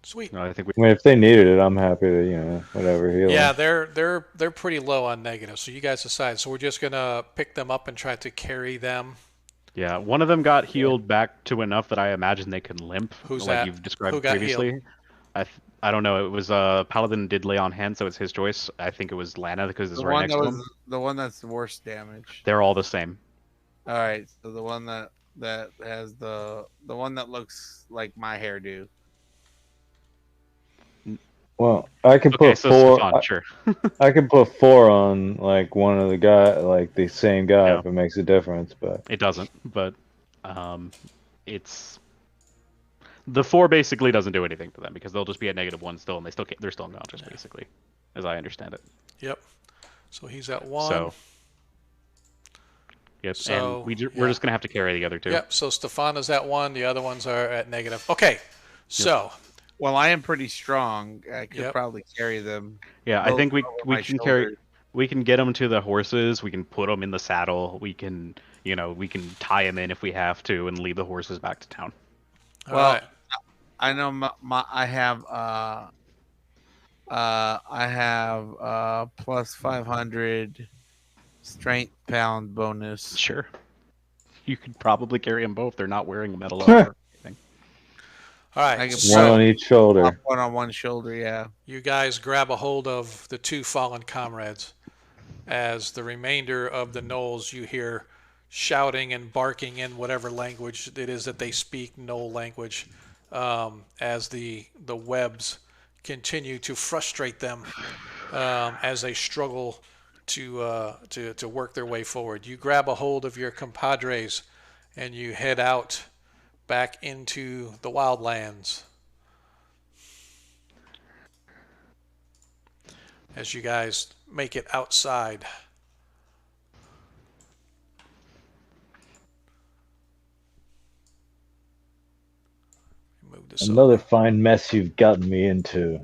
Sweet. No, I think we. I mean, if they needed it, I'm happy to whatever heal. Yeah, them. they're pretty low on negative. So you guys decide. So we're just gonna pick them up and try to carry them. Yeah, one of them got healed back to enough that I imagine they can limp, Who's like that? you've described Who got previously. healed? I don't know. It was Paladin did lay on hands, so it's his choice. I think it was Lana because it's The right one next that to was him. the one that's the worst damage. They're all the same. All right, so the one that has the one that looks like my hairdo. Well, I can Okay, put so four. Stefan, sure. I can put 4 on like one of the guy, like the same guy, Yeah. if it makes a difference. But It doesn't, but it's the 4 basically doesn't do anything to them because they'll just be at -1 still, and they're still unconscious basically, as I understand it. Yep. So he's at 1. So, yep, So, and we're yeah. just gonna have to carry the other 2. Yep. So Stefan is at 1. The other ones are at negative. Okay. So Well, I am pretty strong. I could Yep. probably carry them. Yeah, I both think we over we my can shoulders. we can get them to the horses. We can put them in the saddle. We can we can tie them in if we have to and lead the horses back to town. all Well, right. I know I have plus 500 strength pound bonus. Sure. You could probably carry them both. They're not wearing metal armor or anything. All I right. can one on So each shoulder. Up one on one shoulder, yeah. you guys grab a hold of the 2 fallen comrades as the remainder of the gnolls you hear shouting and barking in whatever language it is that they speak, gnoll language, as the webs continue to frustrate them as they struggle to work their way forward. You grab a hold of your compadres and you head out back into the wildlands. As you guys make it outside. Move this Another over. fine mess you've gotten me into.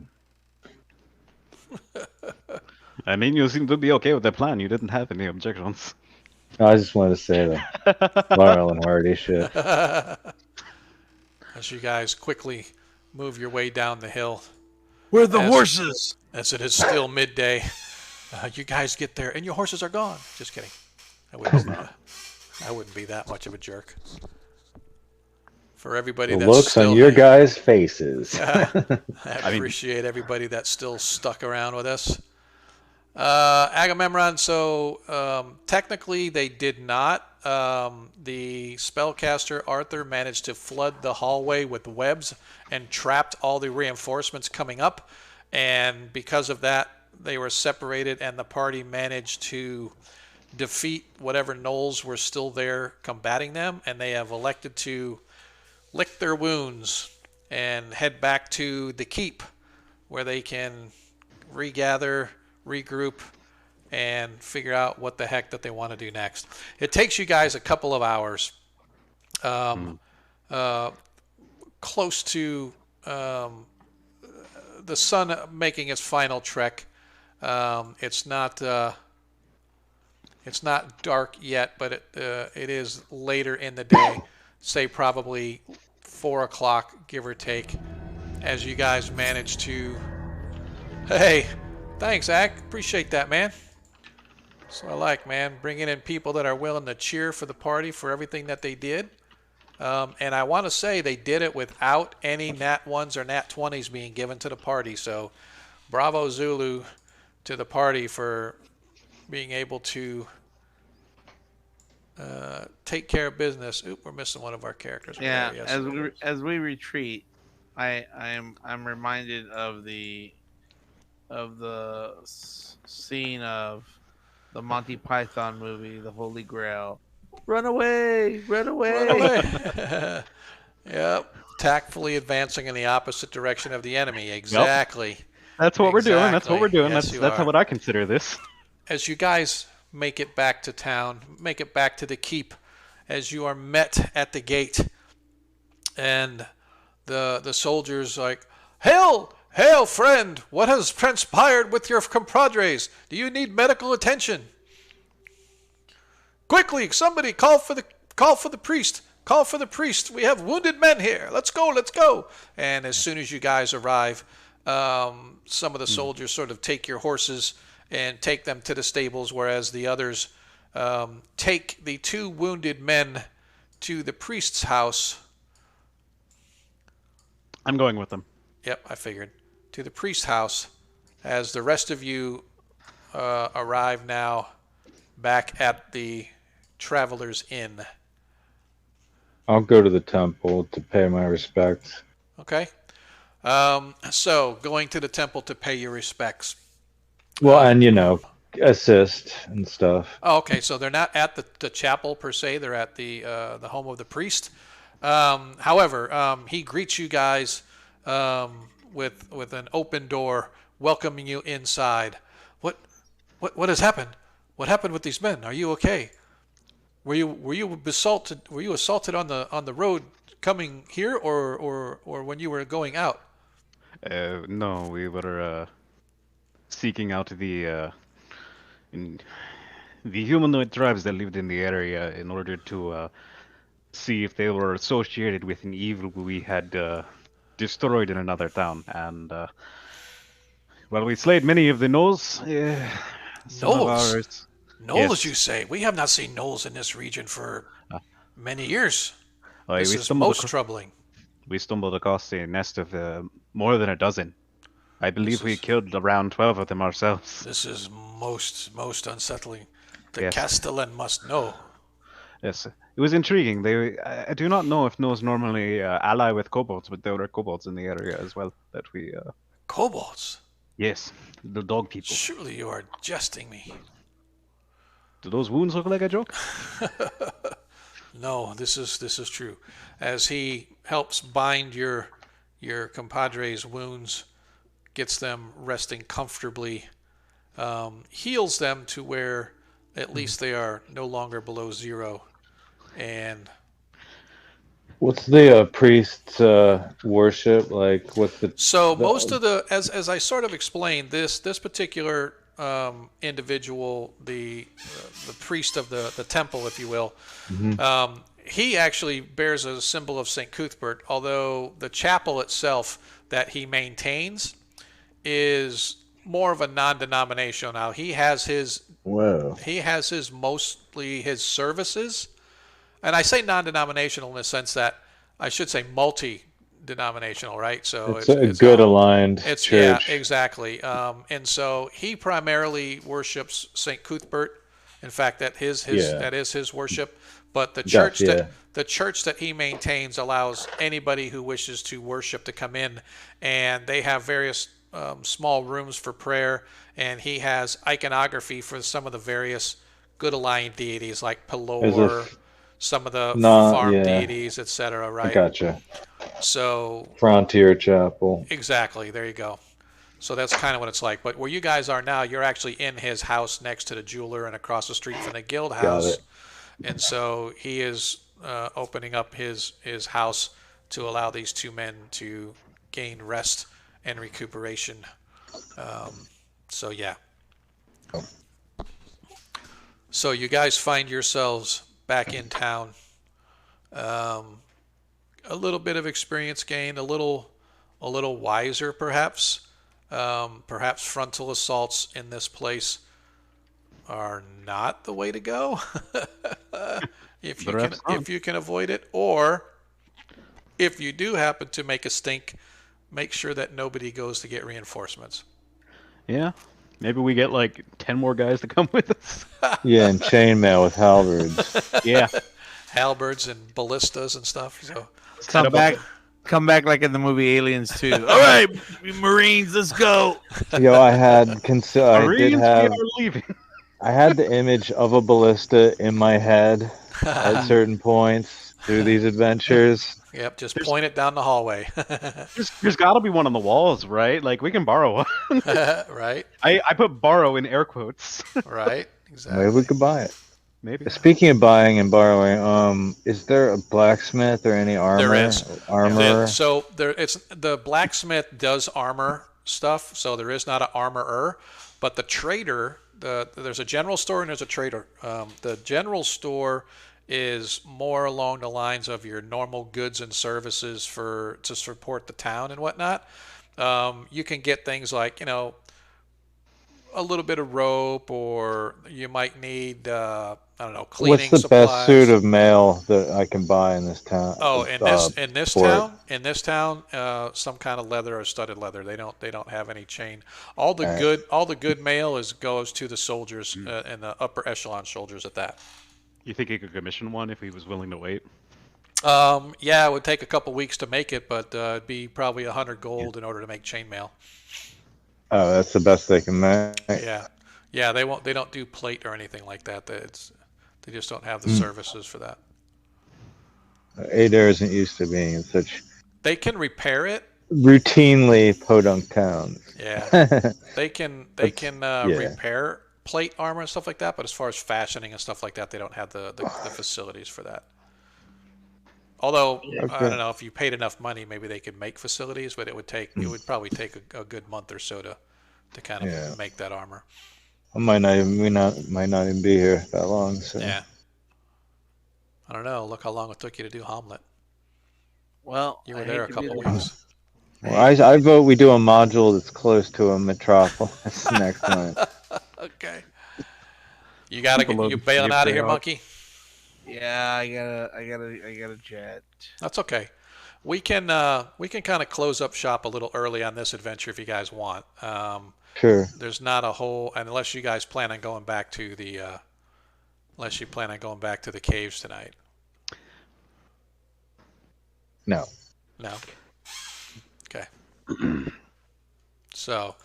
I mean, you seem to be okay with the plan. You didn't have any objections. I just wanted to say that Laurel and Hardy shit. As you guys quickly move your way down the hill. Where are the As- horses? As it is still midday, you guys get there and your horses are gone. Just kidding. I wouldn't be that much of a jerk. For everybody The that's looks still on your here. guys' faces. I mean- appreciate everybody that's still stuck around with us. Agamemnon, so technically they did not. The spellcaster Arthur managed to flood the hallway with webs and trapped all the reinforcements coming up. And because of that, they were separated and the party managed to defeat whatever gnolls were still there combating them. And they have elected to lick their wounds and head back to the keep where they can regather, regroup, and figure out what the heck that they want to do next. It takes you guys a couple of hours, close to the sun making its final trek. It's not dark yet, but it is later in the day, say probably 4 o'clock, give or take, as you guys manage to. Hey, thanks, Ak. Appreciate that, man. So I like, man, bringing in people that are willing to cheer for the party for everything that they did. And I want to say they did it without any Nat 1s or Nat 20s being given to the party. So bravo Zulu to the party for being able to take care of business. Oop, we're missing one of our characters. Yeah, Yes, as we retreat, I'm reminded of the scene of the Monty Python movie, The Holy Grail. Run away! Run away! Run away. Yep. Tactfully advancing in the opposite direction of the enemy. Exactly. That's what we're doing. That's what we're doing. Yes, you That's are. what I consider this. As you guys make it back to town, make it back to the keep, as you are met at the gate, and the soldiers like, "Hail, hail, friend! What has transpired with your compadres? Do you need medical attention? Quickly, somebody call for the priest! Call for the priest! We have wounded men here. Let's go, let's go!" And as soon as you guys arrive, some of the soldiers sort of take your horses and take them to the stables, whereas the others take the two wounded men to the priest's house. I'm going with them. Yep, I figured. To the priest's house, as the rest of you arrive now back at the Traveler's Inn. I'll go to the temple to pay my respects. Okay. So, going to the temple to pay your respects. Well, and assist and stuff. Oh, okay, so they're not at the chapel per se. They're at the home of the priest. However, he greets you guys with an open door, welcoming you inside. What has happened? What happened with these men? Are you okay? Were you assaulted? Were you assaulted on the road coming here, or when you were going out? No, we were seeking out the humanoid tribes that lived in the area in order to see if they were associated with an evil we had destroyed in another town. And well, we slayed many of the gnolls. Some of Gnolls? ours. Gnolls, Yes. you say? We have not seen gnolls in this region for many years. We This is stumbled most acro- troubling. we stumbled across a nest of more than a dozen. I believe we is- killed around 12 of them ourselves. This is most unsettling. The Yes. Castellan must know. Yes, it was intriguing. I do not know if gnolls normally ally with kobolds, but there were kobolds in the area as well that we. Kobolds? Yes, the dog people. Surely you are jesting me. Do those wounds look like a joke? No, this is true. As he helps bind your compadre's wounds, gets them resting comfortably, heals them to where at least they are no longer below zero, and What's the priest's worship like? What's the so most of the as I sort of explained, this particular individual, the priest of the temple, if you will, he actually bears a symbol of St. Cuthbert, although the chapel itself that he maintains is more of a non-denominational. Now he has his Whoa. mostly his services, and I say non-denominational in the sense that I should say multi-denominational, right? So It's a good aligned it's church. yeah, exactly. And so he primarily worships Saint Cuthbert. In fact, that is his worship. But the church that he maintains allows anybody who wishes to worship to come in, and they have various small rooms for prayer. And he has iconography for some of the various good aligned deities like Pelor, some of the farm deities, etc. Right? I gotcha. So Frontier Chapel. exactly, there you go. So that's kind of what it's like. But where you guys are now, you're actually in his house next to the jeweler and across the street from the guild house. it. And so he is opening up his house to allow these two men to gain rest and recuperation. So yeah. So you guys find yourselves back in town. A little bit of experience gained, a little wiser perhaps. Perhaps frontal assaults in this place are not the way to go. If you can avoid it, or if you do happen to make a stink, make sure that nobody goes to get reinforcements. Yeah. Maybe we get like 10 more guys to come with us. Yeah, and chainmail with halberds. Yeah. Halberds and ballistas and stuff. So Come back like in the movie Aliens 2. All right, Marines, let's go. Yo, I did Marines, have we are leaving. I had the image of a ballista in my head at certain points through these adventures. yep, just point it down the hallway. There's got to be one on the walls, right? Like, we can borrow one. Right? I put borrow in air quotes. Right? Maybe Exactly. we could buy it. maybe. Speaking of buying and borrowing, is there a blacksmith or any There armor, is. armorer? So there, it's the blacksmith does armor stuff, so there is not an armorer, but the trader, there's a general store and there's a trader. The general store is more along the lines of your normal goods and services for to support the town and whatnot. You can get things like a little bit of rope, or you might need I don't know, What's cleaning the best suit supplies. of mail that I can buy in this town? Oh, Port? in this town, some kind of leather or studded leather. They don't have any chain. All the Alright. good mail goes to the soldiers and the upper echelon soldiers at that. You think he could commission one if he was willing to wait? Yeah, it would take a couple weeks to make it, but it'd be probably 100 gold in order to make chainmail. Oh, that's the best they can make. Yeah, yeah, they won't. They don't do plate or anything like that. They just don't have the services for that. Adair isn't used to being in such They can repair it. routinely podunk towns. Yeah, they can yeah. repair plate armor and stuff like that. But as far as fashioning and stuff like that, they don't have the facilities for that. Although I Okay. don't know, if you paid enough money, maybe they could make facilities, but it would probably take a good month or so to kind of Yeah. make that armor. I might not even be here that long. So. Yeah. I don't know. Look how long it took you to do Hamlet. Well, You were I there a hate to be couple the- weeks. Well, I vote we do a module that's close to a metropolis next time. Okay. You gotta Below you the bailing sea out of if here, they are. Monkey? Yeah, I got a jet. That's okay. We can kind of close up shop a little early on this adventure if you guys want. Sure. There's not a whole, unless you guys plan on going back to the caves tonight. No. No. Okay. So,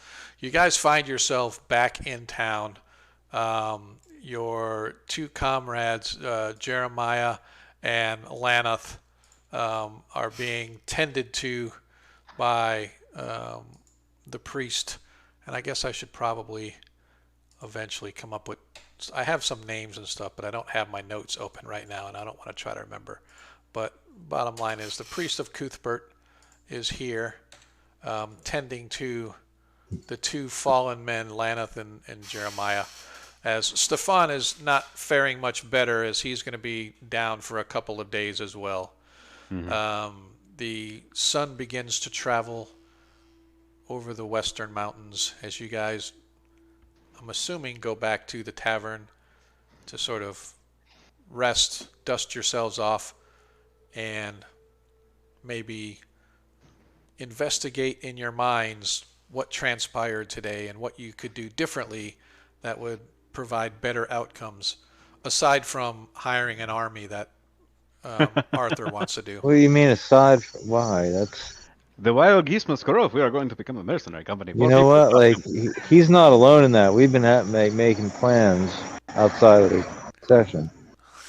you guys find yourself back in town. Your two comrades, Jeremiah and Lanath, are being tended to by the priest. And I guess I should probably eventually come up with. I have some names and stuff, but I don't have my notes open right now, and I don't want to try to remember. But bottom line is, the priest of Cuthbert is here, tending to the two fallen men, Lanath and Jeremiah, as Stefan is not faring much better, as he's going to be down for a couple of days as well. The sun begins to travel over the western mountains as you guys, I'm assuming, go back to the tavern to sort of rest, dust yourselves off, and maybe investigate in your minds what transpired today and what you could do differently that would provide better outcomes, aside from hiring an army that Arthur wants to do. What do you mean aside from why? That's The wild geese must grow if we are going to become a mercenary company. you know what? Like he's not alone in that. We've been making plans outside of the session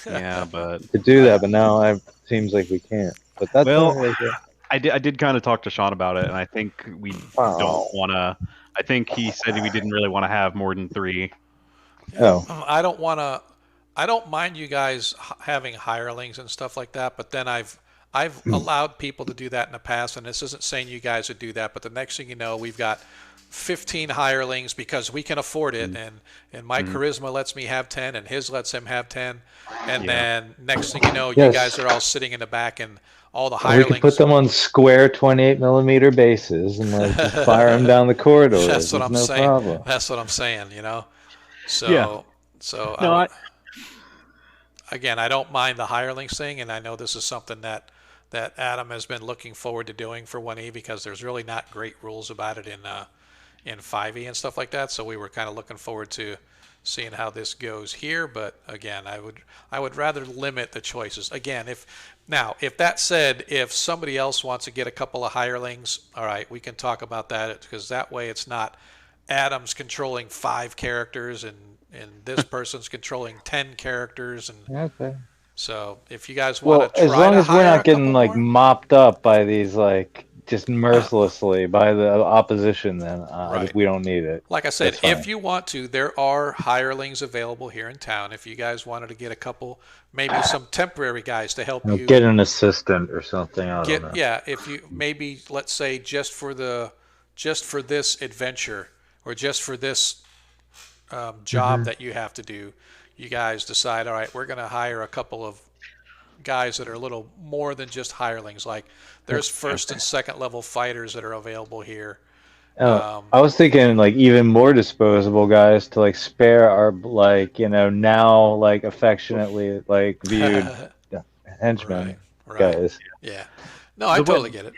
Yeah, but to do that, but now it seems like we can't. But that's Well, not like I did kind of talk to Sean about it, and I think we Wow. don't want to. I think he said we didn't really want to have more than 3. oh, I don't mind you guys having hirelings and stuff like that, but then I've allowed people to do that in the past, and this isn't saying you guys would do that, but the next thing you know, we've got 15 hirelings because we can afford it, and my charisma lets me have 10, and his lets him have 10, and then next thing you know, you Yes. guys are all sitting in the back, and all the we could hirelings. put them on square 28mm bases and like just fire them down the corridors. That's what There's I'm no saying. problem. That's what I'm saying. So Yeah. so No, again, I don't mind the hirelings thing, and I know this is something that Adam has been looking forward to doing for 1E, because there's really not great rules about it in 5E and stuff like that. So we were kind of looking forward to seeing how this goes here. But again, I would rather limit the choices. Again, if that said, if somebody else wants to get a couple of hirelings, all right, we can talk about that, because that way it's not Adam's controlling 5 characters and this person's controlling 10 characters, and Okay. so if you guys Well, want to try as long to as we're hire a not getting couple like more, mopped up by these like just mercilessly by the opposition, then Right. we don't need it. Like I said, That's fine. if you want to, there are hirelings available here in town. If you guys wanted to get a couple, maybe some temporary guys to help you Get an assistant or something. I don't know. yeah, if you maybe let's say just for this adventure or just for this job that you have to do, you guys decide, all right, we're going to hire a couple of guys that are a little more than just hirelings. Like there's first and second level fighters that are available here. I was thinking like even more disposable guys to like spare our like now like affectionately like viewed henchmen right. guys. Yeah. No, I totally get it.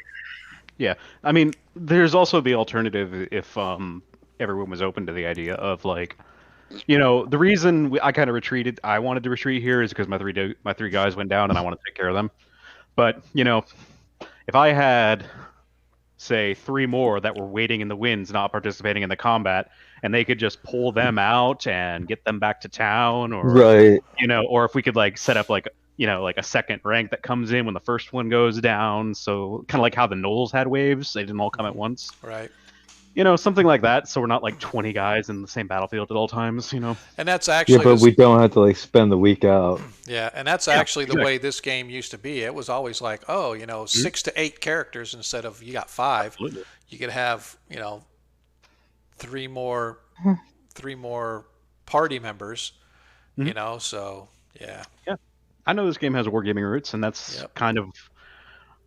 Yeah, I mean, there's also the alternative if everyone was open to the idea of like, the reason I kind of retreated. I wanted to retreat here is because my three guys went down and I want to take care of them. But if I had, say, 3 more that were waiting in the winds, not participating in the combat, and they could just pull them out and get them back to town, or Right. or if we could like set up like like a second rank that comes in when the first one goes down, so kind of like how the Knolls had waves, they didn't all come at once. Right. Something like that, so we're not like 20 guys in the same battlefield at all times, And that's actually Yeah, but we don't have to like spend the week out. Yeah, and that's actually the way this game used to be. It was always like, 6 to 8 characters instead of you got 5. Absolutely. You could have, 3 more party members, so yeah. Yeah. I know this game has wargaming roots, and that's kind of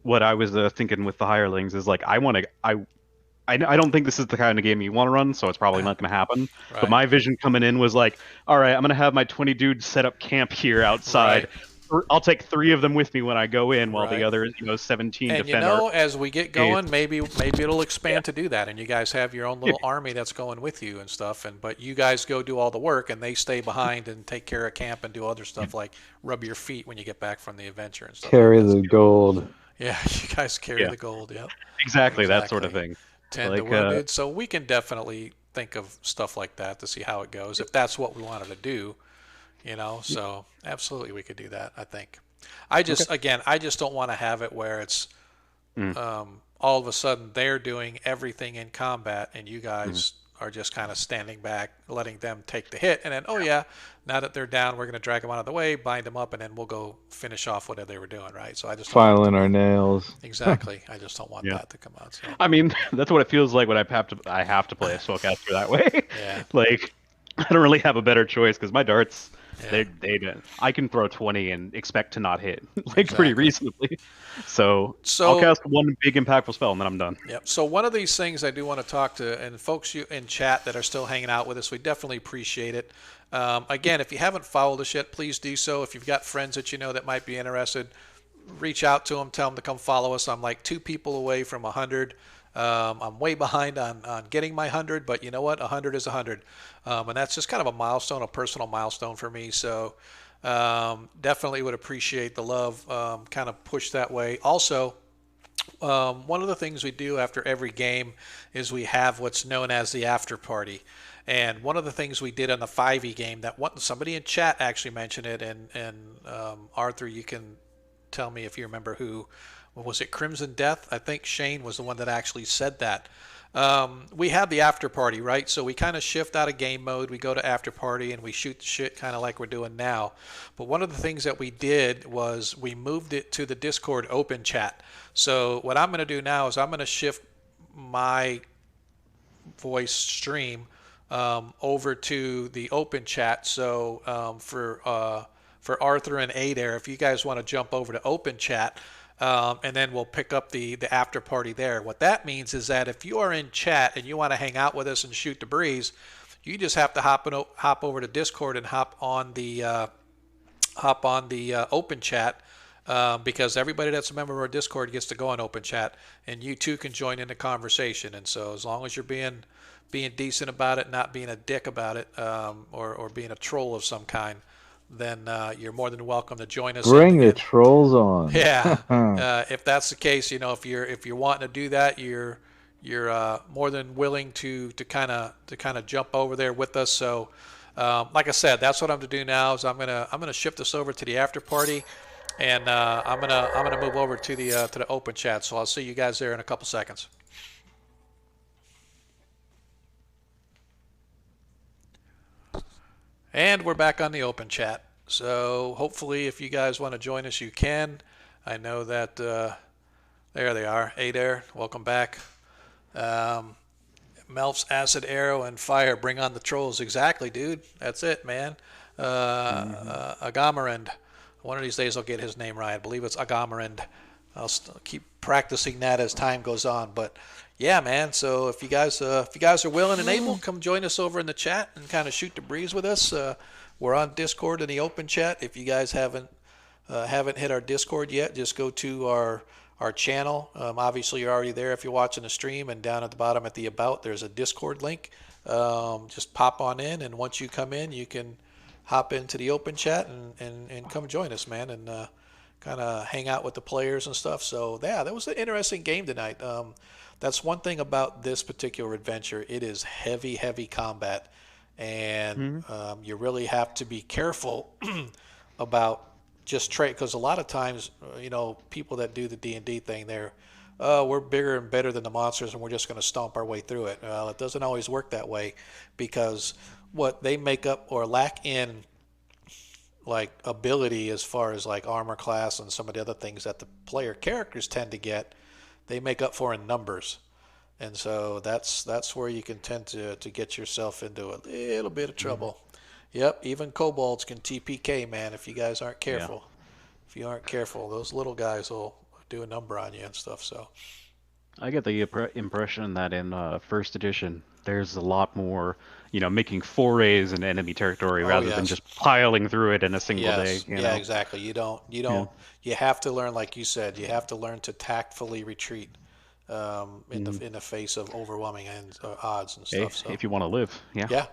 what I was thinking with the hirelings is like I don't think this is the kind of game you want to run, so it's probably not going to happen. Right. But my vision coming in was like, all right, I'm going to have my 20 dudes set up camp here outside. Right. I'll take 3 of them with me when I go in, while Right. the other 17 And defend. as we get going, maybe it'll expand to do that, and you guys have your own little army that's going with you and stuff. But you guys go do all the work, and they stay behind and take care of camp and do other stuff like rub your feet when you get back from the adventure and stuff. Carry the gold. Yeah, you guys carry the gold. Yep. Exactly, that sort of thing. Tend to wounded. So we can definitely think of stuff like that to see how it goes if that's what we wanted to do. So absolutely we could do that. I think. I just don't want to have it where it's all of a sudden they're doing everything in combat and you guys are just kind of standing back, letting them take the hit, and then now that they're down, we're going to drag them out of the way, bind them up, and then we'll go finish off whatever they were doing, right? So I just filing our nails. Exactly. I just don't want that to come out. So. I mean, that's what it feels like when I have to play a spellcaster that way. Yeah. Like, I don't really have a better choice because my darts. Yeah. I can throw 20 and expect to not hit, pretty reasonably. So I'll cast one big impactful spell and then I'm done. Yep. So one of these things I do want to talk to, and folks you in chat that are still hanging out with us, we definitely appreciate it. Again, if you haven't followed us yet, please do so. If you've got friends that that might be interested, reach out to them, tell them to come follow us. I'm like 2 people away from 100. I'm way behind on getting my 100, but you know what? 100 is 100. And that's just kind of a milestone, a personal milestone for me. So definitely would appreciate the love, kind of push that way. Also, one of the things we do after every game is we have what's known as the after party. And one of the things we did on the 5e game that somebody in chat actually mentioned it, and Arthur, you can tell me if you remember who. Was it Crimson Death? I think Shane was the one that actually said that. We have the after party, right? So we kind of shift out of game mode. We go to after party and we shoot the shit kind of like we're doing now. But one of the things that we did was we moved it to the Discord open chat. So what I'm going to do now is I'm going to shift my voice stream over to the open chat. So for Arthur and Adair, if you guys want to jump over to open chat, and then we'll pick up the after party there. What that means is that if you are in chat and you want to hang out with us and shoot the breeze, you just have to hop over to Discord and hop on the open chat, because everybody that's a member of our Discord gets to go on open chat, and you too can join in the conversation. And so as long as you're being decent about it, not being a dick about it, or being a troll of some kind, then you're more than welcome to join us. Bring the trolls on. Yeah, if that's the case, if you're wanting to do that, you're more than willing to kind of jump over there with us. So, like I said, that's what I'm to do now. Is I'm gonna shift this over to the after party. and I'm gonna move over to the open chat. So I'll see you guys there in a couple seconds. And we're back on the open chat. So hopefully, if you guys want to join us, you can. I know that there they are. Hey there, welcome back. Um, Melf's acid arrow and fire bring on the trolls. Exactly, dude. That's it, man. Agamarind. One of these days I'll get his name right. I believe it's Agamarind. I'll keep practicing that as time goes on. But yeah, man. So if you guys are willing and able, come join us over in the chat and kind of shoot the breeze with us. We're on Discord in the open chat. If you guys haven't hit our Discord yet, just go to our channel. Obviously, you're already there if you're watching the stream, and down at the bottom at the About, there's a Discord link. Just pop on in, and once you come in, you can hop into the open chat and come join us, man, and kind of hang out with the players and stuff. So, yeah, that was an interesting game tonight. That's one thing about this particular adventure. It is heavy, heavy combat, and you really have to be careful about just trade, because a lot of times, people that do the D&D thing, we're bigger and better than the monsters, and we're just going to stomp our way through it. Well, it doesn't always work that way, because what they make up or lack in like ability as far as like armor class and some of the other things that the player characters tend to get, they make up for in numbers. And so that's where you can tend to get yourself into a little bit of trouble. Yep, even kobolds can TPK, man, if you guys aren't careful. Yeah. If you aren't careful, those little guys will do a number on you and stuff. So I get the impression that in first edition, there's a lot more, making forays in enemy territory rather than just piling through it in a single day. Yeah, exactly. You don't. You have to learn, like you said, you have to learn to tactfully retreat in the face of overwhelming odds and stuff. So if you want to live, yeah,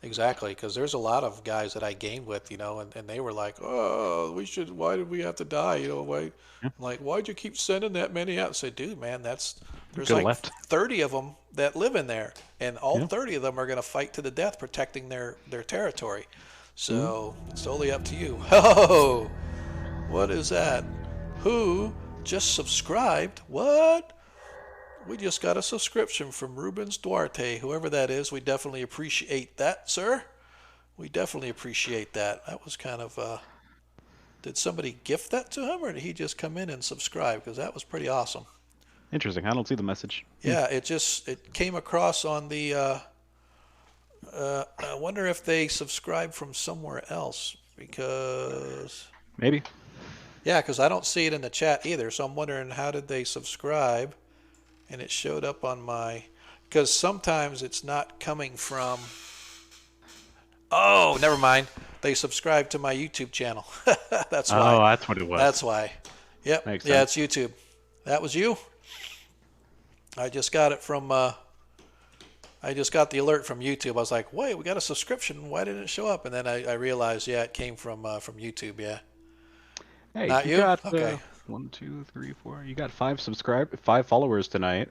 exactly. Because there's a lot of guys that I gamed with, and they were like, "Oh, why did we have to die? Why?" I'm like, "Why'd you keep sending that many out?" I say, "Dude, man, there's like 30 of them that live in there, and all 30 of them are gonna fight to the death protecting their territory. So it's totally up to you." Oh, what is that? Who just subscribed? What? We just got a subscription from Rubens Duarte. Whoever that is, we definitely appreciate that, sir. We definitely appreciate that. That was kind of, did somebody gift that to him, or did he just come in and subscribe? Because that was pretty awesome. Interesting. I don't see the message. Yeah, it came across on the, I wonder if they subscribed from somewhere else, because... Maybe. Yeah, because I don't see it in the chat either, so I'm wondering how did they subscribe? And it showed up on because sometimes it's not coming from, oh, never mind. They subscribed to my YouTube channel. That's why. Oh, that's what it was. That's why. Yep. Makes yeah, sense. it's YouTube. That was you? I just got it from, I just got the alert from YouTube. I was like, wait, we got a subscription. Why didn't it show up? And then I realized, yeah, it came from YouTube, yeah. Hey, Not you? got, okay. 1, 2, 3, 4. You got 5 followers tonight.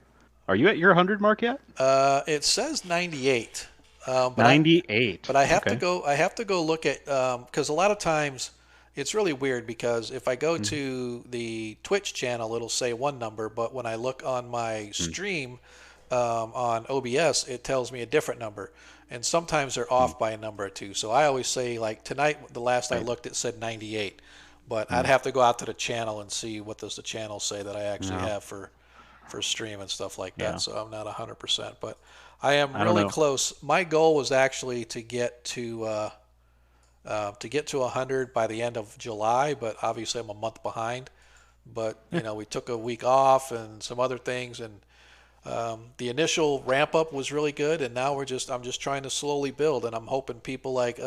Are you at your 100 mark yet? It says 98. But 98. But I have to go. I have to go look at because a lot of times it's really weird because if I go to the Twitch channel, it'll say one number, but when I look on my stream on OBS, it tells me a different number, and sometimes they're off by a number or two. So I always say, like tonight, the last I looked, it said 98. But I'd have to go out to the channel and see what does the channel say that I actually have for stream and stuff like that. So I'm not 100%, but I am really close. My goal was actually to get to 100 by the end of July, but obviously I'm a month behind. But we took a week off and some other things, and the initial ramp up was really good, and now I'm just trying to slowly build, and I'm hoping people like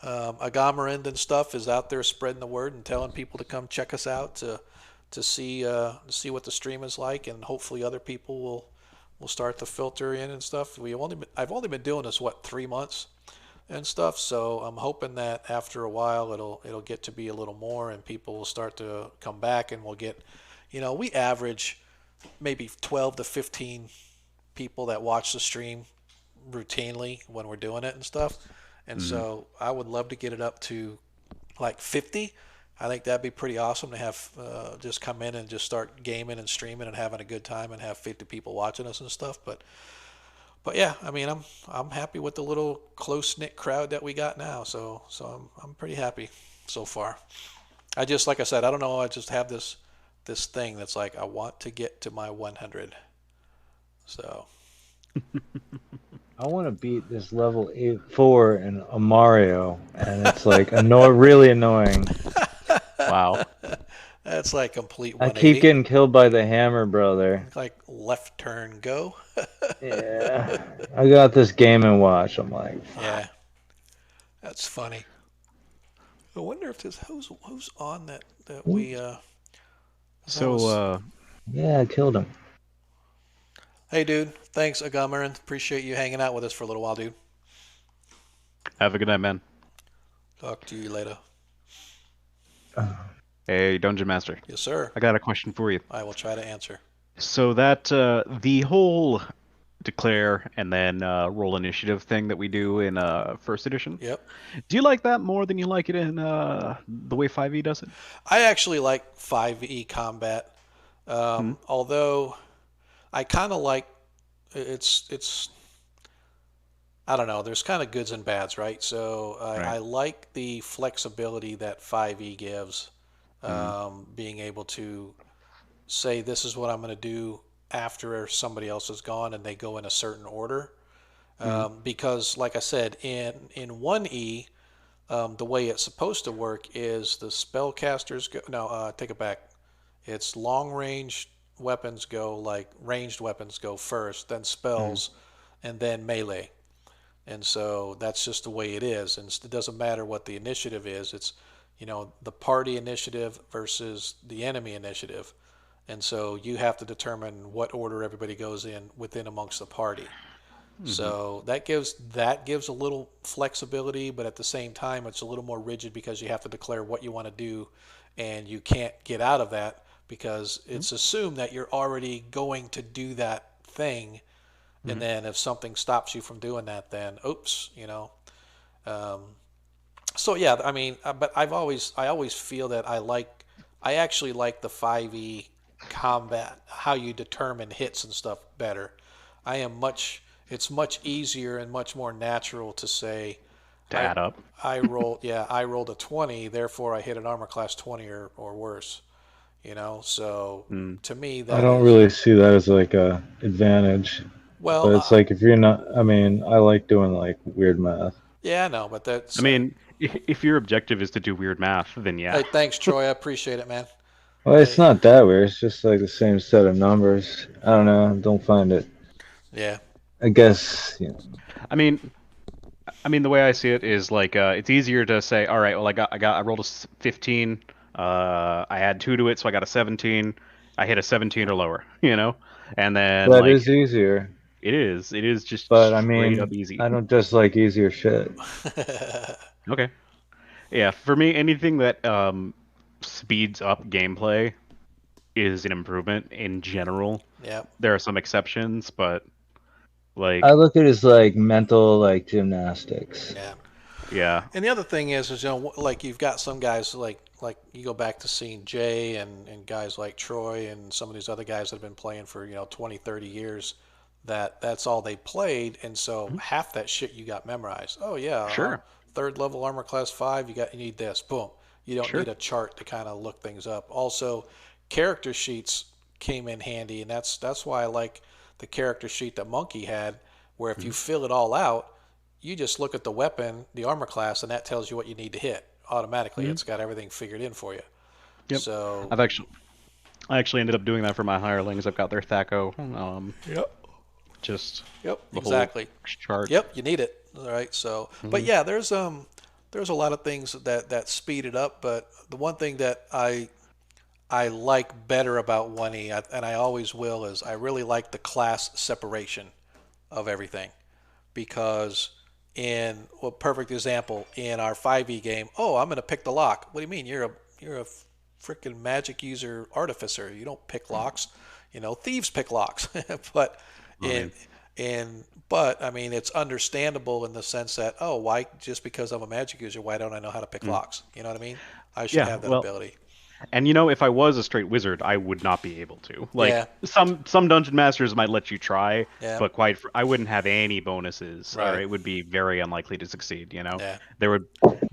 Agamarind and stuff is out there spreading the word and telling people to come check us out to see what the stream is like, and hopefully other people will start to filter in and stuff. I've only been doing this 3 months and stuff, so I'm hoping that after a while it'll get to be a little more, and people will start to come back, and we'll get, we average maybe 12 to 15 people that watch the stream routinely when we're doing it and stuff. And so I would love to get it up to like 50. I think that'd be pretty awesome to have just come in and just start gaming and streaming and having a good time and have 50 people watching us and stuff. But yeah, I mean, I'm happy with the little close knit crowd that we got now. So I'm pretty happy so far. I just like I said, I don't know. I just have this thing that's like I want to get to my 100. So I want to beat this level 4 in a Mario, and it's like really annoying. Wow. that's like complete I 180. keep getting killed by the Hammer Brother. Like left turn go. Yeah, I got this Game and Watch. I'm like, Yeah, that's funny. I wonder if there's who's on that we So, yeah, I killed him. Hey dude, thanks Agamarin. Appreciate you hanging out with us for a little while, dude. have a good night, man. Talk to you later. Hey, Dungeon Master. Yes, sir. I got a question for you. I will try to answer. So that the whole declare and then roll initiative thing that we do in first edition. Yep. Do you like that more than you like it in the way 5e does it? I actually like 5e combat, although I kind of like it's. I don't know. There's kind of goods and bads, right? So I like the flexibility that 5e gives, being able to say this is what I'm going to do after somebody else is gone and they go in a certain order. Because, like I said, in 1e, the way it's supposed to work is the spellcasters go. No, take it back. It's long range weapons go, like ranged weapons go first, then spells, and then melee. And so that's just the way it is. And it doesn't matter what the initiative is. It's, the party initiative versus the enemy initiative. And so you have to determine what order everybody goes in within amongst the party. So that gives a little flexibility, but at the same time, it's a little more rigid because you have to declare what you want to do, and you can't get out of that because it's assumed that you're already going to do that thing. And then if something stops you from doing that, then oops, So yeah, I mean, but I always feel that I actually like the 5e combat, how you determine hits and stuff better. It's much easier and much more natural to say, To add up. I rolled a 20, therefore I hit an armor class 20 or worse. So to me that I don't really see that as like a advantage. well, But it's like if you're not, I mean, I like doing like weird math. yeah, I know, but that's. I mean, if your objective is to do weird math, then yeah. Hey, thanks, Troy. I appreciate it, man. Well, it's not that weird. It's just like the same set of numbers. I don't know. Don't find it. Yeah. I guess. I mean, the way I see it is like it's easier to say, all right, well, I rolled a 15. I had 2 to it, so I got a 17. I hit a 17 or lower, and then That is easier. It is just But I straight mean, up easy. I don't just like easier shit. Okay. Yeah, for me, anything that speeds up gameplay is an improvement in general. Yeah. There are some exceptions, but like I look at it as like mental like gymnastics. Yeah. Yeah. And the other thing is like you've got some guys like you go back to seeing Jay and guys like Troy and some of these other guys that have been playing for 20, 30 years. That's all they played, and so half that shit you got memorized. Oh yeah, Sure. 3rd level armor class 5. You need this. Boom. You don't need a chart to kind of look things up. Also, character sheets came in handy, and that's why I like the character sheet that Monkey had, where if you fill it all out, you just look at the weapon, the armor class, and that tells you what you need to hit automatically. It's got everything figured in for you. Yep. So I actually ended up doing that for my hirelings. I've got their THACO. Yep. Just Yep. the Exactly. whole chart. Yep, you need it. All right. So, but yeah, there's a lot of things that speed it up. But the one thing that I like better about 1E, and I always will, is I really like the class separation of everything. Because perfect example, in our 5E game, I'm going to pick the lock. What do you mean? You're a freaking magic user artificer. You don't pick locks. Thieves pick locks. But but I mean, it's understandable in the sense that why just because I'm a magic user, why don't I know how to pick locks? You know what I mean? I should Yeah, have that well, ability. and if I was a straight wizard, I would not be able to. Like Yeah, some dungeon masters might let you try, yeah, but I wouldn't have any bonuses, or right, it would be very unlikely to succeed. yeah. There would,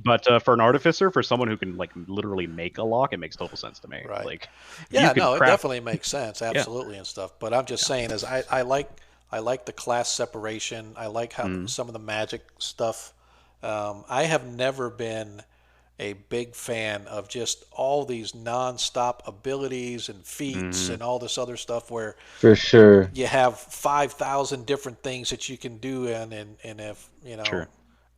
but for an artificer, for someone who can like literally make a lock, it makes total sense to me. Right. Like if you Yeah, can no, it craft, definitely makes sense, yeah, absolutely and stuff. But I'm just saying is I like the class separation. I like how mm, some of the magic stuff. I have never been a big fan of just all these nonstop abilities and feats mm, and all this other stuff where For sure. you have 5,000 different things that you can do and if sure,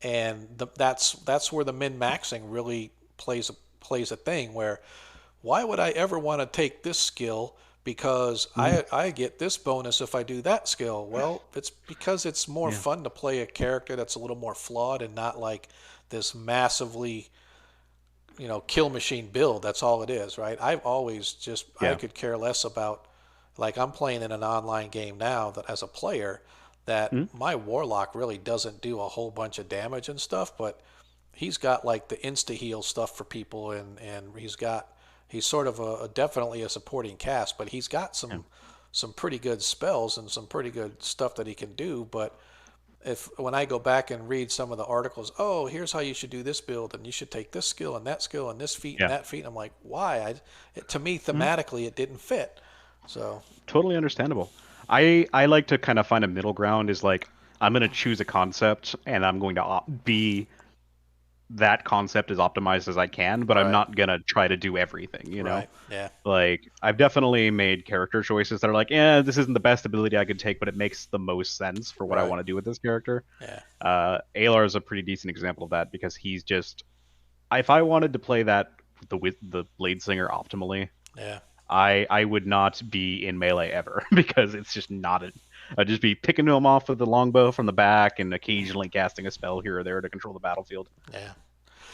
and that's where the min maxing really plays a thing where why would I ever want to take this skill because mm, I get this bonus if I do that skill? Well, it's because it's more yeah, fun to play a character that's a little more flawed and not like this massively, kill machine build. That's all it is, right? I've always just I yeah, could care less about like I'm playing in an online game now that as a player that mm, my warlock really doesn't do a whole bunch of damage and stuff, but he's got like the insta heal stuff for people and he's sort of definitely a supporting cast, but he's got yeah, some pretty good spells and some pretty good stuff that he can do. But if when I go back and read some of the articles, oh, here's how you should do this build, and you should take this skill and this feat and yeah. that feat, I'm like, why? To me, Mm. thematically, it didn't fit. So Totally understandable. I like to kind of find a middle ground. Is like I'm going to choose a concept and I'm going to be that concept as optimized as I can, but I'm right, not gonna try to do everything. right, yeah, Like I've definitely made character choices that are like, yeah, this isn't the best ability I could take, but it makes the most sense for what I right, want to do with this character. yeah, Alar is a pretty decent example of that because he's just if I wanted to play that the Blade Singer optimally, yeah, I would not be in melee ever because it's just not it. I'd just be picking him off with the longbow from the back and occasionally casting a spell here or there to control the battlefield. yeah.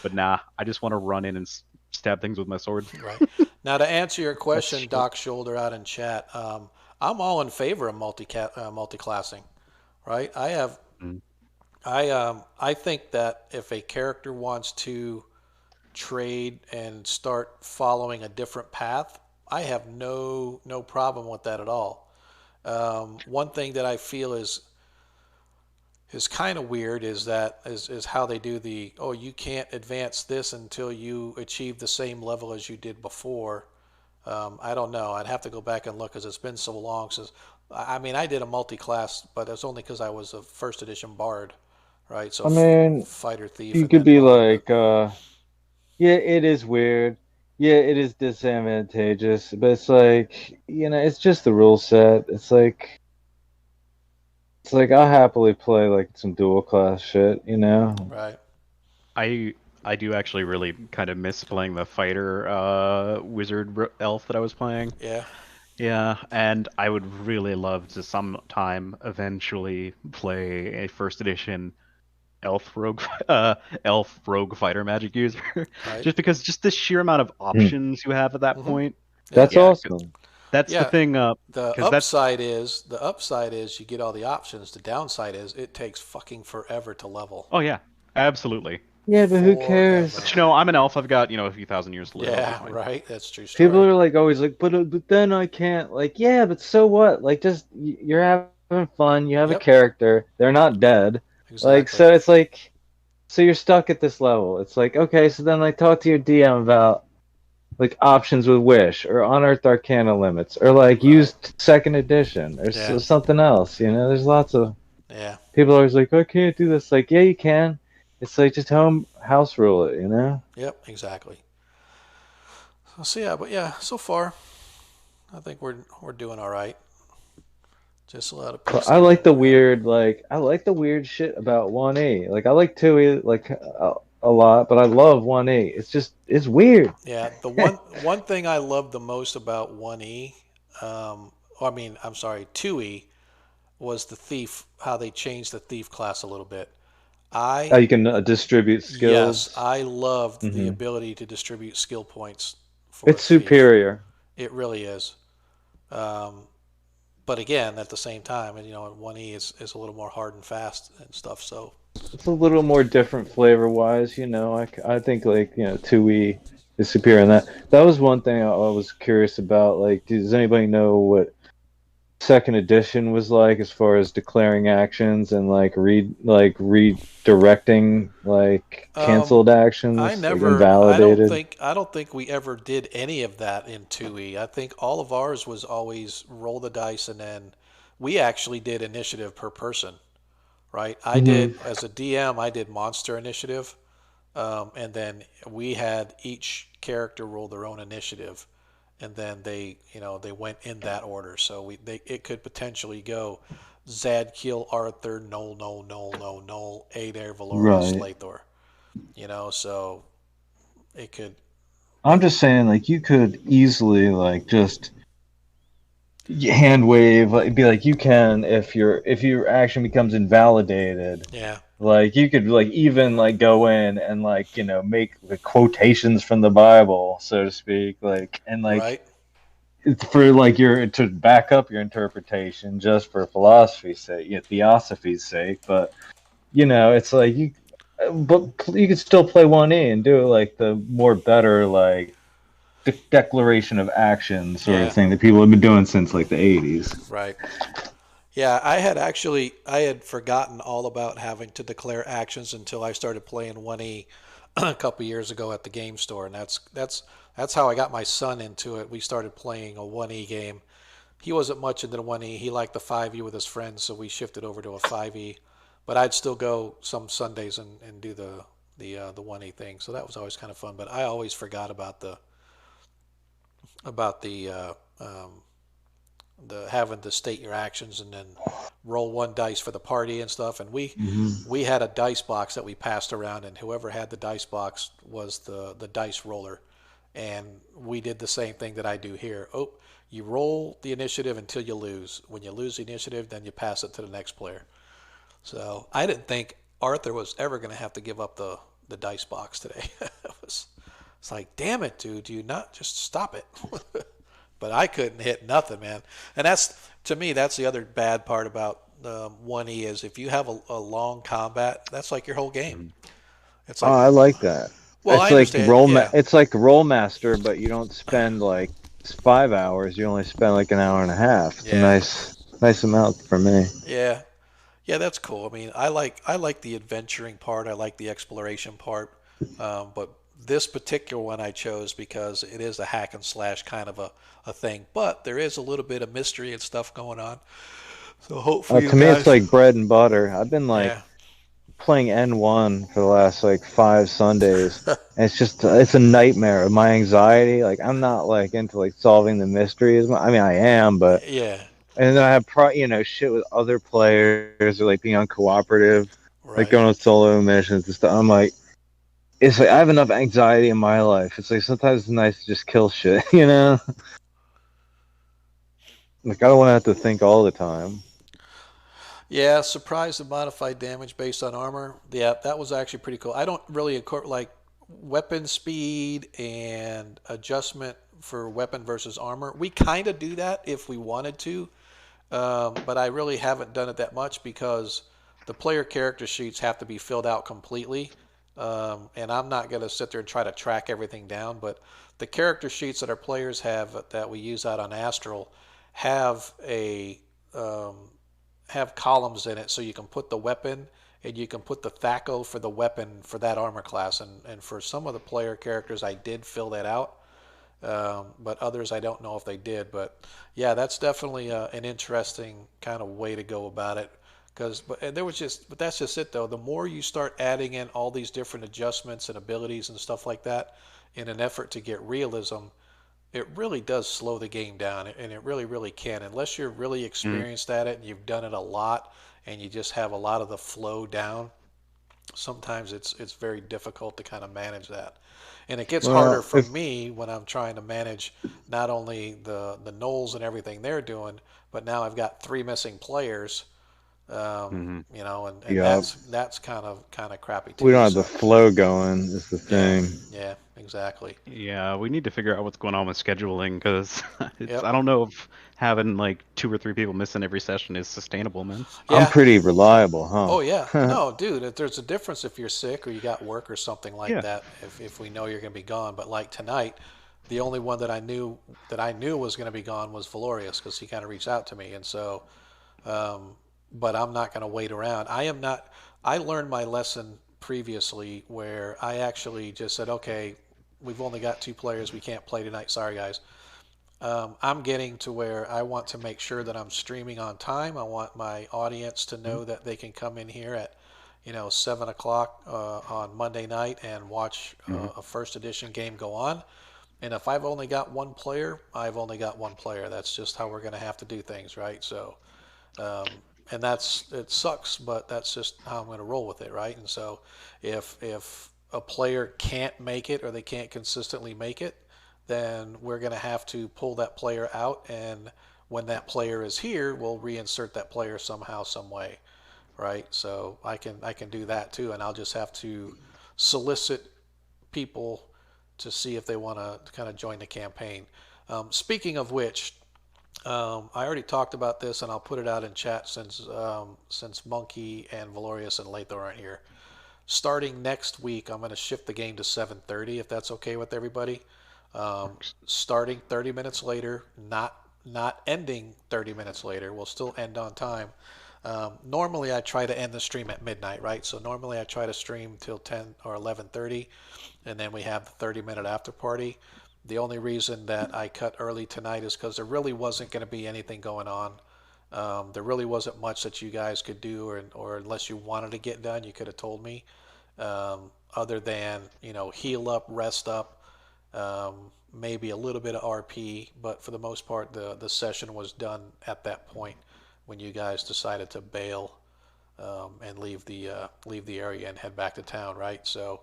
But nah, I just want to run in and stab things with my sword. Right. Now, to answer your That's question, shit. Doc Shoulder out in chat, I'm all in favor of multi-classing. Right. Mm, I think that if a character wants to trade and start following a different path, I have no problem with that at all. One thing that I feel is kind of weird is how they do the you can't advance this until you achieve the same level as you did before. I don't know. I'd have to go back and look because it's been so long since. I mean, I did a multi-class, but it's only because I was a first edition bard, right? So I mean, fighter thief you and could then be bard. But like, yeah, it is weird. Yeah, it is disadvantageous, but it's like, it's just the rule set. It's like I'll happily play like some dual class shit. right, I I do actually really kind of miss playing the fighter wizard elf that I was playing. yeah, Yeah, and I would really love to sometime eventually play a first edition elf rogue elf rogue fighter magic user right, just because just the sheer amount of Hmm. options you have at that hmm point. yeah, That's Yeah, 'cause awesome. that's the yeah. thing The because that's upside is you get all the options. The downside is it takes fucking forever to level. oh yeah, absolutely. Yeah, but who Forever. cares? But I'm an elf. I've got, a few thousand years to live. I'll be Yeah, fine. right. That's a true People story. are like always like, but then I can't. Like, yeah, but so what? Like, just you're having fun. You have a Yep, character. They're not dead. Like, exactly. so it's like, so you're stuck at this level. It's like, okay, so then like talk to your DM about like options with Wish or Unearthed Arcana limits or like Right. use second edition or Yeah, something else. There's lots of yeah, people are always like, I can't do this. Like, yeah, you can. It's like just house rule it. yep, exactly. So yeah, but yeah, so far I think we're doing all right. Just a lot of But piecing things around. I like the weird shit about 1E. Like I like 2E like a lot, but I love 1E. It's weird. Yeah, the one thing I love the most about 1E, I mean, I'm sorry, 2E was the thief. How they changed the thief class a little bit. How I you can distribute Yes, skills. I loved the Hmm. ability to distribute skill points for a It's thief. superior. It really is. Um, but again, at the same time, and 1E is a little more hard and fast and stuff. So It's a little more different flavor wise. I think like 2E. disappear. And that was one thing I was curious about. Like, does anybody know what second edition was like as far as declaring actions and redirecting like Um, canceled I actions, like never, invalidated? I don't think we ever did any of that in 2E. I think all of ours was always roll the dice and then we actually did initiative per person, right? I Hmm. did, as a DM, I did monster initiative. And then we had each character roll their own initiative, and then they went in that order. So it could potentially go Zad kill Arthur, no, Adair, Valoria, Right. Slathor. So it could. I'm just saying, like, you could easily like just hand wave, like, be like, you can if your action becomes invalidated. Yeah, Like you could like even like go in and like make the quotations from the Bible, so to speak, like and like right. for like your to back up your interpretation just for philosophy's sake, theosophy's sake. But it's like but you could still play 1E and do like the more better like declaration of action sort of Yeah, thing that people have been doing since like the 80s. right. Yeah, I had forgotten all about having to declare actions until I started playing 1E a couple years ago at the game store, and that's how I got my son into it. We started playing a 1E game. He wasn't much into the 1E. He liked the 5E with his friends, so we shifted over to a 5E. But I'd still go some Sundays and do the 1E thing. So that was always kind of fun. But I always forgot about um, the having to state your actions and then roll one dice for the party and stuff. And Hmm. we had a dice box that we passed around, and whoever had the dice box was the dice roller. And we did the same thing that I do here. Oh, you roll the initiative until you lose. When you lose the initiative, then you pass it to the next player. So I didn't think Arthur was ever going to have to give up the dice box today. It's like, damn it, dude, do you not just stop it? But I couldn't hit nothing, man. And that's to me, that's the other bad part about 1E is if you have a long combat, that's like your whole game. It's Oh, like, I like that. well, I understand, yeah, It's like roll master, but you don't spend like 5 hours. You only spend like an hour and a half. It's a yeah, nice amount for me. yeah, yeah. That's cool. I mean, I like the adventuring part. I like the exploration part. But this particular one I chose because it is a hack and slash kind of a thing. But there is a little bit of mystery and stuff going on. So hopefully you To me, it's guys, like bread and butter. I've been like yeah, playing N1 for the last like 5 Sundays. And it's a nightmare. My anxiety, like I'm not like into like solving the mystery as much. I mean, I am, but yeah, and then I have shit with other players or like being uncooperative, like right. going on solo missions and stuff. I'm like, it's like I have enough anxiety in my life. It's like sometimes it's nice to just kill shit, you know? Like I don't want to have to think all the time. Yeah, surprise and modified damage based on armor. Yeah, that was actually pretty cool. I don't really like weapon speed and adjustment for weapon versus armor. We kind of do that if we wanted to, but I really haven't done it that much because the player character sheets have to be filled out completely. And I'm not going to sit there and try to track everything down, but the character sheets that our players have that we use out on Astral have a um, have columns in it so you can put the weapon and you can put the THACO for the weapon for that armor class. And for some of the player characters, I did fill that out, but others I don't know if they did. But yeah, that's definitely an interesting kind of way to go about it. Because but that's just it though. The more you start adding in all these different adjustments and abilities and stuff like that in an effort to get realism, it really does slow the game down, and it really, really can. Unless you're really Mm. experienced at it and you've done it a lot, and you just have a lot of the flow down. Sometimes it's very difficult to kind of manage that, and it gets harder Well, for if me when I'm trying to manage not only the Knolls and everything they're doing, but now I've got three missing players. You know, and Yup. that's kind of crappy We too. don't have the So flow going. Is the yeah, thing. yeah, exactly. Yeah, we need to figure out what's going on with scheduling because it's Yep. I don't know if having like 2 or 3 people missing every session is sustainable, man. I'm Yeah. pretty reliable, Oh yeah. huh? No, dude, there's a difference if you're sick or you got work or something like Yeah. that. If we know you're going to be gone, but like tonight, the only one that I knew was going to be gone was Valorius because he kind of reached out to me, and so. But I'm not going to wait around. I am not. I learned my lesson previously where I actually just said, okay, we've only got two players. We can't play tonight. Sorry, guys. I'm getting to where I want to make sure that I'm streaming on time. I want my audience to Mhm. know that they can come in here at, 7 o'clock on Monday night and watch Mhm. a first edition game go on. And if I've only got one player, I've only got one player. That's just how we're going to have to do things, right? So, and it sucks, but that's just how I'm going to roll with it, right? And so, if a player can't make it or they can't consistently make it, then we're going to have to pull that player out, and when that player is here, we'll reinsert that player somehow, some way, right? So I can do that too, and I'll just have to solicit people to see if they want to kind of join the campaign. Speaking of which, I already talked about this, and I'll put it out in chat since Monkey and Valorius and Latho aren't here. Starting next week, I'm going to shift the game to 7:30, if that's okay with everybody. Um, Works. Starting 30 minutes later, not ending 30 minutes later. We'll still end on time. Normally, I try to end the stream at midnight, right? So normally I try to stream till 10 or 11:30, and then we have the 30-minute after party. The only reason that I cut early tonight is because there really wasn't going to be anything going on. There really wasn't much that you guys could do, or unless you wanted to get done, you could have told me. Other than heal up, rest up, maybe a little bit of RP, but for the most part, the session was done at that point when you guys decided to bail and leave the area and head back to town, right? So,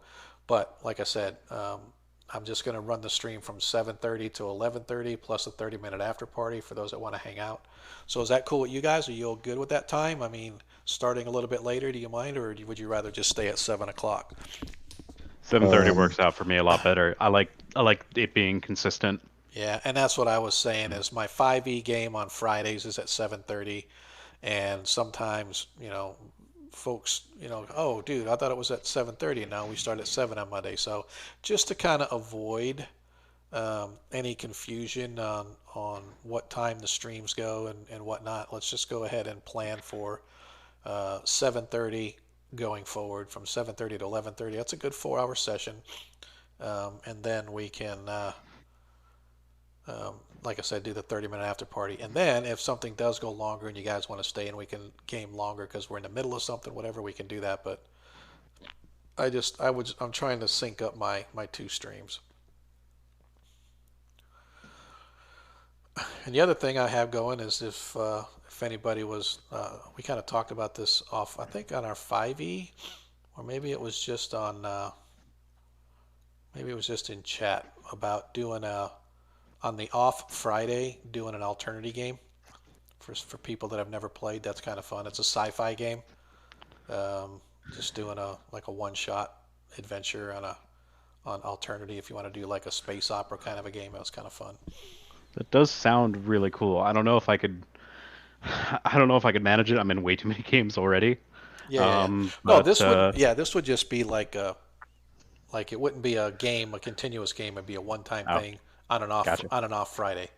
but like I said, I'm just going to run the stream from 7:30 to 11:30 plus a 30-minute after party for those that want to hang out. So is that cool with you guys? Are you all good with that time? I mean, starting a little bit later, do you mind, or would you rather just stay at 7 o'clock? 7:30 Um, works out for me a lot better. I like it being consistent. Yeah, and that's what I was saying is my 5e game on Fridays is at 7:30, and sometimes, folks, oh, dude, I thought it was at 7:30, and now we start at 7 on Monday. So just to kind of avoid any confusion on what time the streams go and whatnot, let's just go ahead and plan for 7:30 going forward from 7:30 to 11:30. That's a good 4-hour session, and then we can. Like I said, do the 30-minute after party. And then if something does go longer and you guys want to stay and we can game longer because we're in the middle of something, whatever, we can do that. But I'm trying to sync up my two streams. And the other thing I have going is if anybody was, we kind of talked about this off, I think on our 5e, or maybe it was just in chat about doing on the off Friday, doing an alternative game for people that have never played. That's kind of fun. It's a sci-fi game. Um, just doing a one-shot adventure on Alternity. If you want to do like a space opera kind of a game, that was kind of fun. That does sound really cool. I don't know if I could. I don't know if I could manage it. I'm in way too many games already. Yeah, yeah, yeah. No, But this would just be like it wouldn't be a game, a continuous game. It'd be a one-time oh, thing gotcha. on and off Friday.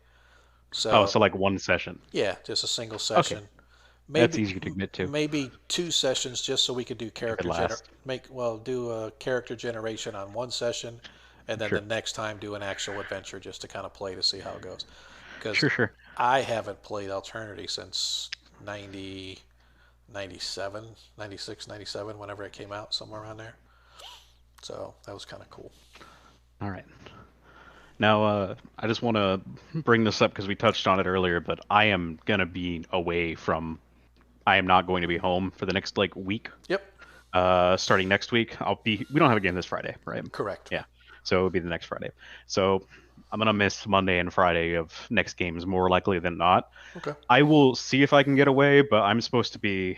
Oh, So so like one session. yeah, just a single Okay, session. that's Maybe easy to commit to maybe two sessions just so we could do if it character gener lasts. make well do a character generation on one session, and then the Sure, next time do an actual adventure just to kind of play to see how it goes. Because sure, sure. I haven't played Alternity since 90, 97, 96, 97, whenever it came out, somewhere around there. So that was kind of cool. All right. Now, I just want to bring this up because we touched on it earlier, but I am gonna be away from. I am not going to be home for the next like week. Yep, Starting next week, I'll be. We don't have a game this Friday, right? correct. Yeah, so it'll be the next Friday. So I'm gonna miss Monday and Friday of next games more likely than not. Okay. I will see if I can get away, but I'm supposed to be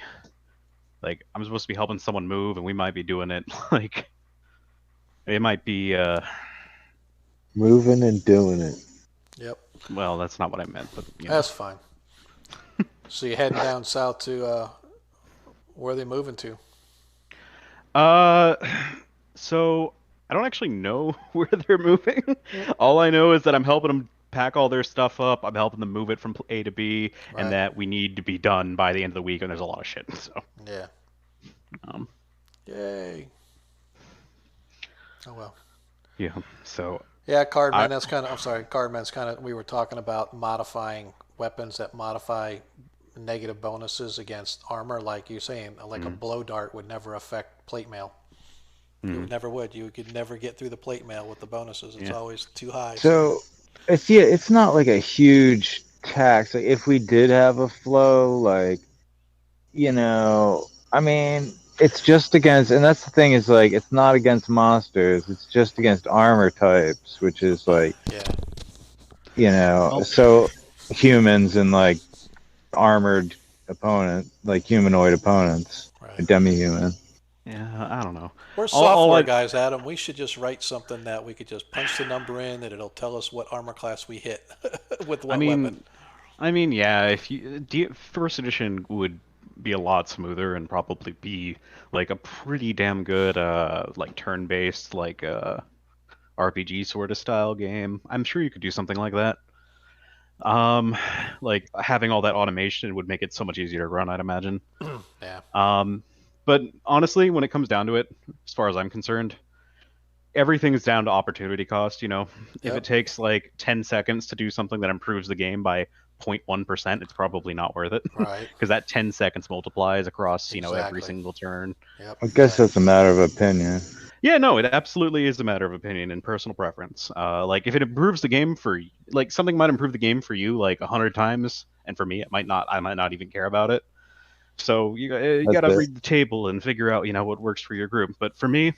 helping someone move, and we might be doing it like it might be. Moving and doing it. Yep. Well, that's not what I meant, but you know. That's fine. So you're heading down south to where are they moving to? So I don't actually know where they're moving. All I know is that I'm helping them pack all their stuff up. I'm helping them move it from A to B, Right. and that we need to be done by the end of the week. And there's a lot of shit. So Yeah. um, Yay. Oh well. yeah. So Yeah, Cardman. I That's kind of. I'm sorry, Cardman's kind of. We were talking about modifying weapons that modify negative bonuses against armor, like you saying, like a blow dart would never affect plate mail. It never would. You could never get through the plate mail with the bonuses. It's Yeah. always too high. So it's not like a huge tax. Like if we did have a flow, like I mean, it's just against, and that's the thing is like it's not against monsters. It's just against armor types, which is like Yeah. Well- so humans and like armored opponent, like humanoid opponents, Right. demi-human. yeah, I don't know. We're All software I- guys, Adam. We should just write something that we could just punch the number in, and it'll tell us what armor class we hit with what weapon. I mean, yeah. If you first edition would be a lot smoother and probably be like a pretty damn good like turn-based like RPG sort of style game. I'm sure you could do something like that. Like having all that automation would make it so much easier to run, I'd imagine. Yeah. But honestly, when it comes down to it, as far as I'm concerned, everything's down to opportunity cost. If Yep. it takes like 10 seconds to do something that improves the game by 0.1%, it's probably not worth it. Right. Because that 10 seconds multiplies across, every Exactly. single turn. Yep. I guess that's a matter of opinion. Yeah, no, it absolutely is a matter of opinion and personal preference. Like if it improves the game for like something might improve the game for you like 100 times, and for me it might not. I might not even care about it. So you gotta That's it. read the table and figure out what works for your group. But for me,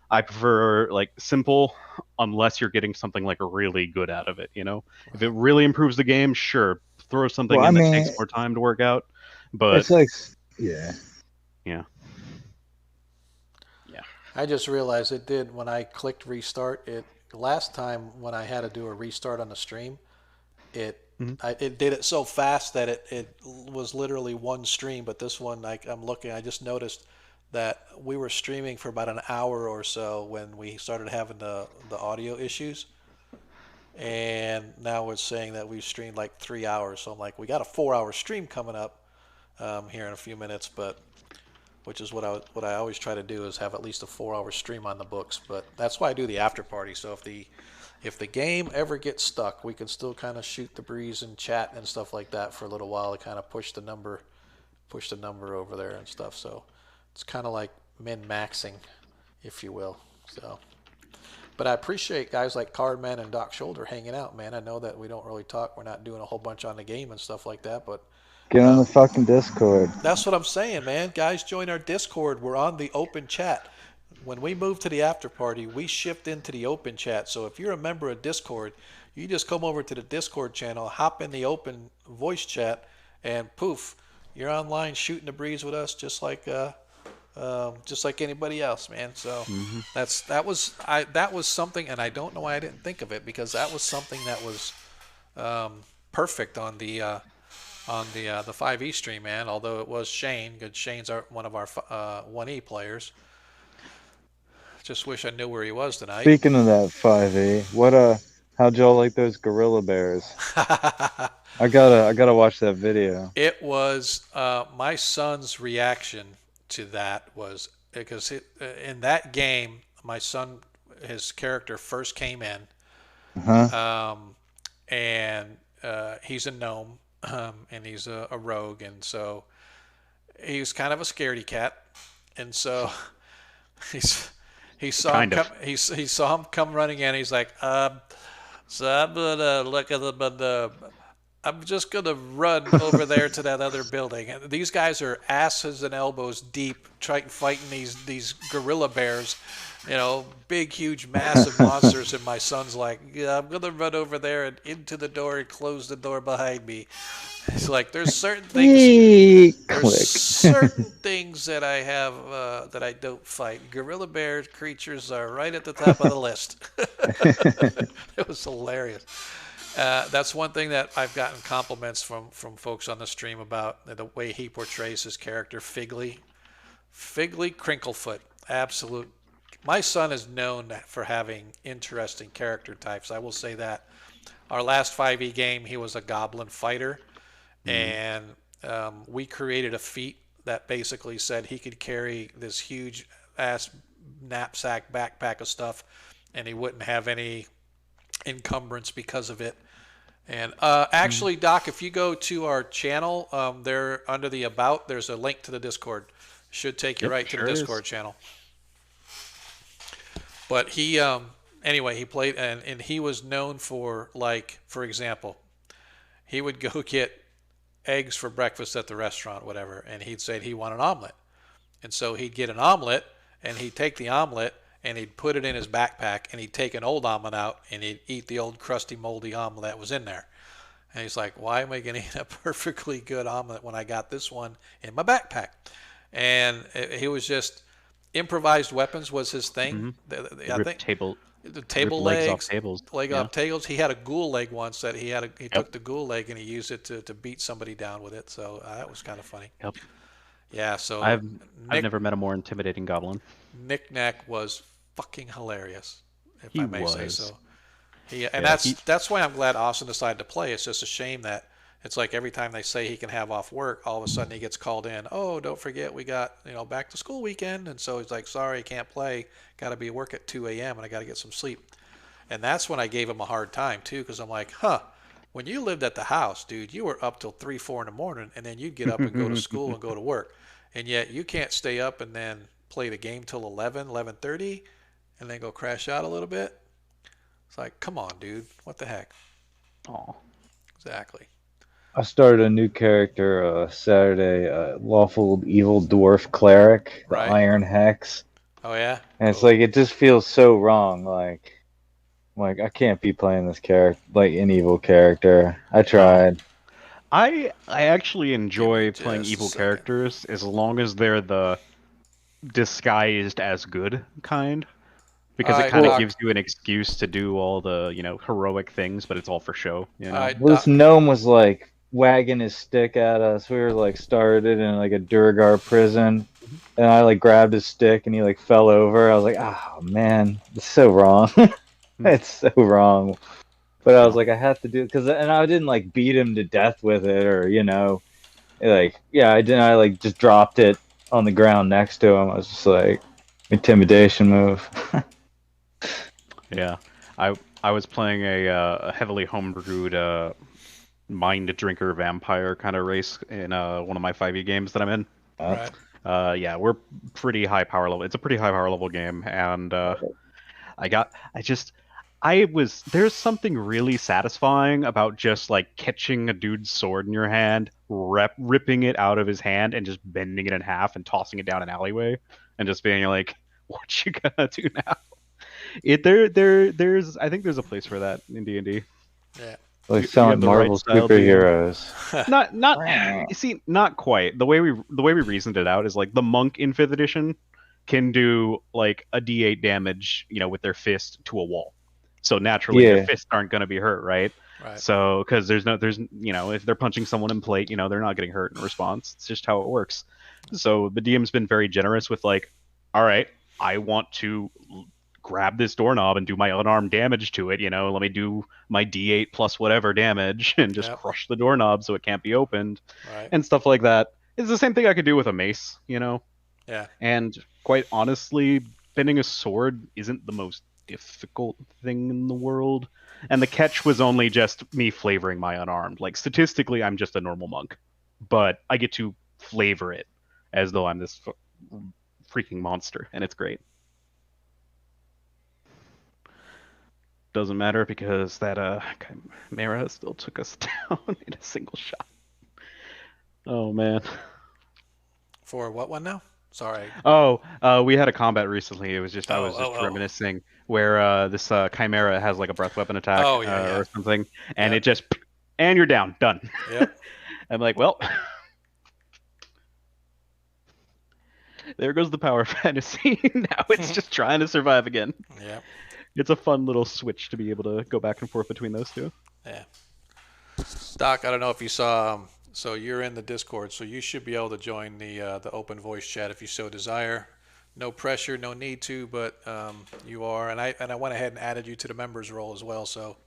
I prefer like simple, unless you're getting something like really good out of it. If it really improves the game, sure, throw something Well, in I that mean, takes more time to work out. But It's like, yeah. yeah. I just realized it did when I clicked restart. It last time when I had to do a restart on the stream, it it did it so fast that it was literally one stream. But this one, I'm looking, I just noticed that we were streaming for about an hour or so when we started having the audio issues, and now it's saying that we've streamed like 3 hours. So I'm like, we got a 4 hour stream coming up here in a few minutes, but. Which is what I always try to do is have at least a 4 hour stream on the books. But that's why I do the after party. So if the game ever gets stuck, we can still kind of shoot the breeze and chat and stuff like that for a little while to kind of push the number over there and stuff. So it's kind of like min-maxing, if you will. So, but I appreciate guys like Cardman and Doc Shoulder hanging out, man. I know that we don't really talk. We're not doing a whole bunch on the game and stuff like that, but. Get on the fucking Discord. That's what I'm saying, man. Guys, join our Discord. We're on the open chat. When we move to the after party, we shift into the open chat. So if you're a member of Discord, you just come over to the Discord channel, hop in the open voice chat, and poof, you're online shooting the breeze with us, just like anybody else, man. So that was something, and I don't know why I didn't think of it, because that was something that was perfect on the 5e stream, man. Although it was Shane, because Shane's one of our 1e players. Just wish I knew where he was tonight. Speaking of that 5e, how'd y'all like those gorilla bears? I gotta watch that video. It was my son's reaction to that was because in that game, my son, his character first came in, and he's a gnome. And he's a rogue, and so he's kind of a scaredy cat, and so he saw him come running in. He's like, so I'm gonna look at them, and I'm just gonna run over there to that other building. And these guys are asses and elbows deep, fighting these gorilla bears, big, huge, massive monsters, and my son's like, yeah, I'm gonna run over there and into the door and close the door behind me. It's like there's Click. certain things that I have that I don't fight. Gorilla bear creatures are right at the top of the list. It was hilarious. That's one thing that I've gotten compliments from folks on the stream about the way he portrays his character, Figley. Figley Crinklefoot, absolute. My son is known for having interesting character types. I will say that. Our last 5e game, he was a goblin fighter, and we created a feat that basically said he could carry this huge ass knapsack backpack of stuff, and he wouldn't have any encumbrance because of it. And actually, Doc, if you go to our channel, there under the About, there's a link to the Discord. Should take you Yep, right to sure the is. Discord channel. But he, anyway, he played, and he was known for, like, for example, he would go get eggs for breakfast at the restaurant, whatever, and he'd say he want an omelet. And so he'd get an omelet, and he'd take the omelet, and he'd put it in his backpack, and he'd take an old omelet out, and he'd eat the old crusty, moldy omelet that was in there. And he's like, why am I going to eat a perfectly good omelet when I got this one in my backpack? And he was just improvised weapons was his thing. I Rip think table, the rip table legs off legs, tables. leg Yeah. off tables. He had a ghoul leg once that he Yep. took the ghoul leg and he used it to beat somebody down with it. So that was kind of funny. Yep. Yeah. So I've Nick never met a more intimidating goblin. Knick-Knack was fucking hilarious, if He I may say was. so. And Yeah, that's why I'm glad Austin decided to play. It's just a shame that it's like every time they say he can have off work, all of a sudden he gets called in. Oh, don't forget we got back to school weekend, and so he's like, sorry, can't play. Got to be at work at 2 a.m. and I got to get some sleep. And that's when I gave him a hard time too, because I'm like, when you lived at the house, dude, you were up till 3, 4 in the morning, and then you'd get up and go to school and go to work, and yet you can't stay up and then play the game till 11, 11:30, and then go crash out a little bit. It's like, come on, dude, what the heck? Aw. Exactly. I started a new character Saturday, lawful evil dwarf cleric, the Right. Iron Hex, Oh yeah. and it's Cool. like it just feels so wrong. Like I can't be playing this character like an evil character. I tried. I actually enjoy just playing a evil second. characters as long as they're the disguised as good kind, because Alright, it kind of Doc. gives you an excuse to do all the heroic things, but it's all for show. Alright, Well, this Doc. gnome was like wagging his stick at us. We were like started in like a Durgar prison, and I like grabbed his stick and he like fell over. I was like, oh man, it's so wrong. It's so wrong. But I was No. like, I have to do it and I didn't like beat him to death with it or like yeah, I didn't. I like just dropped it on the ground next to him. I was just like intimidation move. Yeah, I was playing a heavily homebrewed mind drinker vampire kind of race in one of my 5e games that I'm in. Right. Yeah, we're pretty high power level. It's a pretty high power level game, and there's something really satisfying about just like catching a dude's sword in your hand, ripping it out of his hand, and just bending it in half and tossing it down an alleyway, and just being like, "What you gonna do now?" There's I think there's a place for that in D&D. Yeah. Like You selling have the right Marvel style, dude. superheroes. Not see, not quite. The way we reasoned it out is like the monk in 5th edition can do like a d8 damage, with their fist to a wall. So naturally their Yeah. fists aren't going to be hurt, right? Right. So because there's if they're punching someone in plate, they're not getting hurt in response. It's just how it works. So the DM's been very generous with like, all right, I want to grab this doorknob and do my unarmed damage to it. Let me do my d8 plus whatever damage and just Yep. crush the doorknob so it can't be opened Right. and stuff like that. It's the same thing I could do with a mace, Yeah. And quite honestly, bending a sword isn't the most difficult thing in the world. And the catch was only just me flavoring my unarmed. Like statistically, I'm just a normal monk, but I get to flavor it as though I'm this freaking monster, and it's great. Doesn't matter because that Chimera still took us down in a single shot. Oh man. For what one now? Sorry. Oh, we had a combat recently. It was just I Oh, was oh, just oh. reminiscing where this chimera has like a breath weapon attack Oh, yeah, yeah. or something, and Yep. it just and you're down, done. Yep. I'm like, well, there goes the power fantasy. Now it's just trying to survive again. Yep. It's a fun little switch to be able to go back and forth between those two. Yeah. Doc, I don't know if you saw. So you're in the Discord, so you should be able to join the open voice chat if you so desire. No pressure, no need to, but you are, and I went ahead and added you to the members role as well, so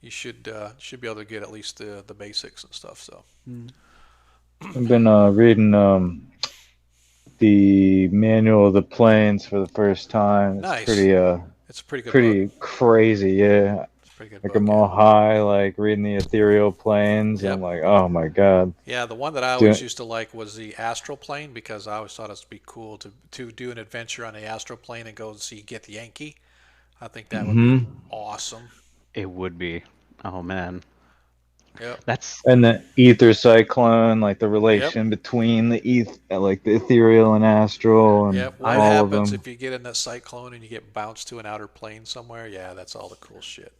you should be able to get at least the basics and stuff. So I've been reading the manual of the planes for the first time. It's nice. pretty It's a pretty good book. pretty crazy, yeah. It's a pretty good Like book. I'm Yeah. all high, like reading the ethereal planes. Yep. I'm like, oh my god. Yeah, the one that I always Doing, used to like was the astral plane because I always thought it would be cool to do an adventure on the astral plane and go see Get the Yankee. I think that would be hmm awesome. It would be. Oh man, Yep. that's And the ether cyclone, like the Yep. relation between like the ethereal and astral, and Yep. What I've all of happens them. if you get in that cyclone and you get bounced to an outer plane somewhere? Yeah, that's all the cool shit.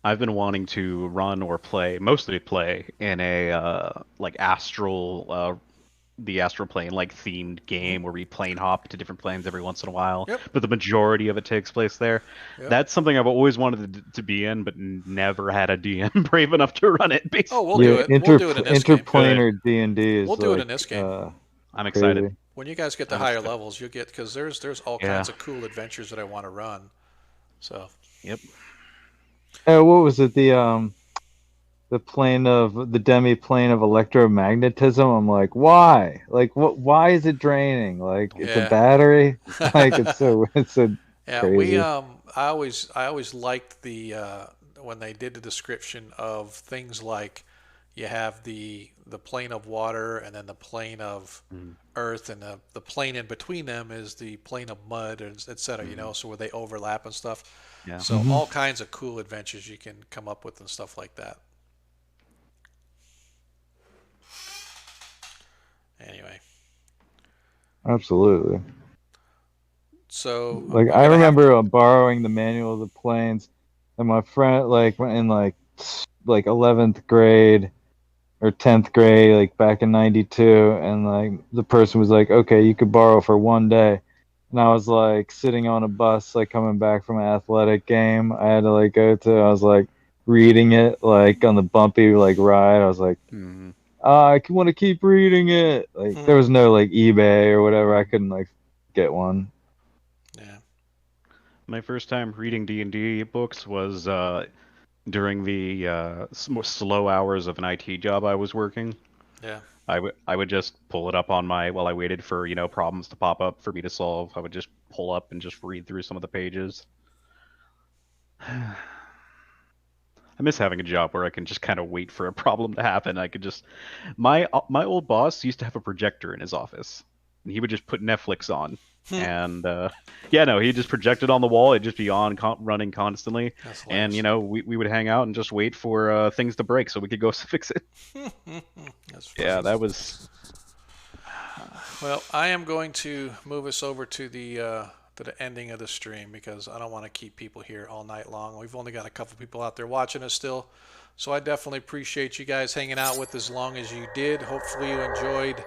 I've been wanting to run or play, mostly play in a like the astral plane like themed Hmm. game where we plane hop to different planes every once in a while, Yep. but the majority of it takes place there. Yep. That's something I've always wanted to be in, but never had a DM brave enough to run it. Oh, we'll Basically, do Yeah, it. We'll do it in this game. good. interplanar D&D We'll is do it in like this game. I'm excited. crazy. When you guys get to I'm higher excited. levels, you'll get because there's all Yeah. kinds of cool adventures that I want to run. So Yep. What was it? The plane of the demi plane of electromagnetism. I'm like, why? Like, what? Why is it draining? Like, it's a yeah. battery. Like, it's so Yeah, crazy. I always liked the when they did the description of things like you have the plane of water and then the plane of Mm, earth and the plane in between them is the plane of mud and et cetera, mm, so where they overlap and stuff. yeah. So hmm all kinds of cool adventures you can come up with and stuff like that. Anyway, Absolutely. so Like, I'm I gonna have remember borrowing the manual of the planes, and my friend, like, in like 11th grade or 10th grade, like back in '92, and like the person was like, okay, you could borrow for one day. And I was like sitting on a bus, like coming back from an athletic game I had to like go to. I was like reading it, like on the bumpy like ride. I was like, Mm. I want to keep reading it. Like there was no like eBay or whatever. I couldn't like get one. yeah. My first time reading D&D books was during the more slow hours of an IT job I was working. Yeah. I would just pull it up on my while I waited for problems to pop up for me to solve. I would just pull up and just read through some of the pages. I miss having a job where I can just kind of wait for a problem to happen. I could just my old boss used to have a projector in his office, and he would just put Netflix on, and yeah, no, he'd just project it on the wall. It'd just be on, running constantly, That's and hilarious. we would hang out and just wait for things to break so we could go fix it. That's Yeah, funny. that was. Well, I am going to move us over to the ending of the stream because I don't want to keep people here all night long. We've only got a couple people out there watching us still, so I definitely appreciate you guys hanging out with as long as you did. Hopefully, you enjoyed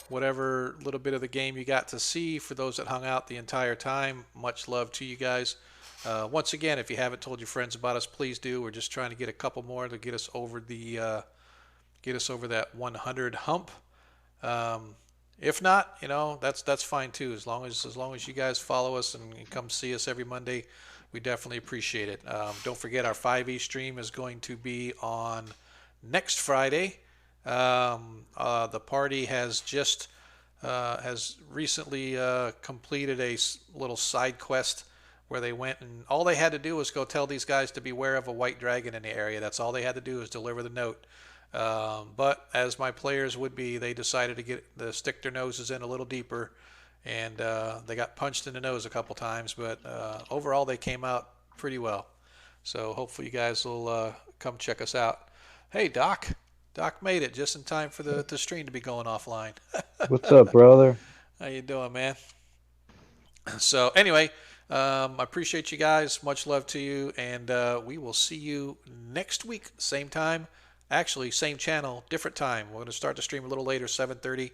whatever little bit of the game you got to see. For those that hung out the entire time, much love to you guys. Once again, if you haven't told your friends about us, please do. We're just trying to get a couple more to get us over that 100 hump. Um, if not, that's fine too. As long as you guys follow us and come see us every Monday, we definitely appreciate it. Don't forget our 5e stream is going to be on next Friday. The party has recently completed a little side quest where they went and all they had to do was go tell these guys to beware of a white dragon in the area. That's all they had to do was deliver the note. But as my players would be, they decided to stick their noses in a little deeper, and they got punched in the nose a couple times. But overall, they came out pretty well. So hopefully, you guys will come check us out. Hey, Doc. Doc made it just in time for the stream to be going offline. What's up, brother? How you doing, man? So anyway, I appreciate you guys. Much love to you, and we will see you next week, same time. Actually, same channel, different time. We're going to start the stream a little later, 7:30.